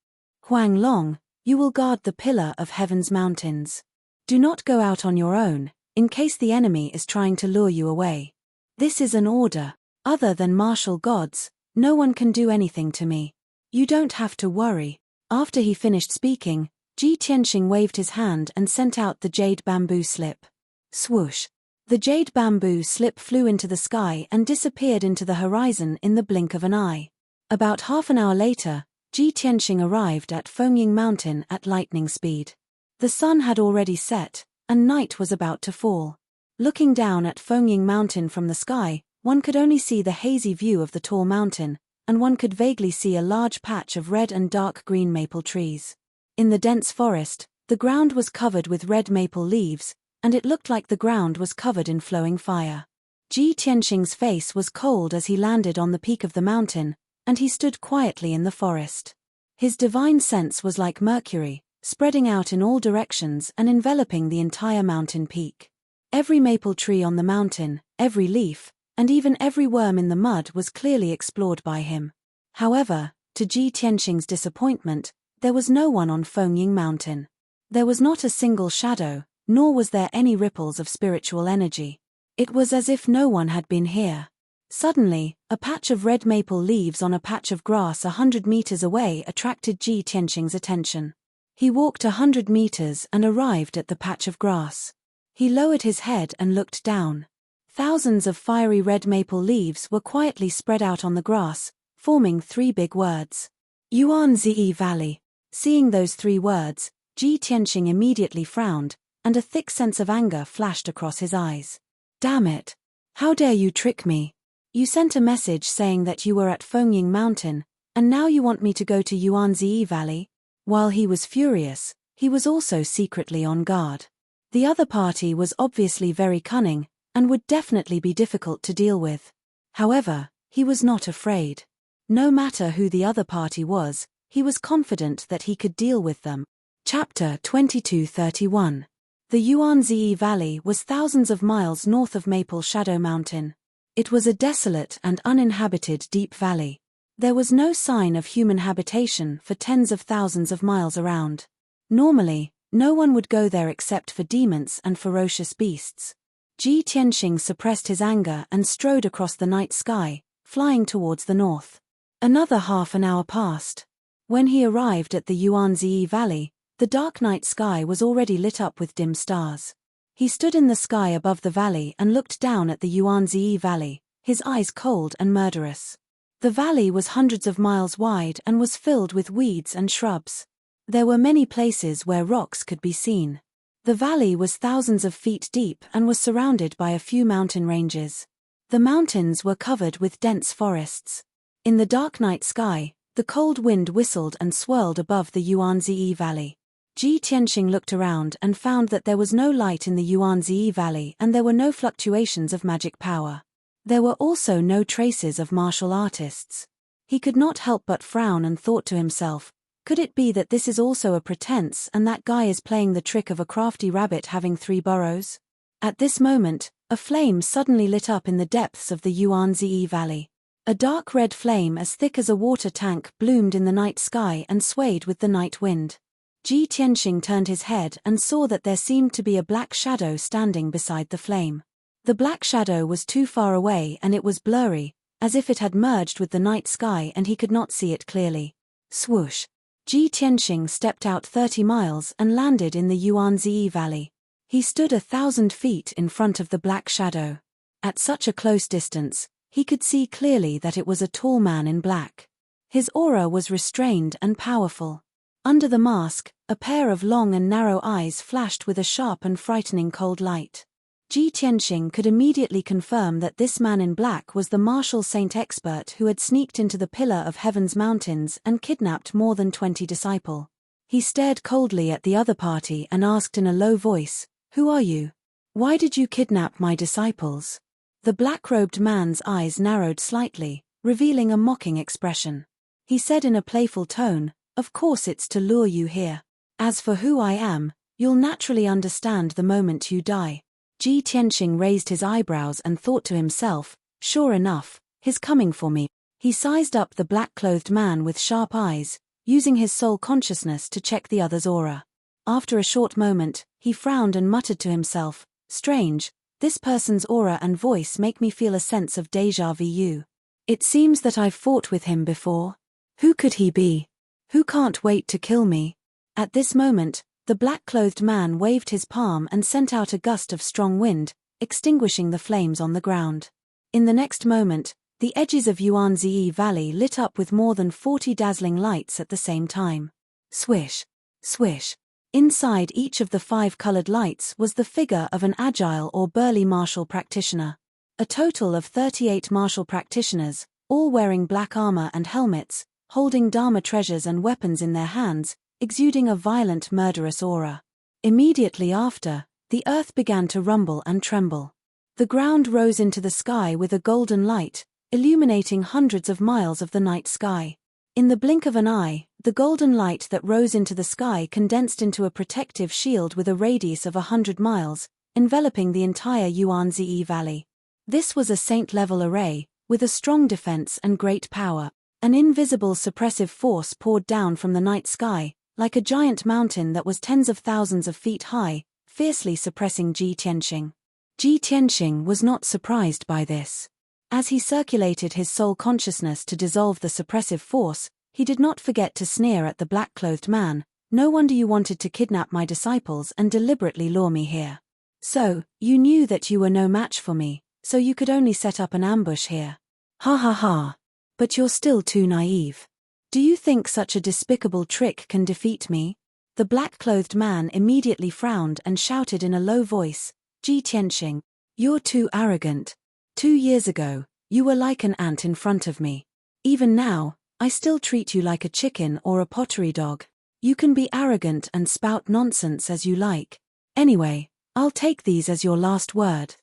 Huanglong, you will guard the pillar of heaven's mountains. Do not go out on your own, in case the enemy is trying to lure you away. This is an order. Other than martial gods, no one can do anything to me. You don't have to worry. After he finished speaking, Ji Tianxing waved his hand and sent out the jade bamboo slip. Swoosh! The jade bamboo slip flew into the sky and disappeared into the horizon in the blink of an eye. About half an hour later, Ji Tianxing arrived at Fengying Mountain at lightning speed. The sun had already set, and night was about to fall. Looking down at Fengying Mountain from the sky, one could only see the hazy view of the tall mountain, and one could vaguely see a large patch of red and dark green maple trees. In the dense forest, the ground was covered with red maple leaves, and it looked like the ground was covered in flowing fire. Ji Tianxing's face was cold as he landed on the peak of the mountain, and he stood quietly in the forest. His divine sense was like mercury, spreading out in all directions and enveloping the entire mountain peak. Every maple tree on the mountain, every leaf, and even every worm in the mud was clearly explored by him. However, to Ji Tianxing's disappointment, there was no one on Fengying Mountain. There was not a single shadow, nor was there any ripples of spiritual energy. It was as if no one had been here. Suddenly, a patch of red maple leaves on a patch of grass 100 meters away attracted Ji Tianxing's attention. He walked 100 meters and arrived at the patch of grass. He lowered his head and looked down. Thousands of fiery red maple leaves were quietly spread out on the grass, forming 3 big words. Yuanzi Valley. Seeing those 3 words, Ji Tianxing immediately frowned, and a thick sense of anger flashed across his eyes. Damn it! How dare you trick me? You sent a message saying that you were at Fengying Mountain, and now you want me to go to Yuanzi Valley? While he was furious, he was also secretly on guard. The other party was obviously very cunning, and would definitely be difficult to deal with. However, he was not afraid. No matter who the other party was, he was confident that he could deal with them. Chapter 22:31. The Yuanzi Valley was thousands of miles north of Maple Shadow Mountain. It was a desolate and uninhabited deep valley. There was no sign of human habitation for tens of thousands of miles around. Normally, no one would go there except for demons and ferocious beasts. Ji Tianxing suppressed his anger and strode across the night sky, flying towards the north. Another half an hour passed. When he arrived at the Yuanzi Valley, the dark night sky was already lit up with dim stars. He stood in the sky above the valley and looked down at the Yuanzi Valley, his eyes cold and murderous. The valley was hundreds of miles wide and was filled with weeds and shrubs. There were many places where rocks could be seen. The valley was thousands of feet deep and was surrounded by a few mountain ranges. The mountains were covered with dense forests. In the dark night sky, the cold wind whistled and swirled above the Yuanzi Valley. Ji Tianxing looked around and found that there was no light in the Yuanzi Valley and there were no fluctuations of magic power. There were also no traces of martial artists. He could not help but frown and thought to himself, could it be that this is also a pretense and that guy is playing the trick of a crafty rabbit having 3 burrows? At this moment, a flame suddenly lit up in the depths of the Yuanzi Valley. A dark red flame as thick as a water tank bloomed in the night sky and swayed with the night wind. Ji Tianxing turned his head and saw that there seemed to be a black shadow standing beside the flame. The black shadow was too far away and it was blurry, as if it had merged with the night sky and he could not see it clearly. Swoosh! Ji Tianxing stepped out 30 miles and landed in the Yuanzi Valley. He stood 1,000 feet in front of the black shadow. At such a close distance, he could see clearly that it was a tall man in black. His aura was restrained and powerful. Under the mask, a pair of long and narrow eyes flashed with a sharp and frightening cold light. Ji Tianxing could immediately confirm that this man in black was the martial saint expert who had sneaked into the Pillar of Heaven's mountains and kidnapped more than 20 disciples. He stared coldly at the other party and asked in a low voice, "Who are you? Why did you kidnap my disciples?" The black-robed man's eyes narrowed slightly, revealing a mocking expression. He said in a playful tone, "Of course it's to lure you here. As for who I am, you'll naturally understand the moment you die." Ji Tianxing raised his eyebrows and thought to himself, sure enough, he's coming for me. He sized up the black-clothed man with sharp eyes, using his soul consciousness to check the other's aura. After a short moment, he frowned and muttered to himself, "Strange, this person's aura and voice make me feel a sense of déjà vu. It seems that I've fought with him before. Who could he be? Who can't wait to kill me?" At this moment, the black-clothed man waved his palm and sent out a gust of strong wind, extinguishing the flames on the ground. In the next moment, the edges of Yuanzi Valley lit up with more than 40 dazzling lights at the same time. Swish! Swish! Inside each of the 5 colored lights was the figure of an agile or burly martial practitioner. A total of 38 martial practitioners, all wearing black armor and helmets, holding Dharma treasures and weapons in their hands, exuding a violent murderous aura. Immediately after, the earth began to rumble and tremble. The ground rose into the sky with a golden light, illuminating hundreds of miles of the night sky. In the blink of an eye, the golden light that rose into the sky condensed into a protective shield with a radius of 100 miles, enveloping the entire Yuanzi Valley. This was a saint-level array, with a strong defense and great power. An invisible suppressive force poured down from the night sky, like a giant mountain that was tens of thousands of feet high, fiercely suppressing Ji Tianxing. Ji Tianxing was not surprised by this. As he circulated his soul consciousness to dissolve the suppressive force, he did not forget to sneer at the black-clothed man. "No wonder you wanted to kidnap my disciples and deliberately lure me here. So, you knew that you were no match for me, so you could only set up an ambush here. Ha ha ha. But you're still too naive. Do you think such a despicable trick can defeat me?" The black-clothed man immediately frowned and shouted in a low voice, "Ji Tianxing, you're too arrogant. 2 years ago, you were like an ant in front of me. Even now, I still treat you like a chicken or a pottery dog. You can be arrogant and spout nonsense as you like. Anyway, I'll take these as your last word.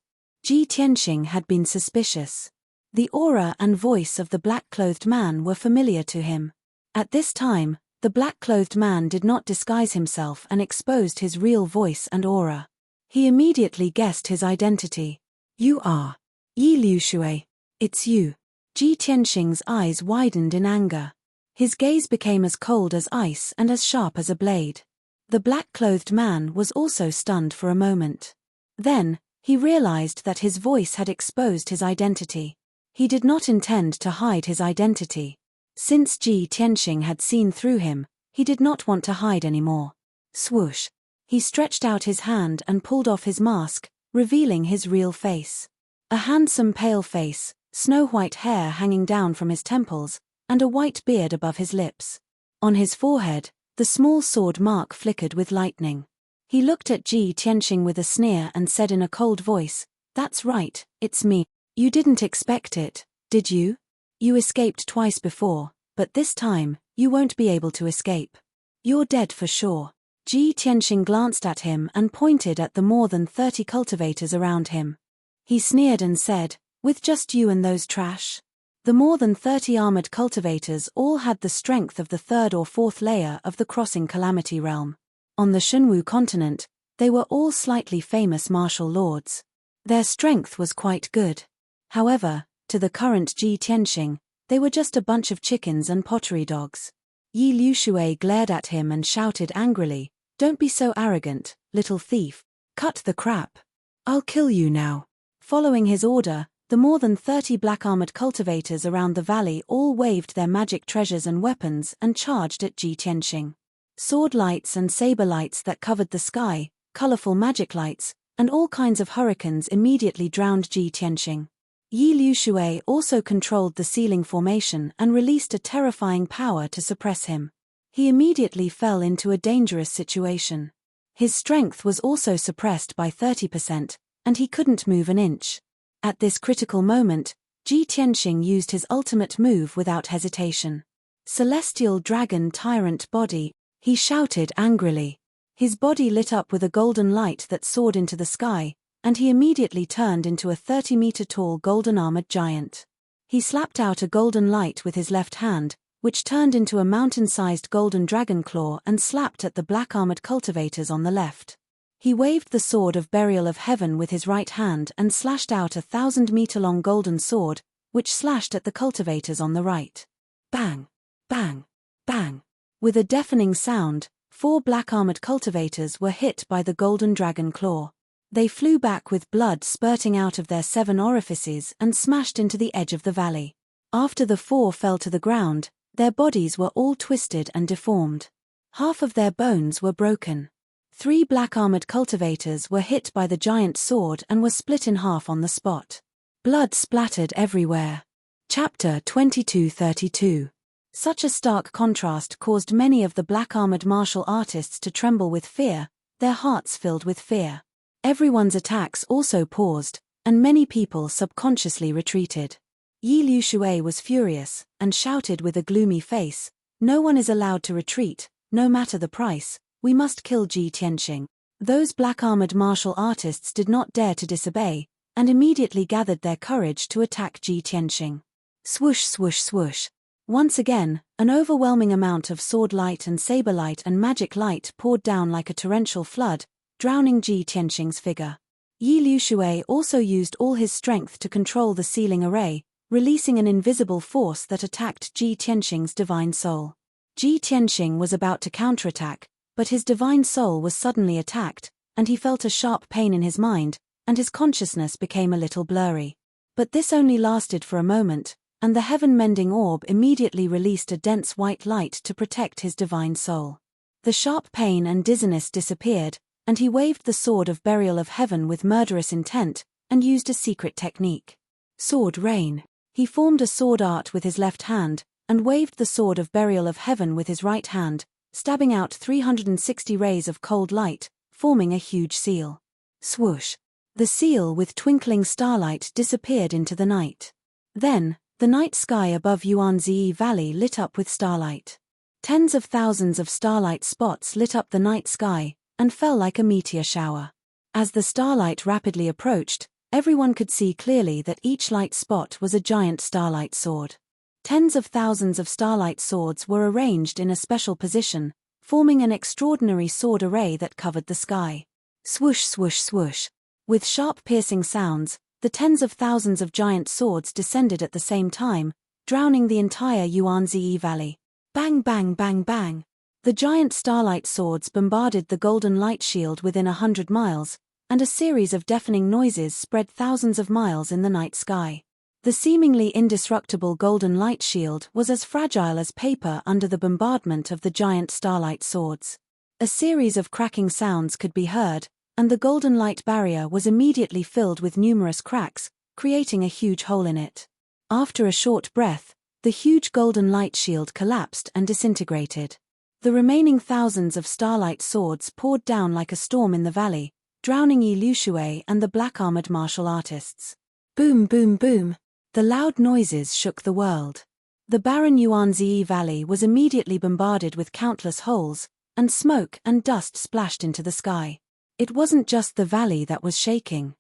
Ji Tianxing had been suspicious. The aura and voice of the black-clothed man were familiar to him. At this time, the black-clothed man did not disguise himself and exposed his real voice and aura. He immediately guessed his identity. You are Yi Liushui. It's you. Ji Tianxing's eyes widened in anger. His gaze became as cold as ice and as sharp as a blade. The black-clothed man was also stunned for a moment. Then, he realized that his voice had exposed his identity. He did not intend to hide his identity. Since Ji Tianxing had seen through him, he did not want to hide anymore. Swoosh. He stretched out his hand and pulled off his mask, revealing his real face. A handsome pale face, snow-white hair hanging down from his temples, and a white beard above his lips. On his forehead, the small sword mark flickered with lightning. He looked at Ji Tianxing with a sneer and said in a cold voice, "That's right, it's me. You didn't expect it, did you? You escaped twice before, but this time, you won't be able to escape. You're dead for sure." Ji Tianxing glanced at him and pointed at the more than 30 cultivators around him. He sneered and said, "With just you and those trash?" The more than 30 armored cultivators all had the strength of the third or fourth layer of the crossing calamity realm. On the Shunwu continent, they were all slightly famous martial lords. Their strength was quite good. However, to the current Ji Tianxing, they were just a bunch of chickens and pottery dogs. Yi Liushui glared at him and shouted angrily, "Don't be so arrogant, little thief. Cut the crap. I'll kill you now." Following his order, the more than 30 black-armored cultivators around the valley all waved their magic treasures and weapons and charged at Ji Tianxing. Sword lights and saber lights that covered the sky, colorful magic lights, and all kinds of hurricanes immediately drowned Ji Tianxing. Yi Liushui also controlled the ceiling formation and released a terrifying power to suppress him. He immediately fell into a dangerous situation. His strength was also suppressed by 30%, and he couldn't move an inch. At this critical moment, Ji Tianxing used his ultimate move without hesitation. "Celestial Dragon Tyrant Body," he shouted angrily. His body lit up with a golden light that soared into the sky, and he immediately turned into a 30-meter-tall golden-armored giant. He slapped out a golden light with his left hand, which turned into a mountain-sized golden dragon claw and slapped at the black-armored cultivators on the left. He waved the sword of Burial of Heaven with his right hand and slashed out a 1,000-meter-long golden sword, which slashed at the cultivators on the right. Bang! Bang! Bang! With a deafening sound, 4 black-armored cultivators were hit by the golden dragon claw. They flew back with blood spurting out of their 7 orifices and smashed into the edge of the valley. After the 4 fell to the ground, their bodies were all twisted and deformed. Half of their bones were broken. 3 black-armored cultivators were hit by the giant sword and were split in half on the spot. Blood splattered everywhere. Chapter 2232. Such a stark contrast caused many of the black-armored martial artists to tremble with fear, their hearts filled with fear. Everyone's attacks also paused, and many people subconsciously retreated. Yi Liushui was furious, and shouted with a gloomy face, "No one is allowed to retreat, no matter the price. We must kill Ji Tianxing." Those black-armored martial artists did not dare to disobey, and immediately gathered their courage to attack Ji Tianxing. Swoosh swoosh swoosh. Once again, an overwhelming amount of sword light and saber light and magic light poured down like a torrential flood, drowning Ji Tianxing's figure. Yi Liushui also used all his strength to control the ceiling array, releasing an invisible force that attacked Ji Tianxing's divine soul. Ji Tianxing was about to counterattack, but his divine soul was suddenly attacked, and he felt a sharp pain in his mind, and his consciousness became a little blurry. But this only lasted for a moment, and the heaven-mending orb immediately released a dense white light to protect his divine soul. The sharp pain and dizziness disappeared, and he waved the sword of Burial of Heaven with murderous intent, and used a secret technique. Sword Rain. He formed a sword art with his left hand, and waved the sword of Burial of Heaven with his right hand, stabbing out 360 rays of cold light, forming a huge seal. Swoosh. The seal with twinkling starlight disappeared into the night. Then, the night sky above Yuanzi Valley lit up with starlight. Tens of thousands of starlight spots lit up the night sky, and fell like a meteor shower. As the starlight rapidly approached, everyone could see clearly that each light spot was a giant starlight sword. Tens of thousands of starlight swords were arranged in a special position, forming an extraordinary sword array that covered the sky. Swoosh, swoosh, swoosh. With sharp piercing sounds, the tens of thousands of giant swords descended at the same time, drowning the entire Yuanzi Valley. Bang, bang, bang, bang. The giant starlight swords bombarded the golden light shield within 100 miles, and a series of deafening noises spread thousands of miles in the night sky. The seemingly indestructible golden light shield was as fragile as paper under the bombardment of the giant starlight swords. A series of cracking sounds could be heard, and the golden light barrier was immediately filled with numerous cracks, creating a huge hole in it. After a short breath, the huge golden light shield collapsed and disintegrated. The remaining thousands of starlight swords poured down like a storm in the valley, drowning Yi Liushui and the black-armored martial artists. Boom, boom, boom. The loud noises shook the world. The barren Yuanzi Valley was immediately bombarded with countless holes, and smoke and dust splashed into the sky. It wasn't just the valley that was shaking.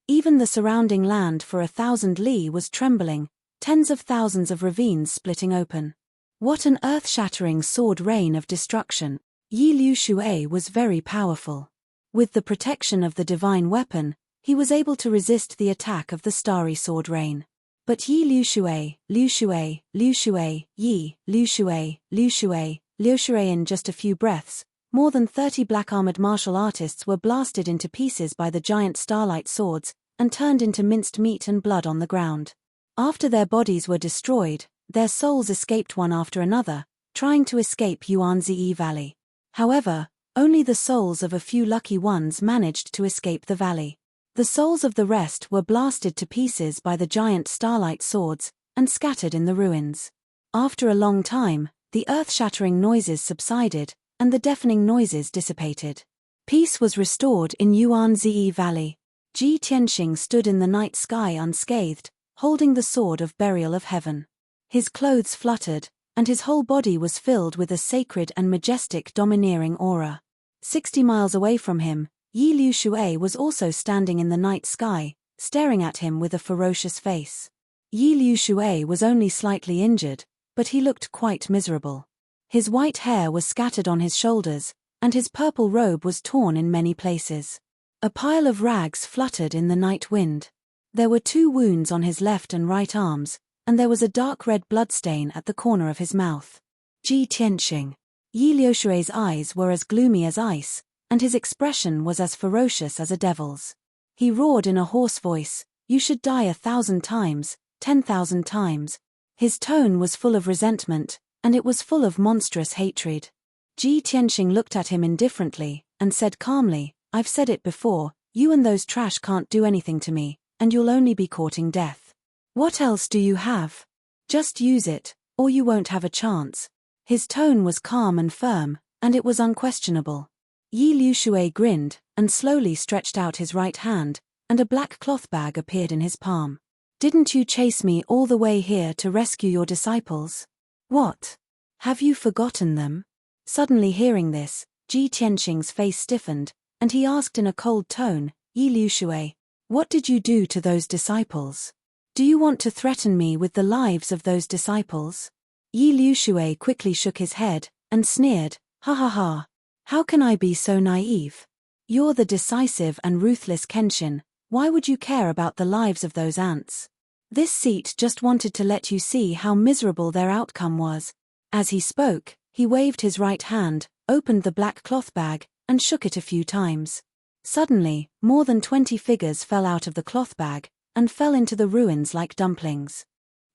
Even the surrounding land for 1,000 li was trembling, tens of thousands of ravines splitting open. What an earth-shattering sword rain of destruction! Yi Liushui was very powerful. With the protection of the divine weapon, he was able to resist the attack of the starry sword rain. But Yi Liushui, Liushui, Liushui, Yi, Liushui, Liushui, Liushui in just a few breaths, more than 30 black-armored martial artists were blasted into pieces by the giant starlight swords, and turned into minced meat and blood on the ground. After their bodies were destroyed, their souls escaped one after another, trying to escape Yuanzi Valley. However, only the souls of a few lucky ones managed to escape the valley. The souls of the rest were blasted to pieces by the giant starlight swords, and scattered in the ruins. After a long time, the earth-shattering noises subsided, and the deafening noises dissipated. Peace was restored in Yuanzi Valley. Ji Tianxing stood in the night sky unscathed, holding the sword of burial of heaven. His clothes fluttered, and his whole body was filled with a sacred and majestic domineering aura. 60 miles away from him, Yi Liushui was also standing in the night sky, staring at him with a ferocious face. Yi Liushui was only slightly injured, but he looked quite miserable. His white hair was scattered on his shoulders, and his purple robe was torn in many places. A pile of rags fluttered in the night wind. There were 2 wounds on his left and right arms, and there was a dark red bloodstain at the corner of his mouth. Ji Tianxing. Yi Liushui's eyes were as gloomy as ice, and his expression was as ferocious as a devil's. He roared in a hoarse voice, "You should die 1,000 times, 10,000 times." His tone was full of resentment, and it was full of monstrous hatred. Ji Tianxing looked at him indifferently, and said calmly, "I've said it before, you and those trash can't do anything to me, and you'll only be courting death. What else do you have? Just use it, or you won't have a chance." His tone was calm and firm, and it was unquestionable. Yi Liushui grinned, and slowly stretched out his right hand, and a black cloth bag appeared in his palm. "Didn't you chase me all the way here to rescue your disciples? What? Have you forgotten them?" Suddenly hearing this, Ji Tianxing's face stiffened, and he asked in a cold tone, "Yi Liushui, what did you do to those disciples? Do you want to threaten me with the lives of those disciples?" Yi Liushui quickly shook his head, and sneered, "Ha ha ha. How can I be so naive? You're the decisive and ruthless Kenshin, why would you care about the lives of those ants? This seat just wanted to let you see how miserable their outcome was." As he spoke, he waved his right hand, opened the black cloth bag, and shook it a few times. Suddenly, more than 20 figures fell out of the cloth bag, and fell into the ruins like dumplings.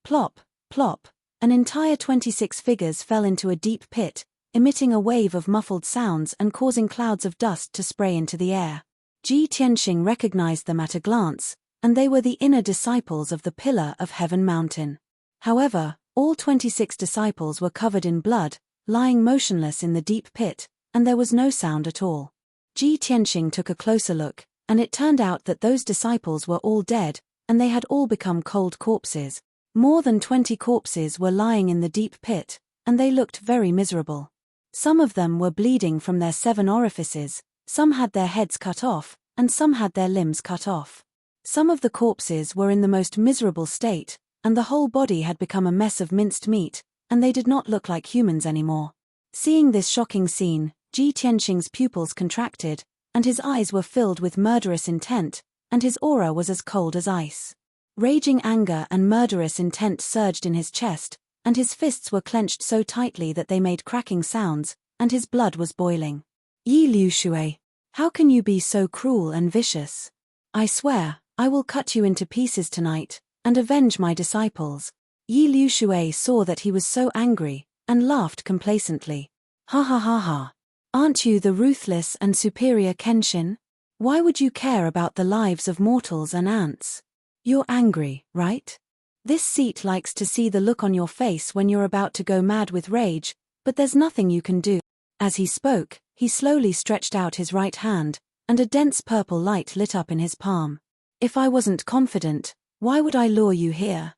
Plop, plop, an entire 26 figures fell into a deep pit, emitting a wave of muffled sounds and causing clouds of dust to spray into the air. Ji Tianxing recognized them at a glance, and they were the inner disciples of the Pillar of Heaven Mountain. However, all 26 disciples were covered in blood, lying motionless in the deep pit, and there was no sound at all. Ji Tianxing took a closer look, and it turned out that those disciples were all dead, and they had all become cold corpses. More than 20 corpses were lying in the deep pit, and they looked very miserable. Some of them were bleeding from their 7 orifices, some had their heads cut off, and some had their limbs cut off. Some of the corpses were in the most miserable state, and the whole body had become a mess of minced meat, and they did not look like humans anymore. Seeing this shocking scene, Ji Tianxing's pupils contracted, and his eyes were filled with murderous intent, and his aura was as cold as ice. Raging anger and murderous intent surged in his chest, and his fists were clenched so tightly that they made cracking sounds, and his blood was boiling. Yi Liushui, how can you be so cruel and vicious? I swear, I will cut you into pieces tonight, and avenge my disciples. Yi Liushui saw that he was so angry, and laughed complacently. Ha ha ha ha. Aren't you the ruthless and superior Kenshin? Why would you care about the lives of mortals and ants? You're angry, right? This seat likes to see the look on your face when you're about to go mad with rage, but there's nothing you can do. As he spoke, he slowly stretched out his right hand, and a dense purple light lit up in his palm. If I wasn't confident, why would I lure you here?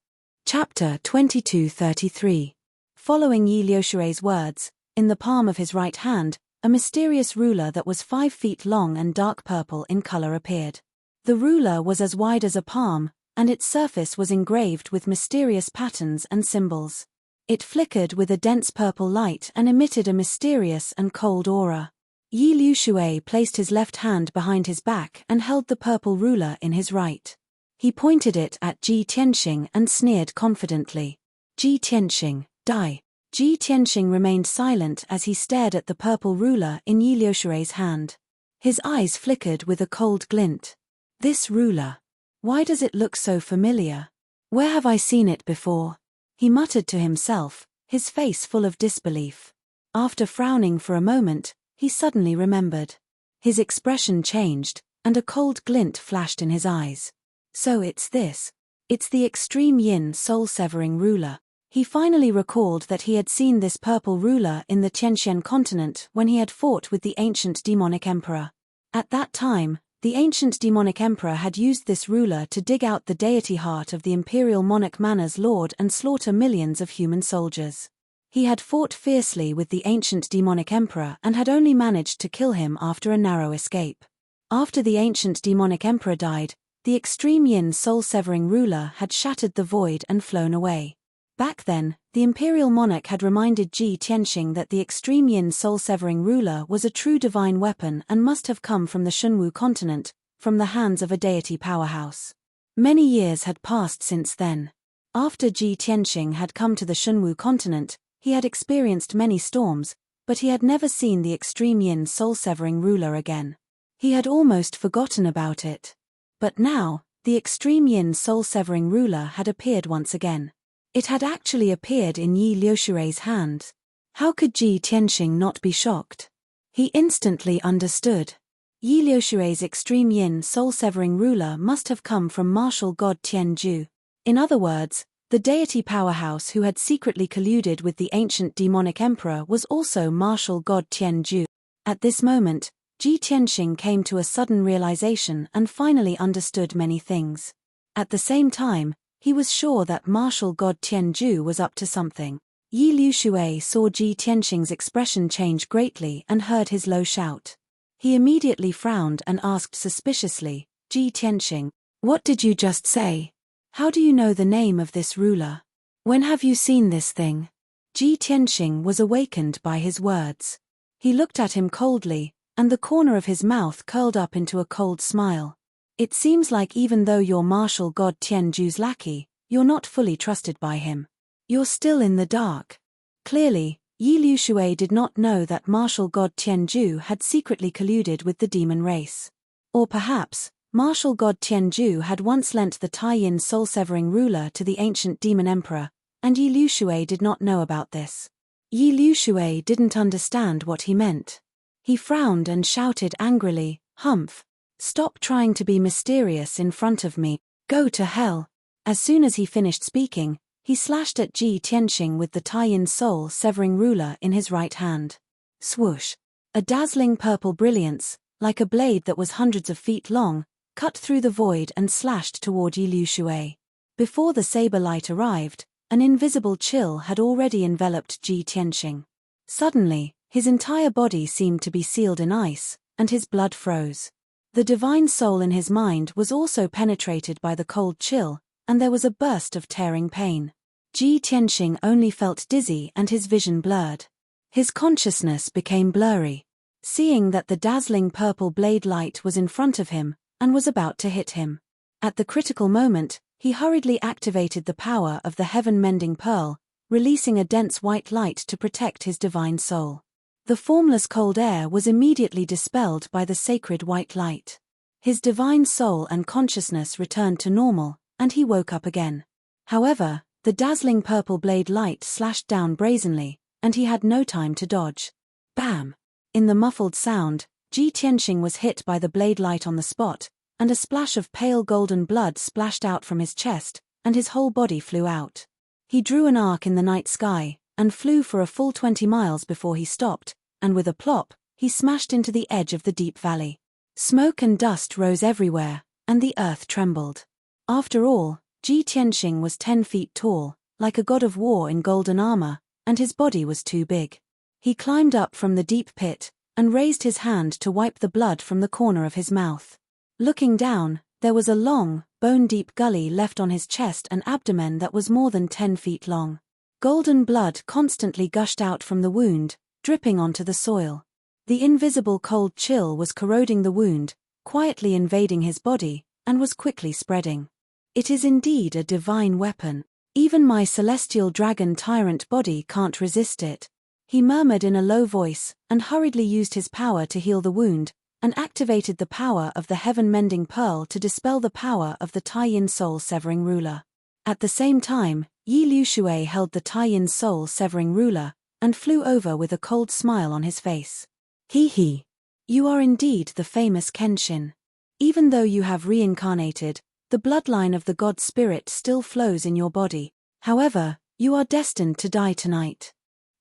Chapter 2233. Following Yi Liushui's words, in the palm of his right hand, a mysterious ruler that was 5 feet long and dark purple in color appeared. The ruler was as wide as a palm, and its surface was engraved with mysterious patterns and symbols. It flickered with a dense purple light and emitted a mysterious and cold aura. Yi Liushui placed his left hand behind his back and held the purple ruler in his right. He pointed it at Ji Tianxing and sneered confidently. Ji Tianxing, die. Ji Tianxing remained silent as he stared at the purple ruler in Yi Liushui's hand. His eyes flickered with a cold glint. This ruler. Why does it look so familiar? Where have I seen it before? He muttered to himself, his face full of disbelief. After frowning for a moment, he suddenly remembered. His expression changed, and a cold glint flashed in his eyes. So it's this. It's the extreme yin soul-severing ruler. He finally recalled that he had seen this purple ruler in the Tianxian continent when he had fought with the ancient demonic emperor. At that time, the ancient demonic emperor had used this ruler to dig out the deity heart of the imperial monarch Mana's lord and slaughter millions of human soldiers. He had fought fiercely with the ancient demonic emperor and had only managed to kill him after a narrow escape. After the ancient demonic emperor died, the extreme yin soul-severing ruler had shattered the void and flown away. Back then, the imperial monarch had reminded Ji Tianxing that the extreme yin soul-severing ruler was a true divine weapon and must have come from the Shunwu continent, from the hands of a deity powerhouse. Many years had passed since then. After Ji Tianxing had come to the Shunwu continent, he had experienced many storms, but he had never seen the extreme yin soul-severing ruler again. He had almost forgotten about it. But now, the extreme yin soul-severing ruler had appeared once again. It had actually appeared in Yi Liushui's hand. How could Ji Tianxing not be shocked? He instantly understood. Yi Liushui's extreme yin soul-severing ruler must have come from martial god Tianju. In other words, the deity powerhouse who had secretly colluded with the ancient demonic emperor was also martial god Tianju. At this moment, Ji Tianxing came to a sudden realization and finally understood many things. At the same time, he was sure that martial god Tianju was up to something. Yi Liushui saw Ji Tianxing's expression change greatly and heard his low shout. He immediately frowned and asked suspiciously, Ji Tianxing, what did you just say? How do you know the name of this ruler? When have you seen this thing? Ji Tianxing was awakened by his words. He looked at him coldly, and the corner of his mouth curled up into a cold smile. It seems like even though you're martial god Tianju's lackey, you're not fully trusted by him. You're still in the dark. Clearly, Yi Liushui did not know that martial god Tianju had secretly colluded with the demon race. Or perhaps, martial god Tianju had once lent the Tai-Yin soul-severing ruler to the ancient demon emperor, and Yi Liushui did not know about this. Yi Liushui didn't understand what he meant. He frowned and shouted angrily, Humph! Stop trying to be mysterious in front of me. Go to hell. As soon as he finished speaking, he slashed at Ji Tianxing with the Tai-Yin soul-severing ruler in his right hand. Swoosh! A dazzling purple brilliance, like a blade that was hundreds of feet long, cut through the void and slashed toward Yi Liushui. Before the saber light arrived, an invisible chill had already enveloped Ji Tianxing. Suddenly, his entire body seemed to be sealed in ice, and his blood froze. The divine soul in his mind was also penetrated by the cold chill, and there was a burst of tearing pain. Ji Tianxing only felt dizzy and his vision blurred. His consciousness became blurry, seeing that the dazzling purple blade light was in front of him and was about to hit him. At the critical moment, he hurriedly activated the power of the heaven-mending pearl, releasing a dense white light to protect his divine soul. The formless cold air was immediately dispelled by the sacred white light. His divine soul and consciousness returned to normal, and he woke up again. However, the dazzling purple blade light slashed down brazenly, and he had no time to dodge. Bam! In the muffled sound, Ji Tianxing was hit by the blade light on the spot, and a splash of pale golden blood splashed out from his chest, and his whole body flew out. He drew an arc in the night sky, and flew for a full 20 miles before he stopped, and with a plop, he smashed into the edge of the deep valley. Smoke and dust rose everywhere, and the earth trembled. After all, Ji Tianxing was 10 feet tall, like a god of war in golden armor, and his body was too big. He climbed up from the deep pit, and raised his hand to wipe the blood from the corner of his mouth. Looking down, there was a long, bone-deep gully left on his chest and abdomen that was more than 10 feet long. Golden blood constantly gushed out from the wound, dripping onto the soil. The invisible cold chill was corroding the wound, quietly invading his body, and was quickly spreading. It is indeed a divine weapon. Even my celestial dragon tyrant body can't resist it. He murmured in a low voice, and hurriedly used his power to heal the wound, and activated the power of the heaven-mending pearl to dispel the power of the Tai-Yin soul-severing ruler. At the same time, Yi Liu Shui held the Tai-Yin soul-severing ruler, and flew over with a cold smile on his face. He. You are indeed the famous Kenshin. Even though you have reincarnated, the bloodline of the god spirit still flows in your body. However, you are destined to die tonight.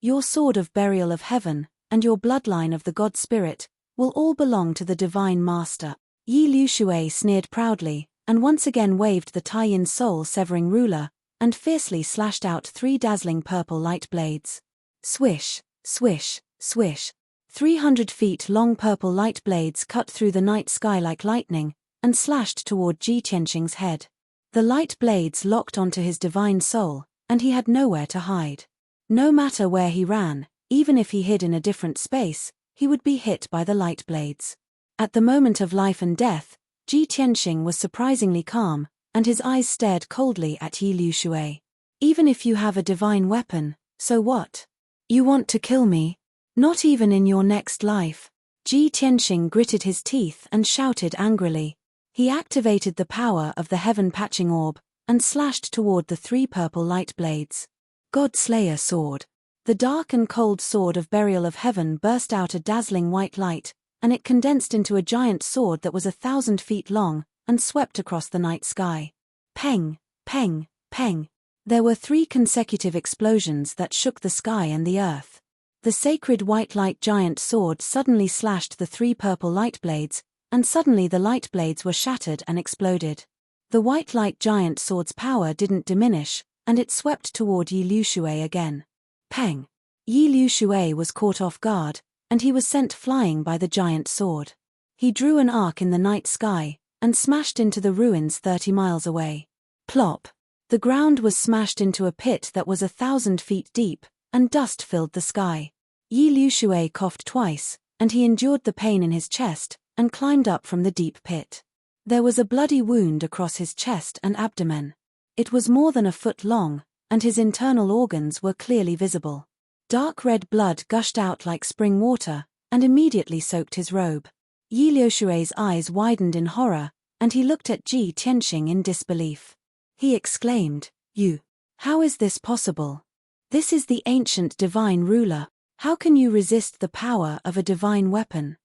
Your sword of burial of heaven, and your bloodline of the god spirit, will all belong to the divine master. Yi Liu Shui sneered proudly, and once again waved the Tai-Yin soul-severing ruler, and fiercely slashed out 3 dazzling purple light blades. Swish, swish, swish. 300 feet long purple light blades cut through the night sky like lightning, and slashed toward Ji Tianxing's head. The light blades locked onto his divine soul, and he had nowhere to hide. No matter where he ran, even if he hid in a different space, he would be hit by the light blades. At the moment of life and death, Ji Tianxing was surprisingly calm, and his eyes stared coldly at Yi Liu Shui. Even if you have a divine weapon, so what? You want to kill me? Not even in your next life. Ji Tianxing gritted his teeth and shouted angrily. He activated the power of the heaven-patching orb, and slashed toward the 3 purple light blades. God Slayer Sword. The dark and cold sword of burial of heaven burst out a dazzling white light, and it condensed into a giant sword that was 1,000 feet long, and swept across the night sky. Peng, peng, peng. There were 3 consecutive explosions that shook the sky and the earth. The sacred white light giant sword suddenly slashed the 3 purple light blades, and suddenly the light blades were shattered and exploded. The white light giant sword's power didn't diminish, and it swept toward Yi Liu Shui again. Peng! Yi Liu Shui was caught off guard, and he was sent flying by the giant sword. He drew an arc in the night sky, and smashed into the ruins 30 miles away. Plop! The ground was smashed into a pit that was 1,000 feet deep, and dust filled the sky. Yi Liu Shui coughed twice, and he endured the pain in his chest, and climbed up from the deep pit. There was a bloody wound across his chest and abdomen. It was more than a foot long, and his internal organs were clearly visible. Dark red blood gushed out like spring water, and immediately soaked his robe. Yi Liu Shui's eyes widened in horror, and he looked at Ji Tianxing in disbelief. He exclaimed, "You! How is this possible? This is the ancient divine ruler. How can you resist the power of a divine weapon?"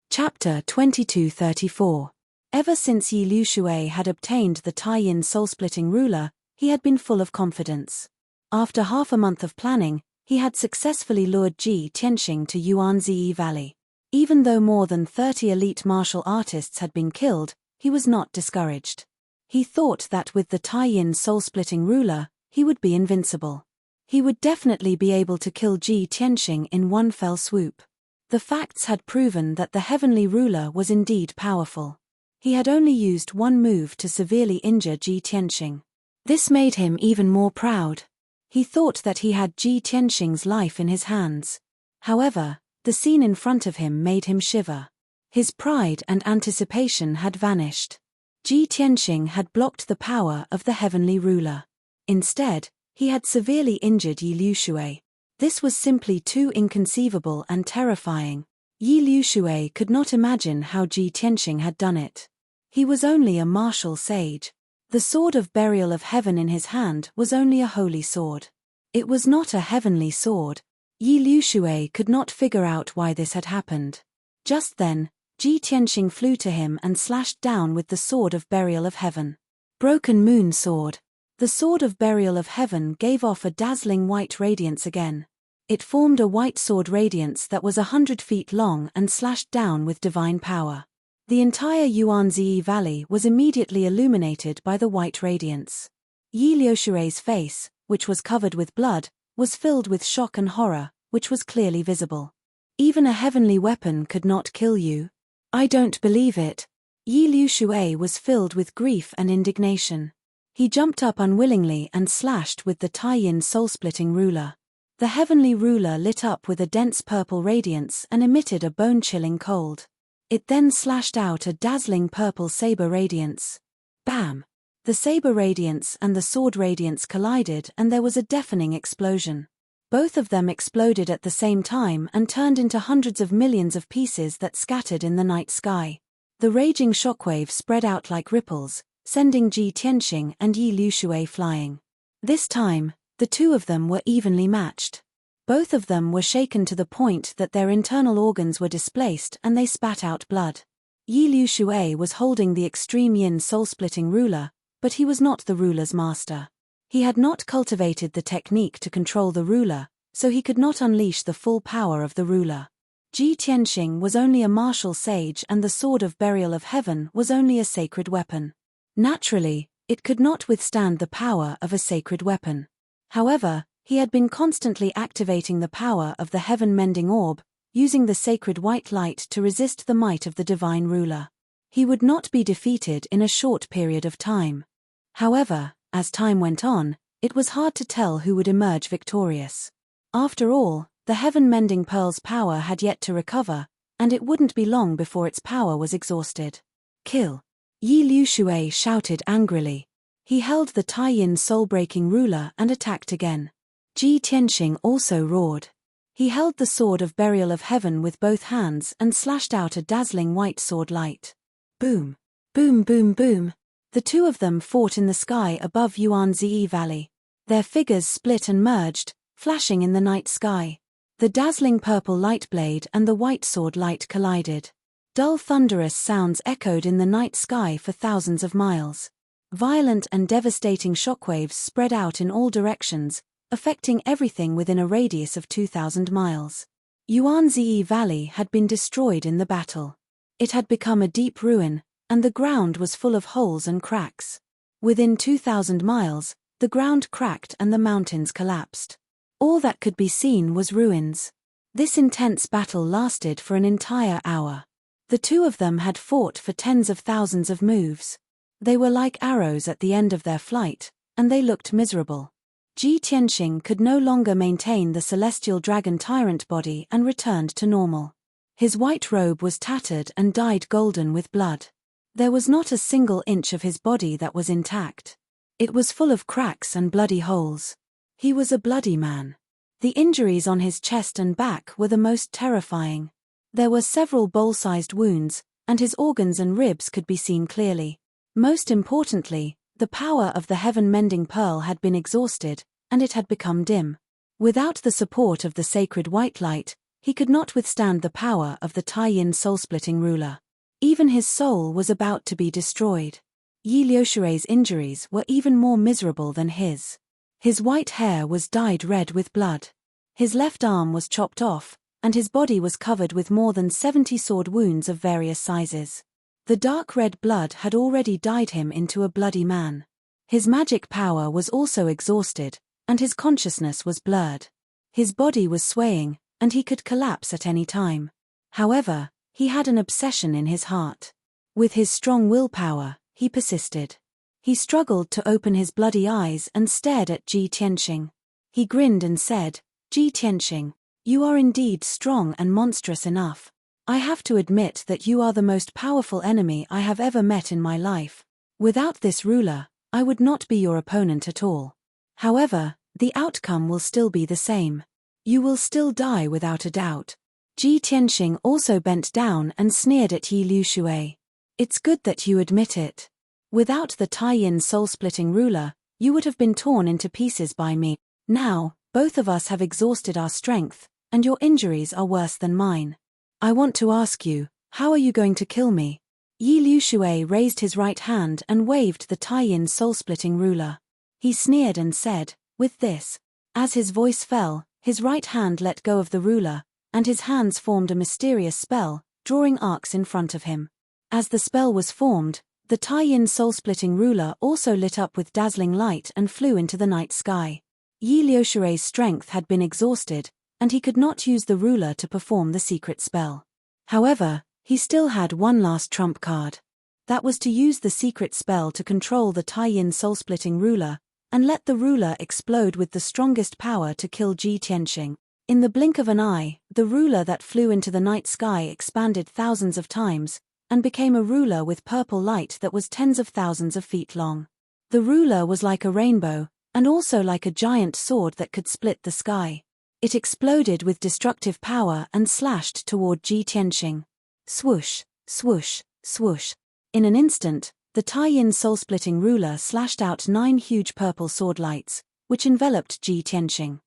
Chapter 2234. Ever since Yi Liu Shui had obtained the Tai-Yin soul-splitting ruler, he had been full of confidence. After half a month of planning, he had successfully lured Ji Tianxing to Yuanzi Valley. Even though more than 30 elite martial artists had been killed, he was not discouraged. He thought that with the Tai-Yin soul-splitting ruler, he would be invincible. He would definitely be able to kill Ji Tianxing in one fell swoop. The facts had proven that the heavenly ruler was indeed powerful. He had only used one move to severely injure Ji Tianxing. This made him even more proud. He thought that he had Ji Tianxing's life in his hands. However, the scene in front of him made him shiver. His pride and anticipation had vanished. Ji Tianxing had blocked the power of the heavenly ruler. Instead, he had severely injured Yi Liushui. This was simply too inconceivable and terrifying. Yi Liushui could not imagine how Ji Tianxing had done it. He was only a martial sage. The sword of burial of heaven in his hand was only a holy sword. It was not a heavenly sword. Yi Liushui could not figure out why this had happened. Just then, Ji Tianxing flew to him and slashed down with the sword of burial of heaven. Broken moon sword. The sword of burial of heaven gave off a dazzling white radiance again. It formed a white sword radiance that was 100 feet long and slashed down with divine power. The entire Yuanzi Valley was immediately illuminated by the white radiance. Yi Liushui's face, which was covered with blood, was filled with shock and horror, which was clearly visible. Even a heavenly weapon could not kill you. I don't believe it. Yi Liushui was filled with grief and indignation. He jumped up unwillingly and slashed with the Taiyin soul-splitting ruler. The heavenly ruler lit up with a dense purple radiance and emitted a bone-chilling cold. It then slashed out a dazzling purple saber radiance. Bam! The saber radiance and the sword radiance collided and there was a deafening explosion. Both of them exploded at the same time and turned into hundreds of millions of pieces that scattered in the night sky. The raging shockwave spread out like ripples, sending Ji Tianxing and Yi Liushui flying. This time, the two of them were evenly matched. Both of them were shaken to the point that their internal organs were displaced and they spat out blood. Yi Liushui was holding the extreme yin soul-splitting ruler, but he was not the ruler's master. He had not cultivated the technique to control the ruler, so he could not unleash the full power of the ruler. Ji Tianxing was only a martial sage and the sword of burial of heaven was only a sacred weapon. Naturally, it could not withstand the power of a sacred weapon. However, he had been constantly activating the power of the heaven-mending orb, using the sacred white light to resist the might of the divine ruler. He would not be defeated in a short period of time. However, as time went on, it was hard to tell who would emerge victorious. After all, the heaven-mending pearl's power had yet to recover, and it wouldn't be long before its power was exhausted. Kill! Yi Liushui shouted angrily. He held the Taiyin soul-breaking ruler and attacked again. Ji Tianxing also roared. He held the sword of burial of heaven with both hands and slashed out a dazzling white sword light. Boom! Boom boom boom! The two of them fought in the sky above Yuanzi Valley. Their figures split and merged, flashing in the night sky. The dazzling purple light blade and the white sword light collided. Dull thunderous sounds echoed in the night sky for thousands of miles. Violent and devastating shockwaves spread out in all directions, affecting everything within a radius of 2,000 miles. Yuanzi Valley had been destroyed in the battle. It had become a deep ruin, and the ground was full of holes and cracks. Within 2,000 miles, the ground cracked and the mountains collapsed. All that could be seen was ruins. This intense battle lasted for an entire hour. The two of them had fought for tens of thousands of moves. They were like arrows at the end of their flight, and they looked miserable. Ji Tianxing could no longer maintain the celestial dragon tyrant body and returned to normal. His white robe was tattered and dyed golden with blood. There was not a single inch of his body that was intact. It was full of cracks and bloody holes. He was a bloody man. The injuries on his chest and back were the most terrifying. There were several bowl-sized wounds, and his organs and ribs could be seen clearly. Most importantly, the power of the heaven-mending pearl had been exhausted, and it had become dim. Without the support of the sacred white light, he could not withstand the power of the Taiyin soul-splitting ruler. Even his soul was about to be destroyed. Yi Liushui's injuries were even more miserable than his. His white hair was dyed red with blood. His left arm was chopped off, and his body was covered with more than 70 sword wounds of various sizes. The dark red blood had already dyed him into a bloody man. His magic power was also exhausted, and his consciousness was blurred. His body was swaying, and he could collapse at any time. However, he had an obsession in his heart. With his strong willpower, he persisted. He struggled to open his bloody eyes and stared at Ji Tianqing. He grinned and said, "Ji Tianqing, you are indeed strong and monstrous enough. I have to admit that you are the most powerful enemy I have ever met in my life. Without this ruler, I would not be your opponent at all. However, the outcome will still be the same. You will still die without a doubt." Ji Tianqing also bent down and sneered at Yi Liushui. "It's good that you admit it. Without the Taiyin soul-splitting ruler, you would have been torn into pieces by me. Now, both of us have exhausted our strength, and your injuries are worse than mine. I want to ask you, how are you going to kill me?" Yi Liushui raised his right hand and waved the Taiyin soul-splitting ruler. He sneered and said, "With this." As his voice fell, his right hand let go of the ruler, and his hands formed a mysterious spell, drawing arcs in front of him. As the spell was formed, the Taiyin soul-splitting ruler also lit up with dazzling light and flew into the night sky. Yi Liushui's strength had been exhausted, and he could not use the ruler to perform the secret spell. However, he still had one last trump card. That was to use the secret spell to control the Taiyin soul-splitting ruler, and let the ruler explode with the strongest power to kill Ji Tianqing. In the blink of an eye, the ruler that flew into the night sky expanded thousands of times, and became a ruler with purple light that was tens of thousands of feet long. The ruler was like a rainbow, and also like a giant sword that could split the sky. It exploded with destructive power and slashed toward Ji Tianqing. Swoosh, swoosh, swoosh. In an instant, the Taiyin soul-splitting ruler slashed out 9 huge purple sword lights, which enveloped Ji Tianqing.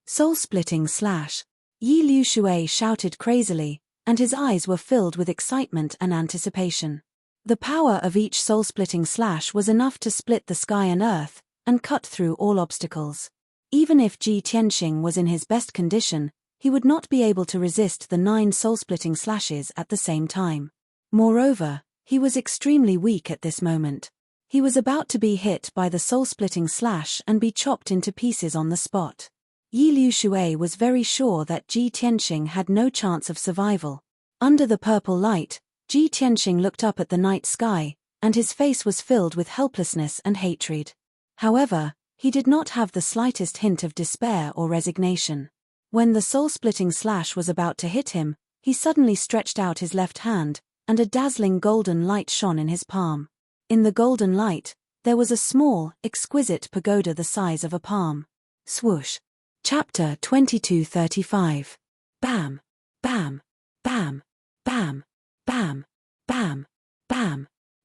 Soul-splitting slash. Yi Liushui shouted crazily, and his eyes were filled with excitement and anticipation. The power of each soul-splitting slash was enough to split the sky and earth, and cut through all obstacles. Even if Ji Tianqing was in his best condition, he would not be able to resist the 9 soul-splitting slashes at the same time. Moreover, he was extremely weak at this moment. He was about to be hit by the soul-splitting slash and be chopped into pieces on the spot. Yi Liushui was very sure that Ji Tianqing had no chance of survival. Under the purple light, Ji Tianqing looked up at the night sky, and his face was filled with helplessness and hatred. However, he did not have the slightest hint of despair or resignation. When the soul-splitting slash was about to hit him, he suddenly stretched out his left hand, and a dazzling golden light shone in his palm. In the golden light, there was a small, exquisite pagoda the size of a palm. Swoosh. Chapter 2235. Bam, bam, bam, bam, bam, bam, bam,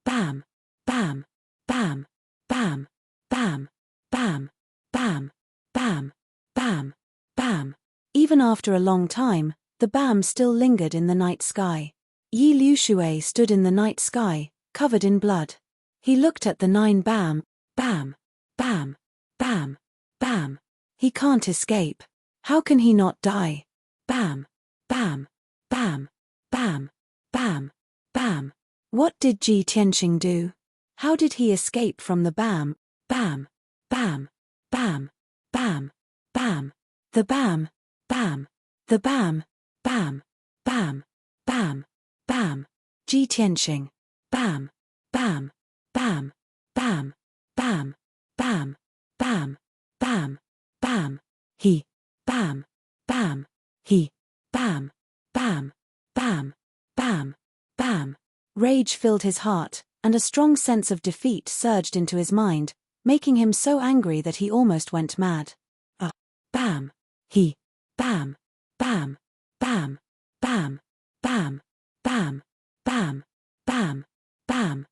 bam, bam, bam, bam, bam, bam, bam, bam, bam, bam. Even after a long time, the bam still lingered in the night sky. Yi Liushui stood in the night sky, covered in blood. He looked at the 9 bam, bam, bam, bam, bam. He can't escape. How can he not die? Bam, bam, bam, bam, bam, bam. What did Ji Tianqing do? How did he escape from the bam, bam, bam, bam, bam, bam, the bam, bam, the bam, bam, bam, bam, bam, Ji Tianqing, bam, bam, bam, bam, bam, bam, bam, bam, bam, he, bam, bam, he, bam, bam, bam, bam, bam. Rage filled his heart, and a strong sense of defeat surged into his mind, making him so angry that he almost went mad. Bam, he, bam, bam, bam, bam, bam, bam, bam, bam, bam,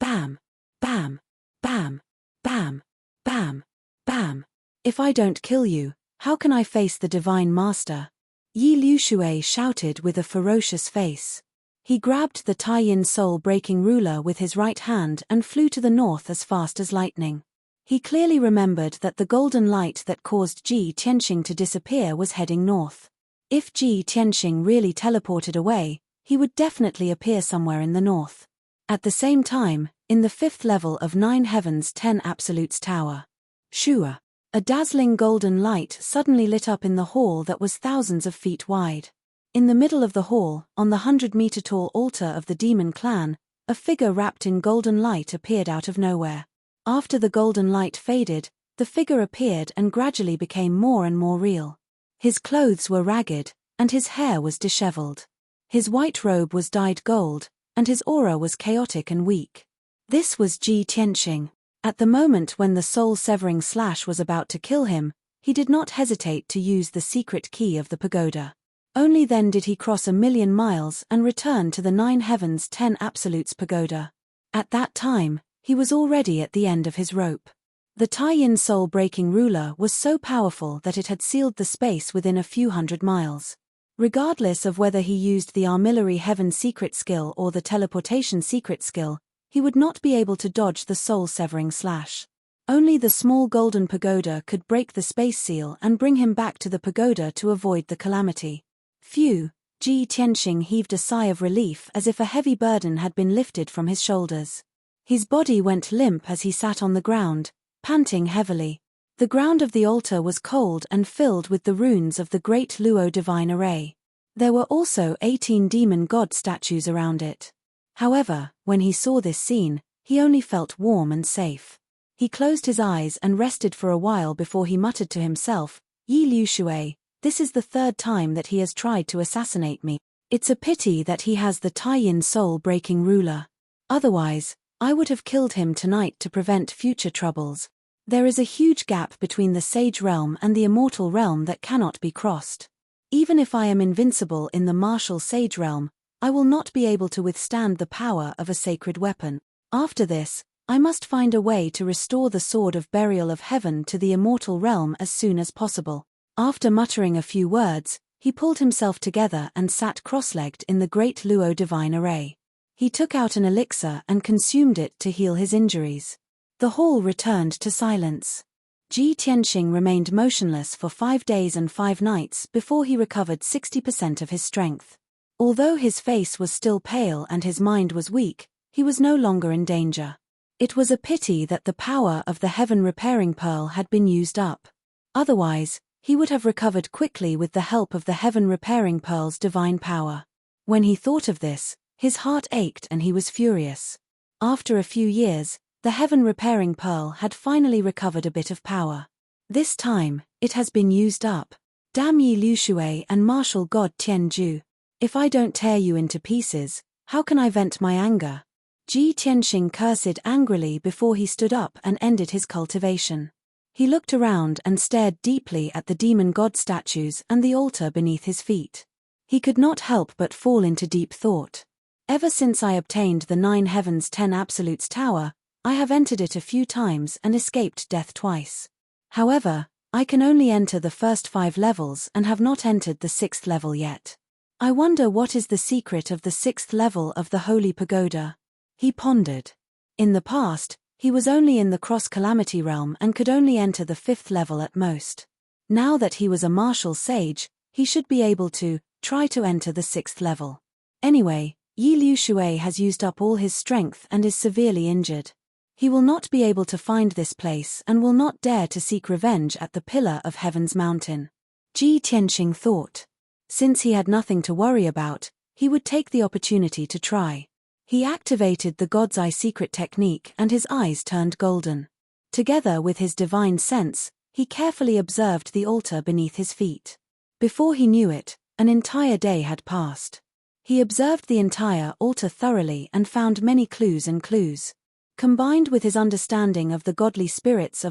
bam, bam, bam, bam, bam, bam. If I don't kill you, how can I face the Divine Master? Yi Liushui shouted with a ferocious face. He grabbed the Taiyin soul-breaking ruler with his right hand and flew to the north as fast as lightning. He clearly remembered that the golden light that caused Ji Tianqing to disappear was heading north. If Ji Tianqing really teleported away, he would definitely appear somewhere in the north. At the same time, in the 5th level of 9 Heavens 10 Absolutes Tower. Shua. A dazzling golden light suddenly lit up in the hall that was thousands of feet wide. In the middle of the hall, on the 100-meter-tall altar of the demon clan, a figure wrapped in golden light appeared out of nowhere. After the golden light faded, the figure appeared and gradually became more and more real. His clothes were ragged, and his hair was disheveled. His white robe was dyed gold, and his aura was chaotic and weak. This was Ji Tianxing. At the moment when the soul-severing slash was about to kill him, he did not hesitate to use the secret key of the pagoda. Only then did he cross 1,000,000 miles and return to the 9 Heavens 10 Absolutes pagoda. At that time, he was already at the end of his rope. The Tai-Yin soul-breaking ruler was so powerful that it had sealed the space within a few hundred miles. Regardless of whether he used the armillary heaven secret skill or the teleportation secret skill, he would not be able to dodge the soul-severing slash. Only the small golden pagoda could break the space seal and bring him back to the pagoda to avoid the calamity. Phew, Ji Tianxing heaved a sigh of relief as if a heavy burden had been lifted from his shoulders. His body went limp as he sat on the ground, panting heavily. The ground of the altar was cold and filled with the runes of the Great Luo Divine Array. There were also 18 demon god statues around it. However, when he saw this scene, he only felt warm and safe. He closed his eyes and rested for a while before he muttered to himself, "Yi Liu Shui, this is the 3rd time that he has tried to assassinate me. It's a pity that he has the Tai-Yin soul-breaking ruler. Otherwise, I would have killed him tonight to prevent future troubles. There is a huge gap between the sage realm and the immortal realm that cannot be crossed. Even if I am invincible in the martial sage realm, I will not be able to withstand the power of a sacred weapon. After this, I must find a way to restore the Sword of Burial of Heaven to the immortal realm as soon as possible." After muttering a few words, he pulled himself together and sat cross-legged in the Great Luo Divine Array. He took out an elixir and consumed it to heal his injuries. The hall returned to silence. Ji Tianxing remained motionless for 5 days and 5 nights before he recovered 60% of his strength. Although his face was still pale and his mind was weak, he was no longer in danger. It was a pity that the power of the Heaven Repairing Pearl had been used up. Otherwise, he would have recovered quickly with the help of the Heaven Repairing Pearl's divine power. When he thought of this, his heart ached and he was furious. After a few years, the Heaven Repairing Pearl had finally recovered a bit of power. This time, it has been used up. Damn Yi Liu Shui and martial god Tianju. If I don't tear you into pieces, how can I vent my anger? Ji Tianxing cursed angrily before he stood up and ended his cultivation. He looked around and stared deeply at the demon god statues and the altar beneath his feet. He could not help but fall into deep thought. Ever since I obtained the 9 Heavens 10 Absolutes Tower, I have entered it a few times and escaped death twice. However, I can only enter the first 5 levels and have not entered the 6th level yet. I wonder what is the secret of the 6th level of the Holy Pagoda. He pondered. In the past, he was only in the cross-calamity realm and could only enter the 5th level at most. Now that he was a martial sage, he should be able to try to enter the 6th level. Anyway, Yi Liu Shui has used up all his strength and is severely injured. He will not be able to find this place and will not dare to seek revenge at the Pillar of Heaven's mountain. Ji Tianxing thought. Since he had nothing to worry about, he would take the opportunity to try. He activated the God's Eye secret technique and his eyes turned golden. Together with his divine sense, he carefully observed the altar beneath his feet. Before he knew it, an entire day had passed. He observed the entire altar thoroughly and found many clues and clues. Combined with his understanding of the godly spirits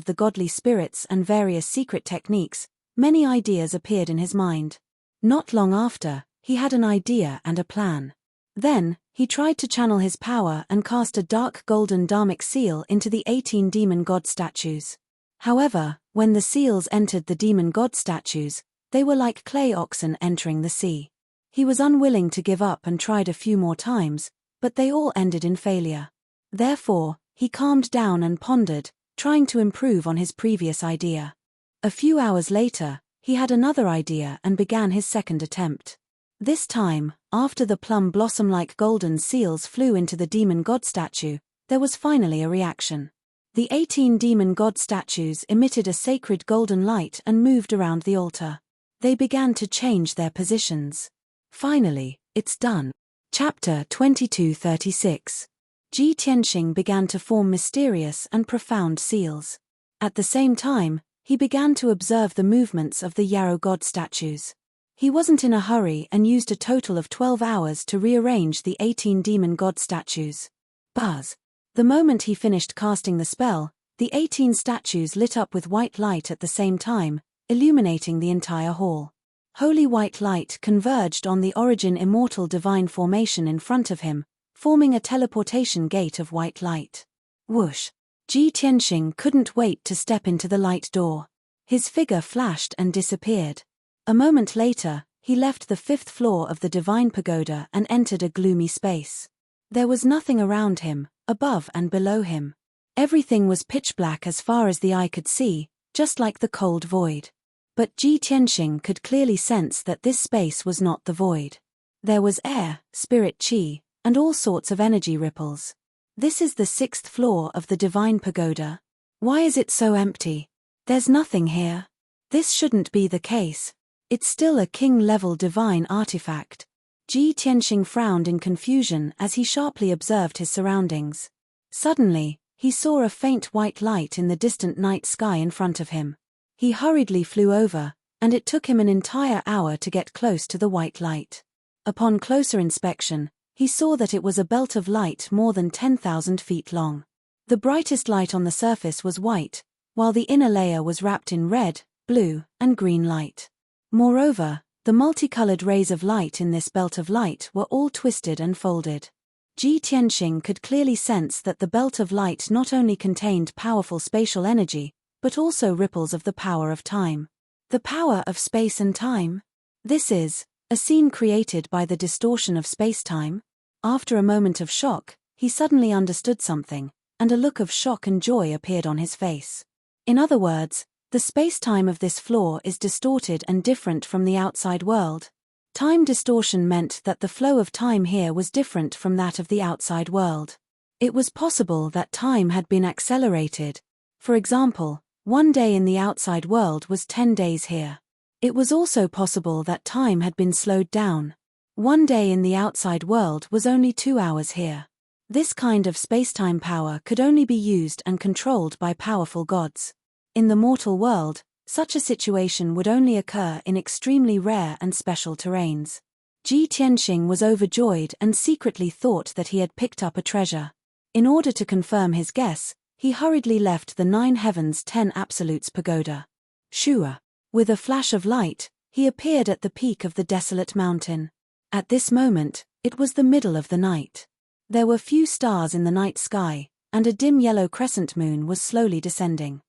and various secret techniques, many ideas appeared in his mind. Not long after, he had an idea and a plan. Then, he tried to channel his power and cast a dark golden dharmic seal into the 18 demon god statues. However, when the seals entered the demon god statues, they were like clay oxen entering the sea. He was unwilling to give up and tried a few more times, but they all ended in failure. Therefore, he calmed down and pondered, trying to improve on his previous idea. A few hours later, he had another idea and began his second attempt. This time, after the plum blossom-like golden seals flew into the demon god statue, there was finally a reaction. The 18 demon god statues emitted a sacred golden light and moved around the altar. They began to change their positions. Finally, it's done. Chapter 2236. Ji Tianxing began to form mysterious and profound seals. At the same time, he began to observe the movements of the Yarrow god statues. He wasn't in a hurry and used a total of 12 hours to rearrange the 18 demon god statues. Buzz. The moment he finished casting the spell, the 18 statues lit up with white light at the same time, illuminating the entire hall. Holy white light converged on the origin immortal divine formation in front of him, forming a teleportation gate of white light. Whoosh! Ji Tianxing couldn't wait to step into the light door. His figure flashed and disappeared. A moment later, he left the 5th floor of the divine pagoda and entered a gloomy space. There was nothing around him, above and below him. Everything was pitch black as far as the eye could see, just like the cold void. But Ji Tianxing could clearly sense that this space was not the void. There was air, spirit qi, and all sorts of energy ripples. This is the 6th floor of the divine pagoda. Why is it so empty? There's nothing here. This shouldn't be the case. It's still a king-level divine artifact. Ji Tianxing frowned in confusion as he sharply observed his surroundings. Suddenly, he saw a faint white light in the distant night sky in front of him. He hurriedly flew over, and it took him an entire hour to get close to the white light. Upon closer inspection, he saw that it was a belt of light more than 10,000 feet long. The brightest light on the surface was white, while the inner layer was wrapped in red, blue, and green light. Moreover, the multicolored rays of light in this belt of light were all twisted and folded. Ji Tianxing could clearly sense that the belt of light not only contained powerful spatial energy, but also ripples of the power of time. The power of space and time? This is a scene created by the distortion of space-time. After a moment of shock, he suddenly understood something, and a look of shock and joy appeared on his face. In other words, the space-time of this floor is distorted and different from the outside world. Time distortion meant that the flow of time here was different from that of the outside world. It was possible that time had been accelerated. For example, 1 day in the outside world was 10 days here. It was also possible that time had been slowed down. 1 day in the outside world was only 2 hours here. This kind of spacetime power could only be used and controlled by powerful gods. In the mortal world, such a situation would only occur in extremely rare and special terrains. Ji Tianxing was overjoyed and secretly thought that he had picked up a treasure. In order to confirm his guess, he hurriedly left the 9 Heavens 10 Absolutes pagoda. Shua. With a flash of light, he appeared at the peak of the desolate mountain. At this moment, it was the middle of the night. There were few stars in the night sky, and a dim yellow crescent moon was slowly descending.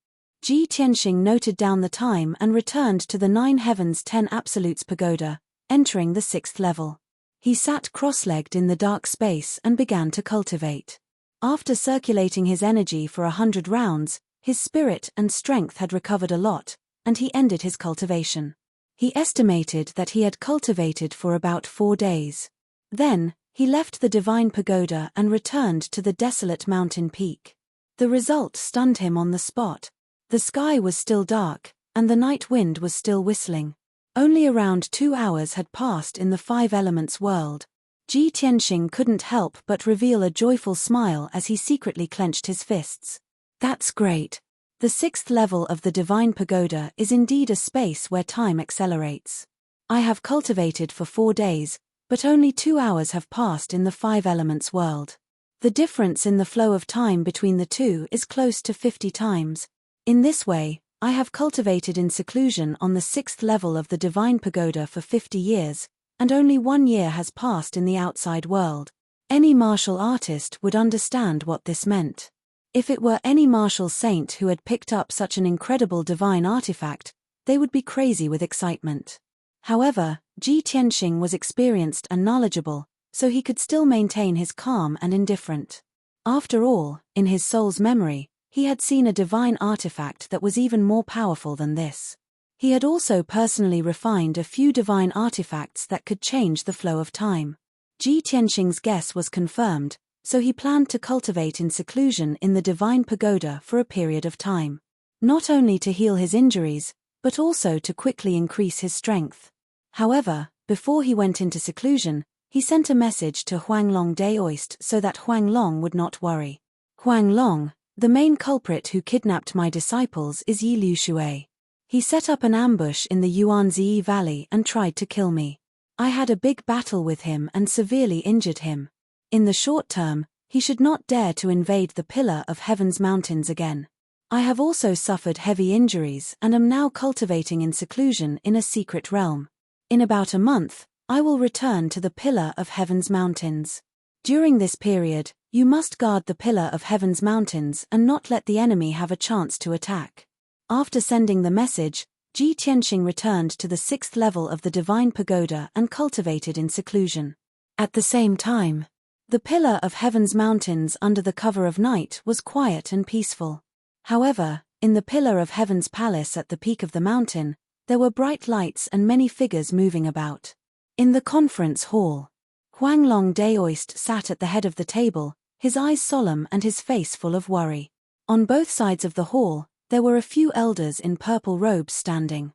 Ji Tianxing noted down the time and returned to the 9 Heavens 10 Absolutes pagoda, entering the 6th level. He sat cross-legged in the dark space and began to cultivate. After circulating his energy for 100 rounds, his spirit and strength had recovered a lot, and he ended his cultivation. He estimated that he had cultivated for about 4 days. Then, he left the divine pagoda and returned to the desolate mountain peak. The result stunned him on the spot. The sky was still dark, and the night wind was still whistling. Only around 2 hours had passed in the 5 elements world. Ji Tianxing couldn't help but reveal a joyful smile as he secretly clenched his fists. That's great. The 6th level of the divine pagoda is indeed a space where time accelerates. I have cultivated for 4 days, but only 2 hours have passed in the 5 elements world. The difference in the flow of time between the two is close to 50 times. In this way, I have cultivated in seclusion on the 6th level of the divine pagoda for 50 years, and only 1 year has passed in the outside world. Any martial artist would understand what this meant. If it were any martial saint who had picked up such an incredible divine artifact, they would be crazy with excitement. However, Ji Tianxing was experienced and knowledgeable, so he could still maintain his calm and indifferent. After all, in his soul's memory, he had seen a divine artifact that was even more powerful than this. He had also personally refined a few divine artifacts that could change the flow of time. Ji Tianxing's guess was confirmed, so he planned to cultivate in seclusion in the divine pagoda for a period of time. Not only to heal his injuries, but also to quickly increase his strength. However, Before he went into seclusion, he sent a message to Huanglong Daoist so that Huanglong would not worry. Huanglong, the main culprit who kidnapped my disciples, is Yi Liushui. He set up an ambush in the Yuanzi Valley and tried to kill me. I had a big battle with him and severely injured him. In the short term, he should not dare to invade the Pillar of Heaven's mountains again. I have also suffered heavy injuries and am now cultivating in seclusion in a secret realm. In about a month, I will return to the Pillar of Heaven's mountains. During this period, you must guard the Pillar of Heaven's mountains and not let the enemy have a chance to attack. After sending the message, Ji Tianxing returned to the 6th level of the Divine Pagoda and cultivated in seclusion. At the same time, the Pillar of Heaven's mountains under the cover of night was quiet and peaceful. However, in the Pillar of Heaven's palace at the peak of the mountain, there were bright lights and many figures moving about. In the conference hall, Huanglong Daoist sat at the head of the table, his eyes solemn and his face full of worry. On both sides of the hall, there were a few elders in purple robes standing.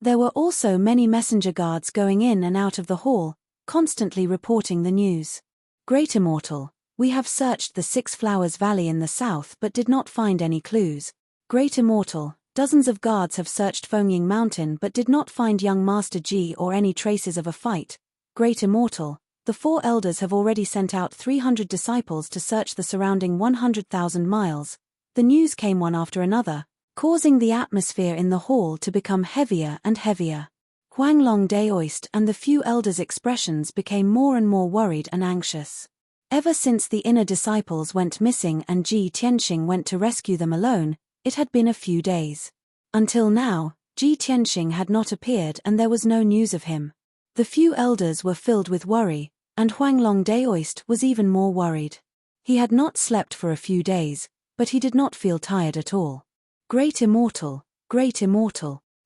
There were also many messenger guards going in and out of the hall, constantly reporting the news. Great Immortal, we have searched the 6 Flowers Valley in the south but did not find any clues. Great Immortal, dozens of guards have searched Fengying Mountain but did not find young Master Ji or any traces of a fight. Great Immortal, the 4 elders have already sent out 300 disciples to search the surrounding 100,000 miles. The news came one after another, causing the atmosphere in the hall to become heavier and heavier. Huanglong Daoist and the few elders' expressions became more and more worried and anxious. Ever since the inner disciples went missing and Ji Tianxing went to rescue them alone, it had been a few days. Until now, Ji Tianxing had not appeared and there was no news of him. The few elders were filled with worry, and Huanglong Daoist was even more worried. He had not slept for a few days, but he did not feel tired at all. Great Immortal,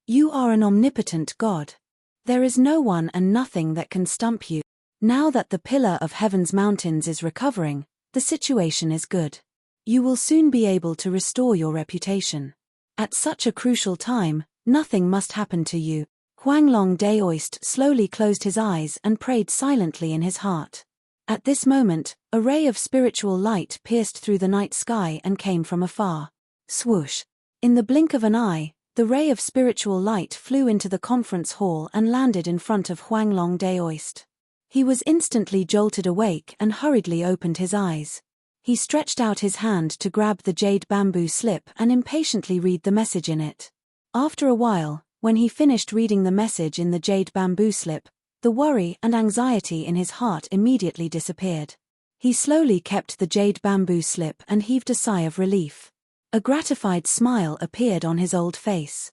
you are an omnipotent God. There is no one and nothing that can stump you. Now that the Pillar of Heaven's mountains is recovering, the situation is good. You will soon be able to restore your reputation. At such a crucial time, nothing must happen to you. Huanglong Daoist slowly closed his eyes and prayed silently in his heart. At this moment, a ray of spiritual light pierced through the night sky and came from afar. Swoosh! In the blink of an eye, the ray of spiritual light flew into the conference hall and landed in front of Huanglong Daoist. He was instantly jolted awake and hurriedly opened his eyes. He stretched out his hand to grab the jade bamboo slip and impatiently read the message in it. After a while, when he finished reading the message in the jade bamboo slip, the worry and anxiety in his heart immediately disappeared. He slowly kept the jade bamboo slip and heaved a sigh of relief. A gratified smile appeared on his old face.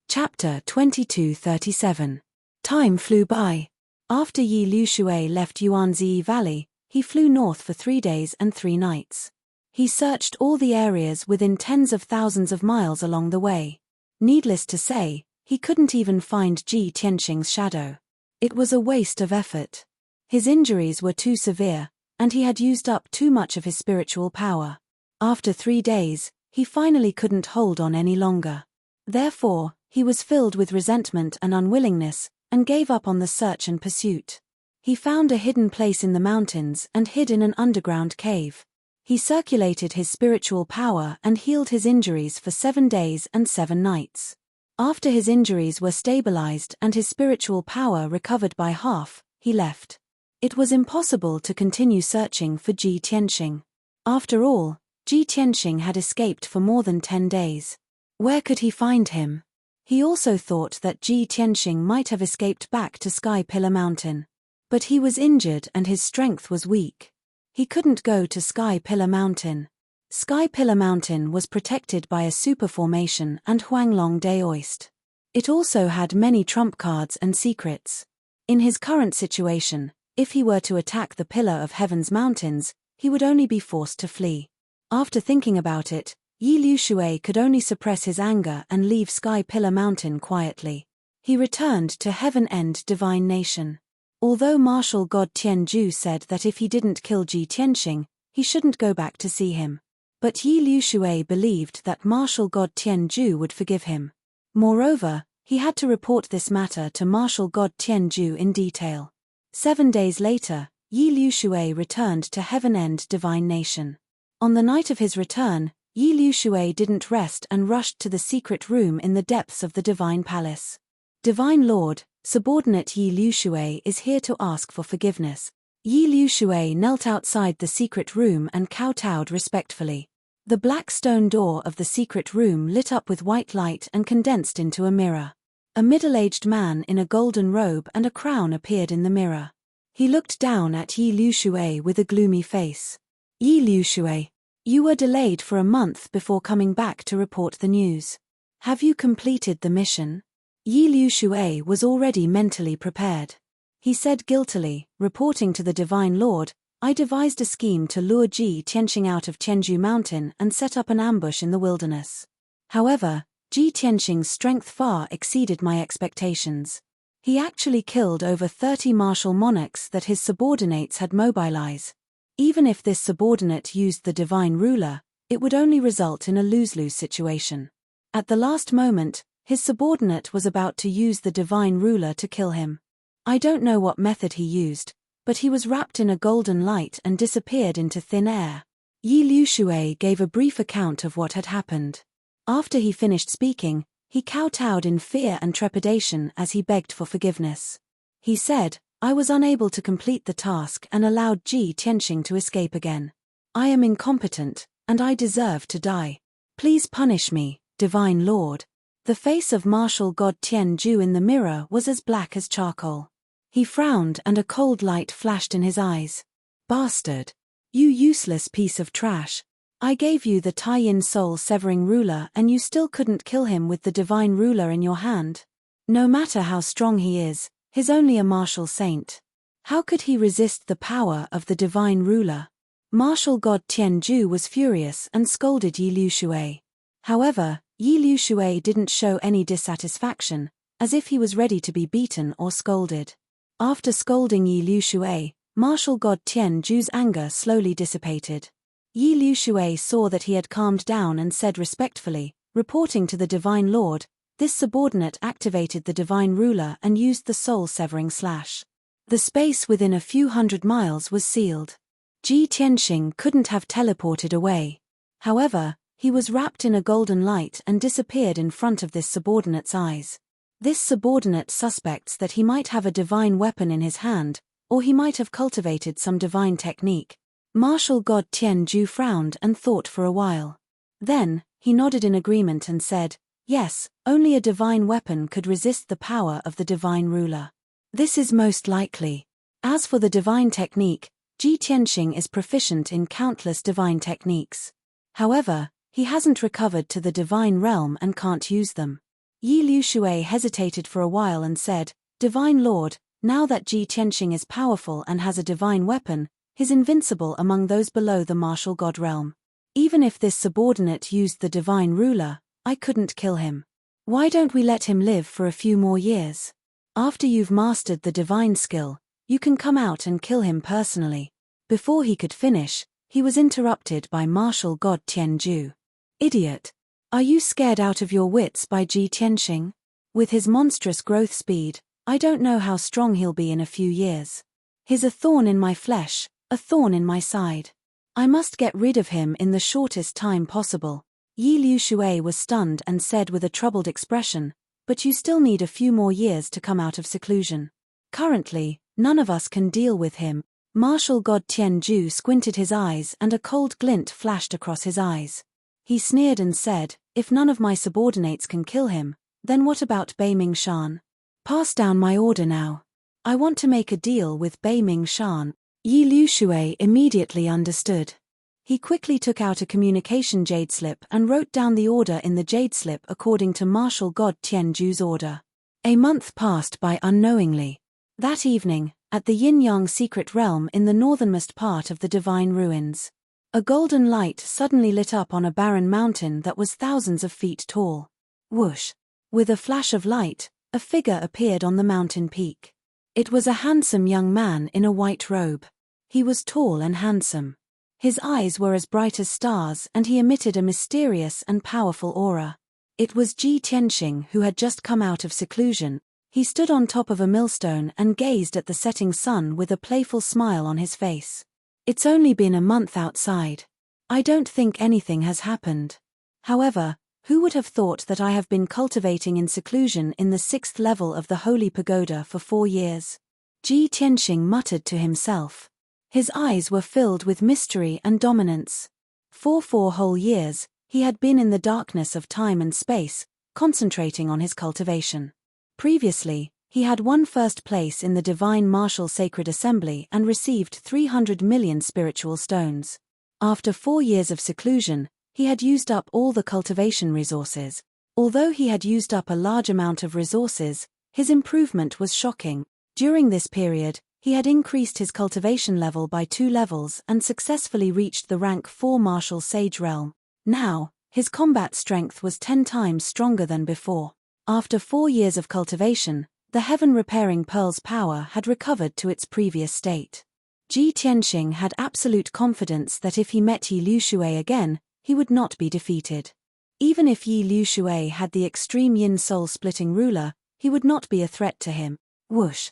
Chapter 2237. Time flew by. After Yi Liushui left Yuanzi Valley, he flew north for 3 days and 3 nights. He searched all the areas within tens of thousands of miles along the way. Needless to say, he couldn't even find Ji Tianxing's shadow. It was a waste of effort. His injuries were too severe, and he had used up too much of his spiritual power. After 3 days, he finally couldn't hold on any longer. Therefore, he was filled with resentment and unwillingness, and gave up on the search and pursuit. He found a hidden place in the mountains and hid in an underground cave. He circulated his spiritual power and healed his injuries for 7 days and 7 nights. After his injuries were stabilized and his spiritual power recovered by half, he left. It was impossible to continue searching for Ji Tianxing. After all, Ji Tianxing had escaped for more than 10 days. Where could he find him? He also thought that Ji Tianxing might have escaped back to Sky Pillar Mountain. But he was injured and his strength was weak. He couldn't go to Sky Pillar Mountain. Sky Pillar Mountain was protected by a super formation and Huanglong Daoist. It also had many trump cards and secrets. In his current situation, if he were to attack the Pillar of Heaven's mountains, he would only be forced to flee. After thinking about it, Yi Liushui could only suppress his anger and leave Sky Pillar Mountain quietly. He returned to Heaven End Divine Nation. Although martial god Tianju said that if he didn't kill Ji Tianxing, he shouldn't go back to see him. But Yi Liushui believed that martial god Tianju would forgive him. Moreover, He had to report this matter to martial god Tianju in detail. 7 days later, Yi Liushui returned to Heaven-End Divine Nation. On the night of his return, Yi Liushui didn't rest and rushed to the secret room in the depths of the Divine Palace. Divine Lord, subordinate Yi Liushui is here to ask for forgiveness. Yi Liushui knelt outside the secret room and kowtowed respectfully. The black stone door of the secret room lit up with white light and condensed into a mirror. A middle-aged man in a golden robe and a crown appeared in the mirror. He looked down at Yi Liushui with a gloomy face. Yi Liushui, you were delayed for a month before coming back to report the news. Have you completed the mission? Yi Liushui was already mentally prepared. He said guiltily, reporting to the Divine Lord, I devised a scheme to lure Ji Tianxing out of Tianju Mountain and set up an ambush in the wilderness. However, Ji Tianxing's strength far exceeded my expectations. He actually killed over 30 martial monarchs that his subordinates had mobilized. Even if this subordinate used the divine ruler, it would only result in a lose-lose situation. At the last moment, his subordinate was about to use the divine ruler to kill him. I don't know what method he used, but he was wrapped in a golden light and disappeared into thin air. Yi Liushui gave a brief account of what had happened. After he finished speaking, he kowtowed in fear and trepidation as he begged for forgiveness. He said, I was unable to complete the task and allowed Ji Tianxing to escape again. I am incompetent, and I deserve to die. Please punish me, Divine Lord. The face of martial god Tianju in the mirror was as black as charcoal. He frowned and a cold light flashed in his eyes. Bastard! You useless piece of trash. I gave you the Tai-Yin soul-severing ruler and you still couldn't kill him with the divine ruler in your hand. No matter how strong he is, he's only a martial saint. How could he resist the power of the divine ruler? Martial god Tianju was furious and scolded Yi Liushui. However, Yi Liushui didn't show any dissatisfaction, as if he was ready to be beaten or scolded. After scolding Yi Liushui, martial god Tianju's anger slowly dissipated. Yi Liushui saw that he had calmed down and said respectfully, reporting to the Divine Lord, this subordinate activated the divine ruler and used the soul-severing slash. The space within a few hundred miles was sealed. Ji Tianxing couldn't have teleported away. However, he was wrapped in a golden light and disappeared in front of this subordinate's eyes. This subordinate suspects that he might have a divine weapon in his hand, or he might have cultivated some divine technique. Martial god Tianju frowned and thought for a while. Then, he nodded in agreement and said, yes, only a divine weapon could resist the power of the divine ruler. This is most likely. As for the divine technique, Ji Tianxing is proficient in countless divine techniques. However, he hasn't recovered to the divine realm and can't use them. Yi Liushui hesitated for a while and said, Divine Lord, now that Ji Tianxing is powerful and has a divine weapon, he's invincible among those below the martial god realm. Even if this subordinate used the divine ruler, I couldn't kill him. Why don't we let him live for a few more years? After you've mastered the divine skill, you can come out and kill him personally. Before he could finish, he was interrupted by martial god Tianju. Idiot! Are you scared out of your wits by Ji Tianxing? With his monstrous growth speed, I don't know how strong he'll be in a few years. He's a thorn in my flesh, a thorn in my side. I must get rid of him in the shortest time possible. Yi Liushui was stunned and said with a troubled expression, but you still need a few more years to come out of seclusion. Currently, none of us can deal with him. Martial god Tianju squinted his eyes and a cold glint flashed across his eyes. He sneered and said, if none of my subordinates can kill him, then what about Bei Ming Shan? Pass down my order now. I want to make a deal with Bei Ming Shan. Yi Liushui immediately understood. He quickly took out a communication jade slip and wrote down the order in the jade slip according to martial god Tianju's order. A month passed by unknowingly. That evening, at the Yin-Yang secret realm in the northernmost part of the divine ruins, a golden light suddenly lit up on a barren mountain that was thousands of feet tall. Whoosh! With a flash of light, a figure appeared on the mountain peak. It was a handsome young man in a white robe. He was tall and handsome. His eyes were as bright as stars and he emitted a mysterious and powerful aura. It was Ji Tianxing who had just come out of seclusion. He stood on top of a millstone and gazed at the setting sun with a playful smile on his face. It's only been a month outside. I don't think anything has happened. However, who would have thought that I have been cultivating in seclusion in the 6th level of the Holy Pagoda for 4 years? Ji Tianxing muttered to himself. His eyes were filled with mystery and dominance. For 4 whole years, he had been in the darkness of time and space, concentrating on his cultivation. Previously, he had won first place in the Divine Martial Sacred Assembly and received 300 million spiritual stones. After 4 years of seclusion, he had used up all the cultivation resources. Although he had used up a large amount of resources, his improvement was shocking. During this period, he had increased his cultivation level by 2 levels and successfully reached the rank 4 Martial Sage realm. Now, his combat strength was 10 times stronger than before. After 4 years of cultivation, the heaven-repairing pearl's power had recovered to its previous state. Ji Tianxing had absolute confidence that if he met Yi Liushui again, he would not be defeated. Even if Yi Liushui had the extreme yin soul-splitting ruler, he would not be a threat to him. Whoosh.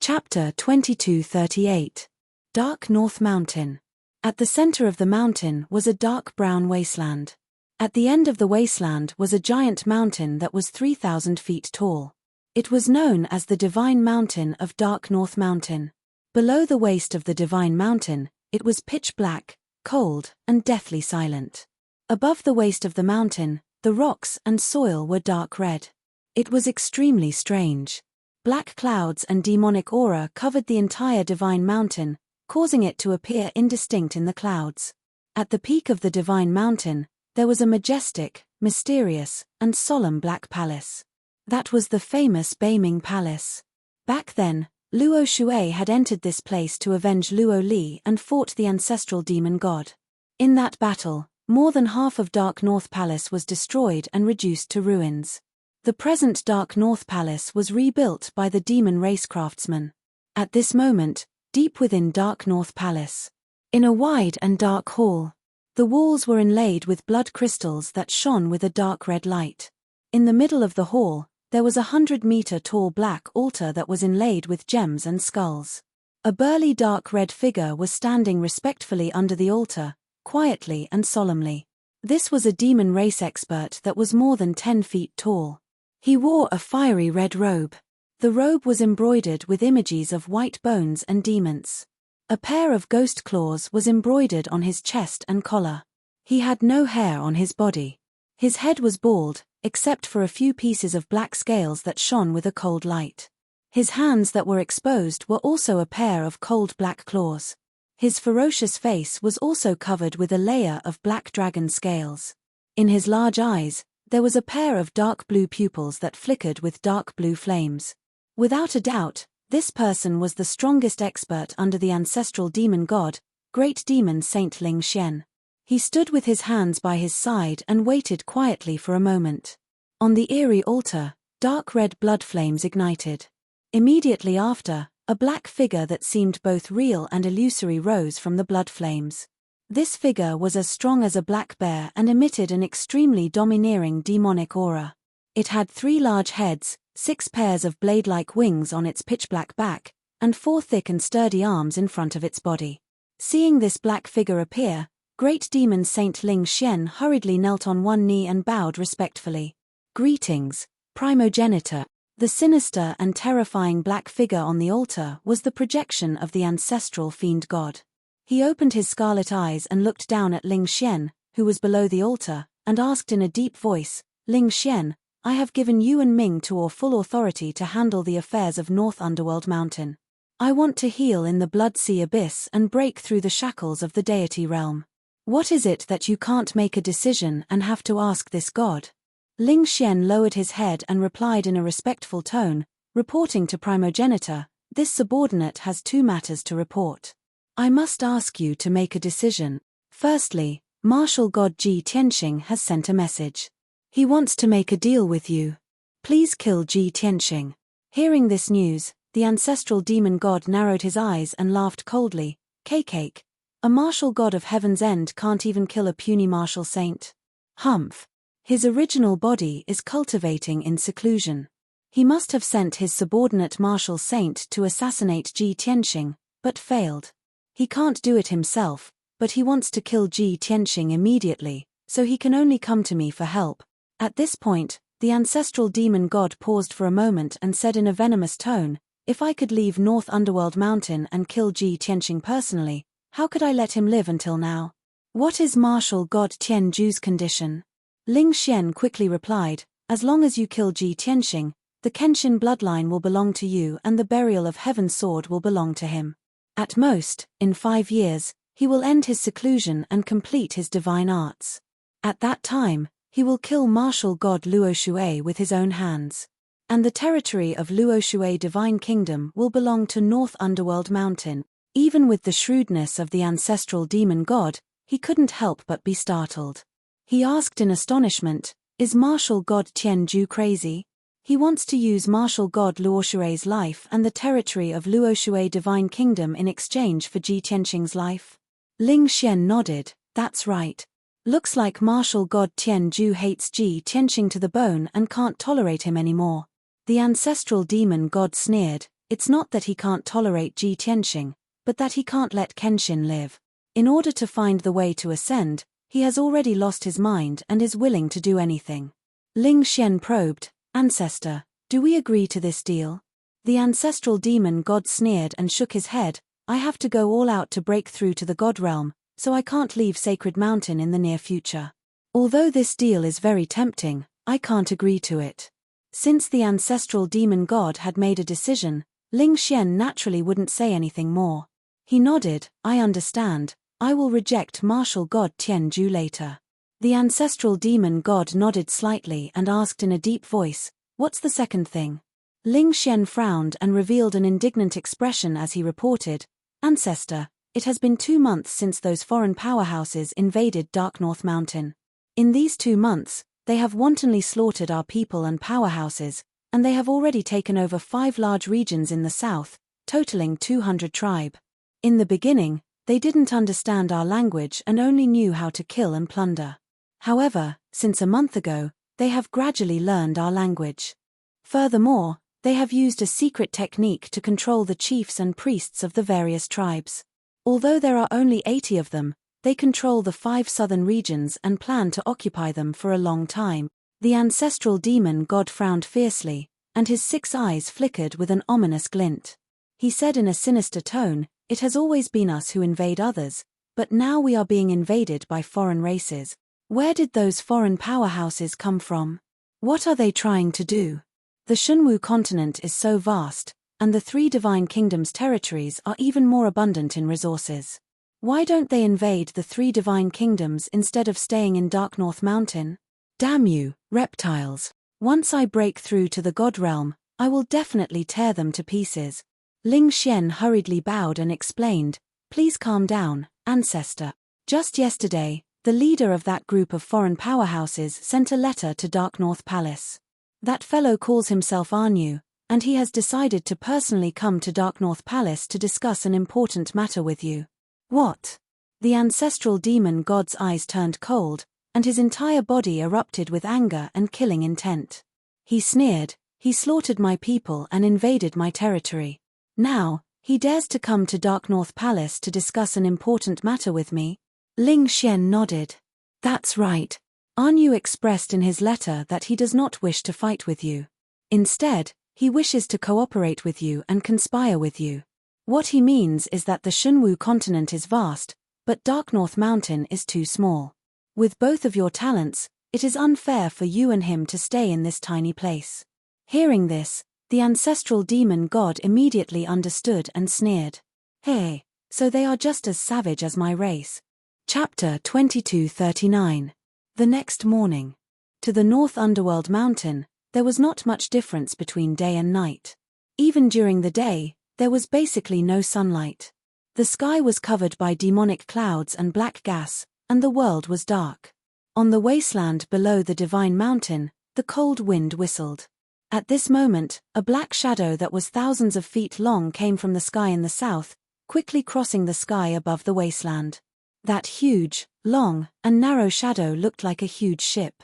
Chapter 2238. Dark North Mountain. At the center of the mountain was a dark brown wasteland. At the end of the wasteland was a giant mountain that was 3,000 feet tall. It was known as the Divine Mountain of Dark North Mountain. Below the waist of the Divine Mountain, it was pitch black, cold, and deathly silent. Above the waist of the mountain, the rocks and soil were dark red. It was extremely strange. Black clouds and demonic aura covered the entire Divine Mountain, causing it to appear indistinct in the clouds. At the peak of the Divine Mountain, there was a majestic, mysterious, and solemn black palace. That was the famous Beiming Palace. Back then, Luo Shui had entered this place to avenge Luo Li and fought the ancestral demon god. In that battle, more than half of Dark North Palace was destroyed and reduced to ruins. The present Dark North Palace was rebuilt by the demon race craftsmen. At this moment, deep within Dark North Palace, in a wide and dark hall, the walls were inlaid with blood crystals that shone with a dark red light. In the middle of the hall, there was a 100-meter-tall black altar that was inlaid with gems and skulls. A burly dark red figure was standing respectfully under the altar, quietly and solemnly. This was a demon race expert that was more than 10 feet tall. He wore a fiery red robe. The robe was embroidered with images of white bones and demons. A pair of ghost claws was embroidered on his chest and collar. He had no hair on his body. His head was bald, except for a few pieces of black scales that shone with a cold light. His hands that were exposed were also a pair of cold black claws. His ferocious face was also covered with a layer of black dragon scales. In his large eyes, there was a pair of dark blue pupils that flickered with dark blue flames. Without a doubt, this person was the strongest expert under the ancestral demon god, Great Demon Saint Ling Xian. He stood with his hands by his side and waited quietly for a moment. On the eerie altar, dark red blood flames ignited. Immediately after, a black figure that seemed both real and illusory rose from the blood flames. This figure was as strong as a black bear and emitted an extremely domineering demonic aura. It had 3 large heads, 6 pairs of blade-like wings on its pitch-black back, and 4 thick and sturdy arms in front of its body. Seeing this black figure appear, Great Demon Saint Ling Xian hurriedly knelt on one knee and bowed respectfully. "Greetings, primogenitor." The sinister and terrifying black figure on the altar was the projection of the ancestral fiend god. He opened his scarlet eyes and looked down at Ling Xian, who was below the altar, and asked in a deep voice, "Ling Xian, I have given you and Ming Tuo full authority to handle the affairs of North Underworld Mountain. I want to heal in the Blood Sea Abyss and break through the shackles of the deity realm. What is it that you can't make a decision and have to ask this god?" Ling Xian lowered his head and replied in a respectful tone, reporting to primogenitor, "This subordinate has 2 matters to report. I must ask you to make a decision. Firstly, martial god Ji Tianxing has sent a message. He wants to make a deal with you. Please kill Ji Tianxing." Hearing this news, the ancestral demon god narrowed his eyes and laughed coldly. "Cake. A martial god of Heaven's End can't even kill a puny martial saint. Humph. His original body is cultivating in seclusion. He must have sent his subordinate Marshal Saint to assassinate Ji Tianxing, but failed. He can't do it himself, but he wants to kill Ji Tianxing immediately, so he can only come to me for help. At this point, the ancestral demon god paused for a moment and said in a venomous tone, "If I could leave North Underworld Mountain and kill Ji Tianxing personally, how could I let him live until now? What is Marshal God Tianju's condition?" Ling Xian quickly replied, "As long as you kill Ji Tianxing, the Kenshin bloodline will belong to you and the burial of Heaven's sword will belong to him. At most, in 5 years, he will end his seclusion and complete his divine arts. At that time, he will kill Marshal God Luo Shui with his own hands. And the territory of Luo Shui Divine Kingdom will belong to North Underworld Mountain." Even with the shrewdness of the ancestral demon god, he couldn't help but be startled. He asked in astonishment, "Is Marshal God Tianju crazy? He wants to use Marshal God Luo Shui's life and the territory of Luo Shui Divine Kingdom in exchange for Ji Tianxing's life?" Ling Xian nodded, "That's right. Looks like Marshal God Tianju hates Ji Tianxing to the bone and can't tolerate him anymore." The ancestral demon god sneered, "It's not that he can't tolerate Ji Tianxing, but that he can't let Kenshin live. In order to find the way to ascend, he has already lost his mind and is willing to do anything." Ling Xian probed, "Ancestor, do we agree to this deal?" The ancestral demon god sneered and shook his head, "I have to go all out to break through to the god realm, so I can't leave Sacred Mountain in the near future. Although this deal is very tempting, I can't agree to it." Since the ancestral demon god had made a decision, Ling Xian naturally wouldn't say anything more. He nodded, "I understand. I will reject Marshal God Tianju later." The ancestral demon god nodded slightly and asked in a deep voice, "What's the second thing?" Ling Xian frowned and revealed an indignant expression as he reported, "Ancestor, it has been 2 months since those foreign powerhouses invaded Dark North Mountain. In these 2 months, they have wantonly slaughtered our people and powerhouses, and they have already taken over 5 large regions in the south, totaling 200 tribe. In the beginning, they didn't understand our language and only knew how to kill and plunder. However, since a month ago, they have gradually learned our language. Furthermore, they have used a secret technique to control the chiefs and priests of the various tribes. Although there are only 80 of them, they control the 5 southern regions and plan to occupy them for a long time." The ancestral demon god frowned fiercely, and his 6 eyes flickered with an ominous glint. He said in a sinister tone, "It has always been us who invade others, but now we are being invaded by foreign races. Where did those foreign powerhouses come from? What are they trying to do? The Shunwu continent is so vast, and the 3 divine kingdoms' territories are even more abundant in resources. Why don't they invade the 3 divine kingdoms instead of staying in Dark North Mountain? Damn you, reptiles. Once I break through to the god realm, I will definitely tear them to pieces." Ling Xian hurriedly bowed and explained, "Please calm down, ancestor. Just yesterday, the leader of that group of foreign powerhouses sent a letter to Dark North Palace. That fellow calls himself Arnu, and he has decided to personally come to Dark North Palace to discuss an important matter with you." "What?" The ancestral demon god's eyes turned cold, and his entire body erupted with anger and killing intent. He sneered, "He slaughtered my people and invaded my territory. Now, he dares to come to Dark North Palace to discuss an important matter with me?" Ling Xian nodded. "That's right. Arnu expressed in his letter that he does not wish to fight with you. Instead, he wishes to cooperate with you and conspire with you. What he means is that the Shunwu continent is vast, but Dark North Mountain is too small. With both of your talents, it is unfair for you and him to stay in this tiny place." Hearing this, the ancestral demon god immediately understood and sneered. "Hey, so they are just as savage as my race." Chapter 2239. The next morning. To the North Underworld Mountain, there was not much difference between day and night. Even during the day, there was basically no sunlight. The sky was covered by demonic clouds and black gas, and the world was dark. On the wasteland below the Divine Mountain, the cold wind whistled. At this moment, a black shadow that was thousands of feet long came from the sky in the south, quickly crossing the sky above the wasteland. That huge, long, and narrow shadow looked like a huge ship.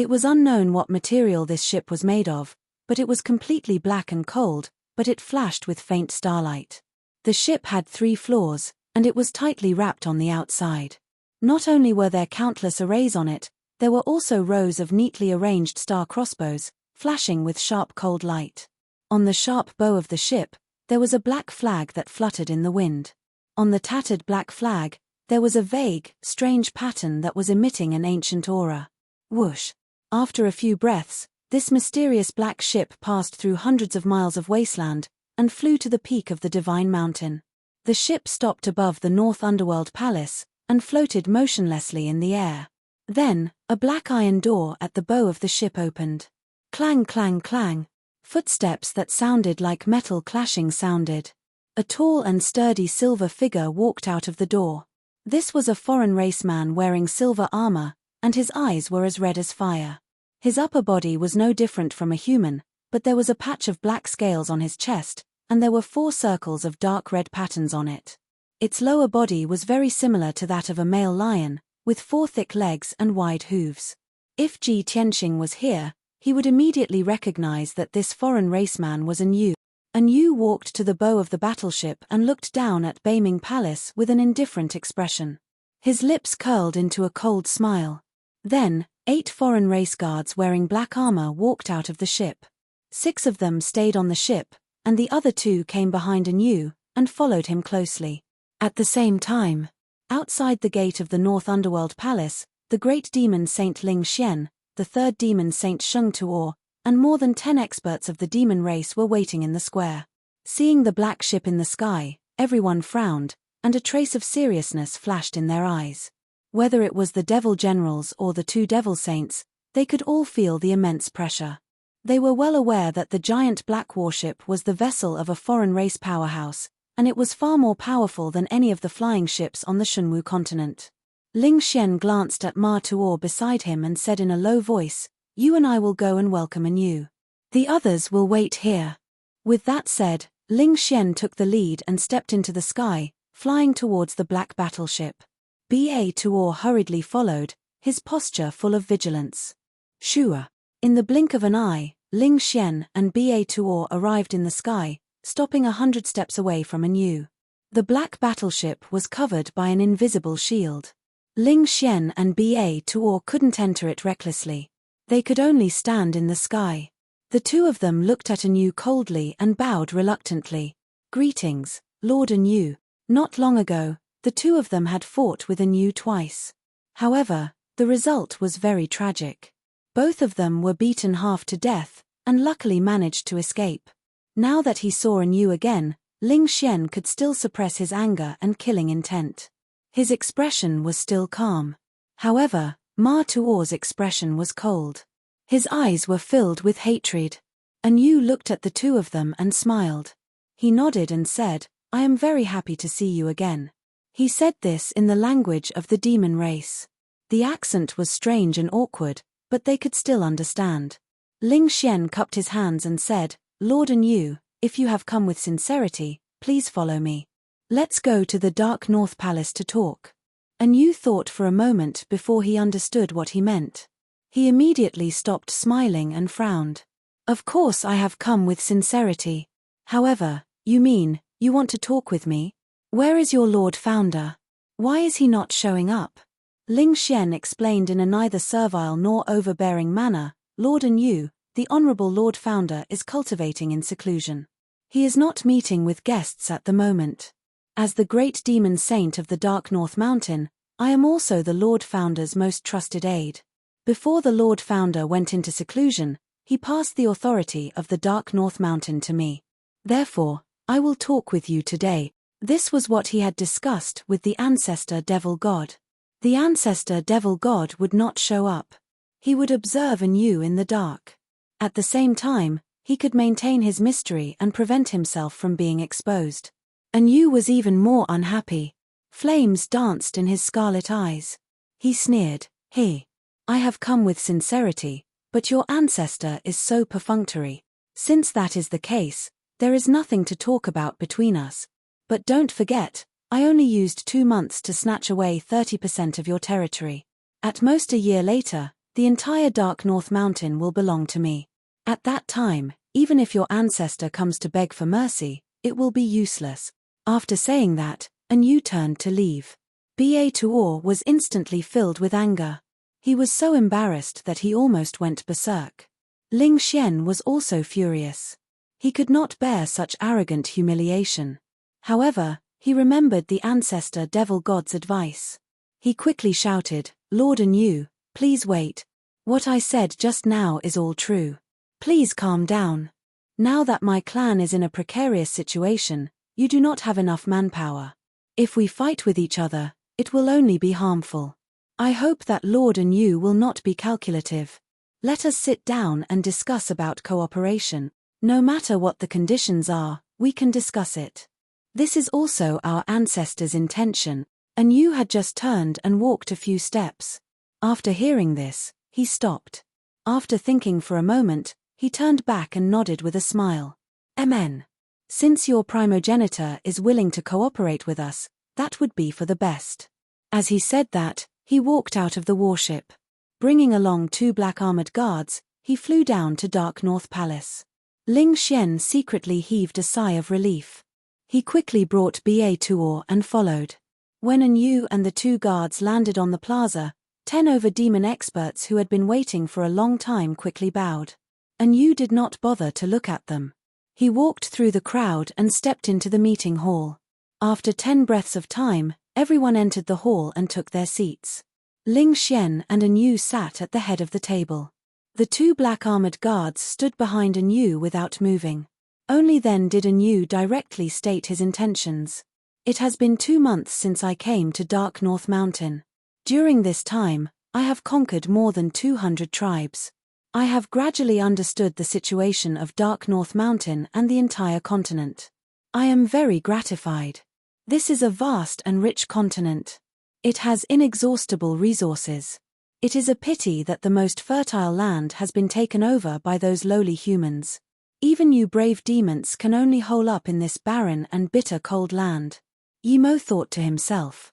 It was unknown what material this ship was made of, but it was completely black and cold, but it flashed with faint starlight. The ship had 3 floors, and it was tightly wrapped on the outside. Not only were there countless arrays on it, there were also rows of neatly arranged star crossbows, flashing with sharp cold light. On the sharp bow of the ship, there was a black flag that fluttered in the wind. On the tattered black flag, there was a vague, strange pattern that was emitting an ancient aura. Whoosh! After a few breaths, this mysterious black ship passed through hundreds of miles of wasteland, and flew to the peak of the divine mountain. The ship stopped above the North Underworld Palace, and floated motionlessly in the air. Then, a black iron door at the bow of the ship opened. Clang, clang, clang. Footsteps that sounded like metal clashing sounded. A tall and sturdy silver figure walked out of the door. This was a foreign race man wearing silver armor, and his eyes were as red as fire. His upper body was no different from a human, but there was a patch of black scales on his chest, and there were 4 circles of dark red patterns on it. Its lower body was very similar to that of a male lion, with 4 thick legs and wide hooves. If Ji Tianxing was here, he would immediately recognize that this foreign raceman was An Yu. An Yu walked to the bow of the battleship and looked down at Beiming Palace with an indifferent expression. His lips curled into a cold smile. Then, 8 foreign race guards wearing black armor walked out of the ship. 6 of them stayed on the ship, and the other 2 came behind An Yu, and followed him closely. At the same time, outside the gate of the North Underworld Palace, the great demon Saint Ling Xian, the 3rd demon Saint Sheng Tuo, and more than 10 experts of the demon race were waiting in the square. Seeing the black ship in the sky, everyone frowned, and a trace of seriousness flashed in their eyes. Whether it was the devil generals or the 2 devil saints, they could all feel the immense pressure. They were well aware that the giant black warship was the vessel of a foreign race powerhouse, and it was far more powerful than any of the flying ships on the Shunwu continent. Ling Xian glanced at Ma Tuo beside him and said in a low voice, "You and I will go and welcome An Yu. The others will wait here." With that said, Ling Xian took the lead and stepped into the sky, flying towards the black battleship. Ba Tuo hurriedly followed, his posture full of vigilance. Shua. In the blink of an eye, Ling Xian and Ba Tuo arrived in the sky, stopping 100 steps away from An Yu. The black battleship was covered by an invisible shield. Ling Xian and Ba Tuo couldn't enter it recklessly. They could only stand in the sky. The 2 of them looked at An Yu coldly and bowed reluctantly. "Greetings, Lord An Yu." Not long ago, the 2 of them had fought with An Yu twice. However, the result was very tragic. Both of them were beaten half to death, and luckily managed to escape. Now that he saw An Yu again, Ling Xian could still suppress his anger and killing intent. His expression was still calm. However, Ma Tuo's expression was cold. His eyes were filled with hatred. An Yu looked at the 2 of them and smiled. He nodded and said, "I am very happy to see you again." He said this in the language of the demon race. The accent was strange and awkward, but they could still understand. Ling Xian cupped his hands and said, "Lord An Yu, if you have come with sincerity, please follow me. Let's go to the Dark North Palace to talk." An Yu thought for a moment before he understood what he meant. He immediately stopped smiling and frowned. "Of course I have come with sincerity. However, you mean, you want to talk with me? Where is your Lord Founder? Why is he not showing up?" Ling Xian explained in a neither servile nor overbearing manner, "Lord An Yu, the Honorable Lord Founder is cultivating in seclusion. He is not meeting with guests at the moment. As the great demon saint of the Dark North Mountain, I am also the Lord Founder's most trusted aide. Before the Lord Founder went into seclusion, he passed the authority of the Dark North Mountain to me. Therefore, I will talk with you today." This was what he had discussed with the ancestor devil god. The ancestor devil god would not show up. He would observe An Yu in the dark. At the same time, he could maintain his mystery and prevent himself from being exposed. An Yu was even more unhappy. Flames danced in his scarlet eyes. He sneered, "Hey, I have come with sincerity, but your ancestor is so perfunctory. Since that is the case, there is nothing to talk about between us. But don't forget, I only used 2 months to snatch away 30% of your territory. At most a year later, The entire Dark North Mountain will belong to me. At that time, even if your ancestor comes to beg for mercy, it will be useless." After saying that, Anu turned to leave. Ba-Tuor was instantly filled with anger. He was so embarrassed that he almost went berserk. Ling Xian was also furious. He could not bear such arrogant humiliation. However, he remembered the ancestor devil god's advice. He quickly shouted, "Lord Anu, please wait. What I said just now is all true. Please calm down. Now that my clan is in a precarious situation, you do not have enough manpower. If we fight with each other, it will only be harmful. I hope that Lord Anu will not be calculative. Let us sit down and discuss about cooperation. No matter what the conditions are, we can discuss it. This is also our ancestors' intention." Anu had just turned and walked a few steps. After hearing this, he stopped. After thinking for a moment, he turned back and nodded with a smile. "Amen. Since your primogenitor is willing to cooperate with us, that would be for the best." As he said that, he walked out of the warship. Bringing along 2 black armored guards, he flew down to Dark North Palace. Ling Xian secretly heaved a sigh of relief. He quickly brought Ba-Tuor and followed. When Anu and the 2 guards landed on the plaza, 10 over-demon experts who had been waiting for a long time quickly bowed. Anu did not bother to look at them. He walked through the crowd and stepped into the meeting hall. After 10 breaths of time, everyone entered the hall and took their seats. Ling Xian and Anu sat at the head of the table. The 2 black armored guards stood behind Anu without moving. Only then did Anu directly state his intentions. "It has been 2 months since I came to Dark North Mountain. During this time, I have conquered more than 200 tribes. I have gradually understood the situation of Dark North Mountain and the entire continent. I am very gratified. This is a vast and rich continent. It has inexhaustible resources. It is a pity that the most fertile land has been taken over by those lowly humans. Even you brave demons can only hole up in this barren and bitter cold land." Yimo thought to himself,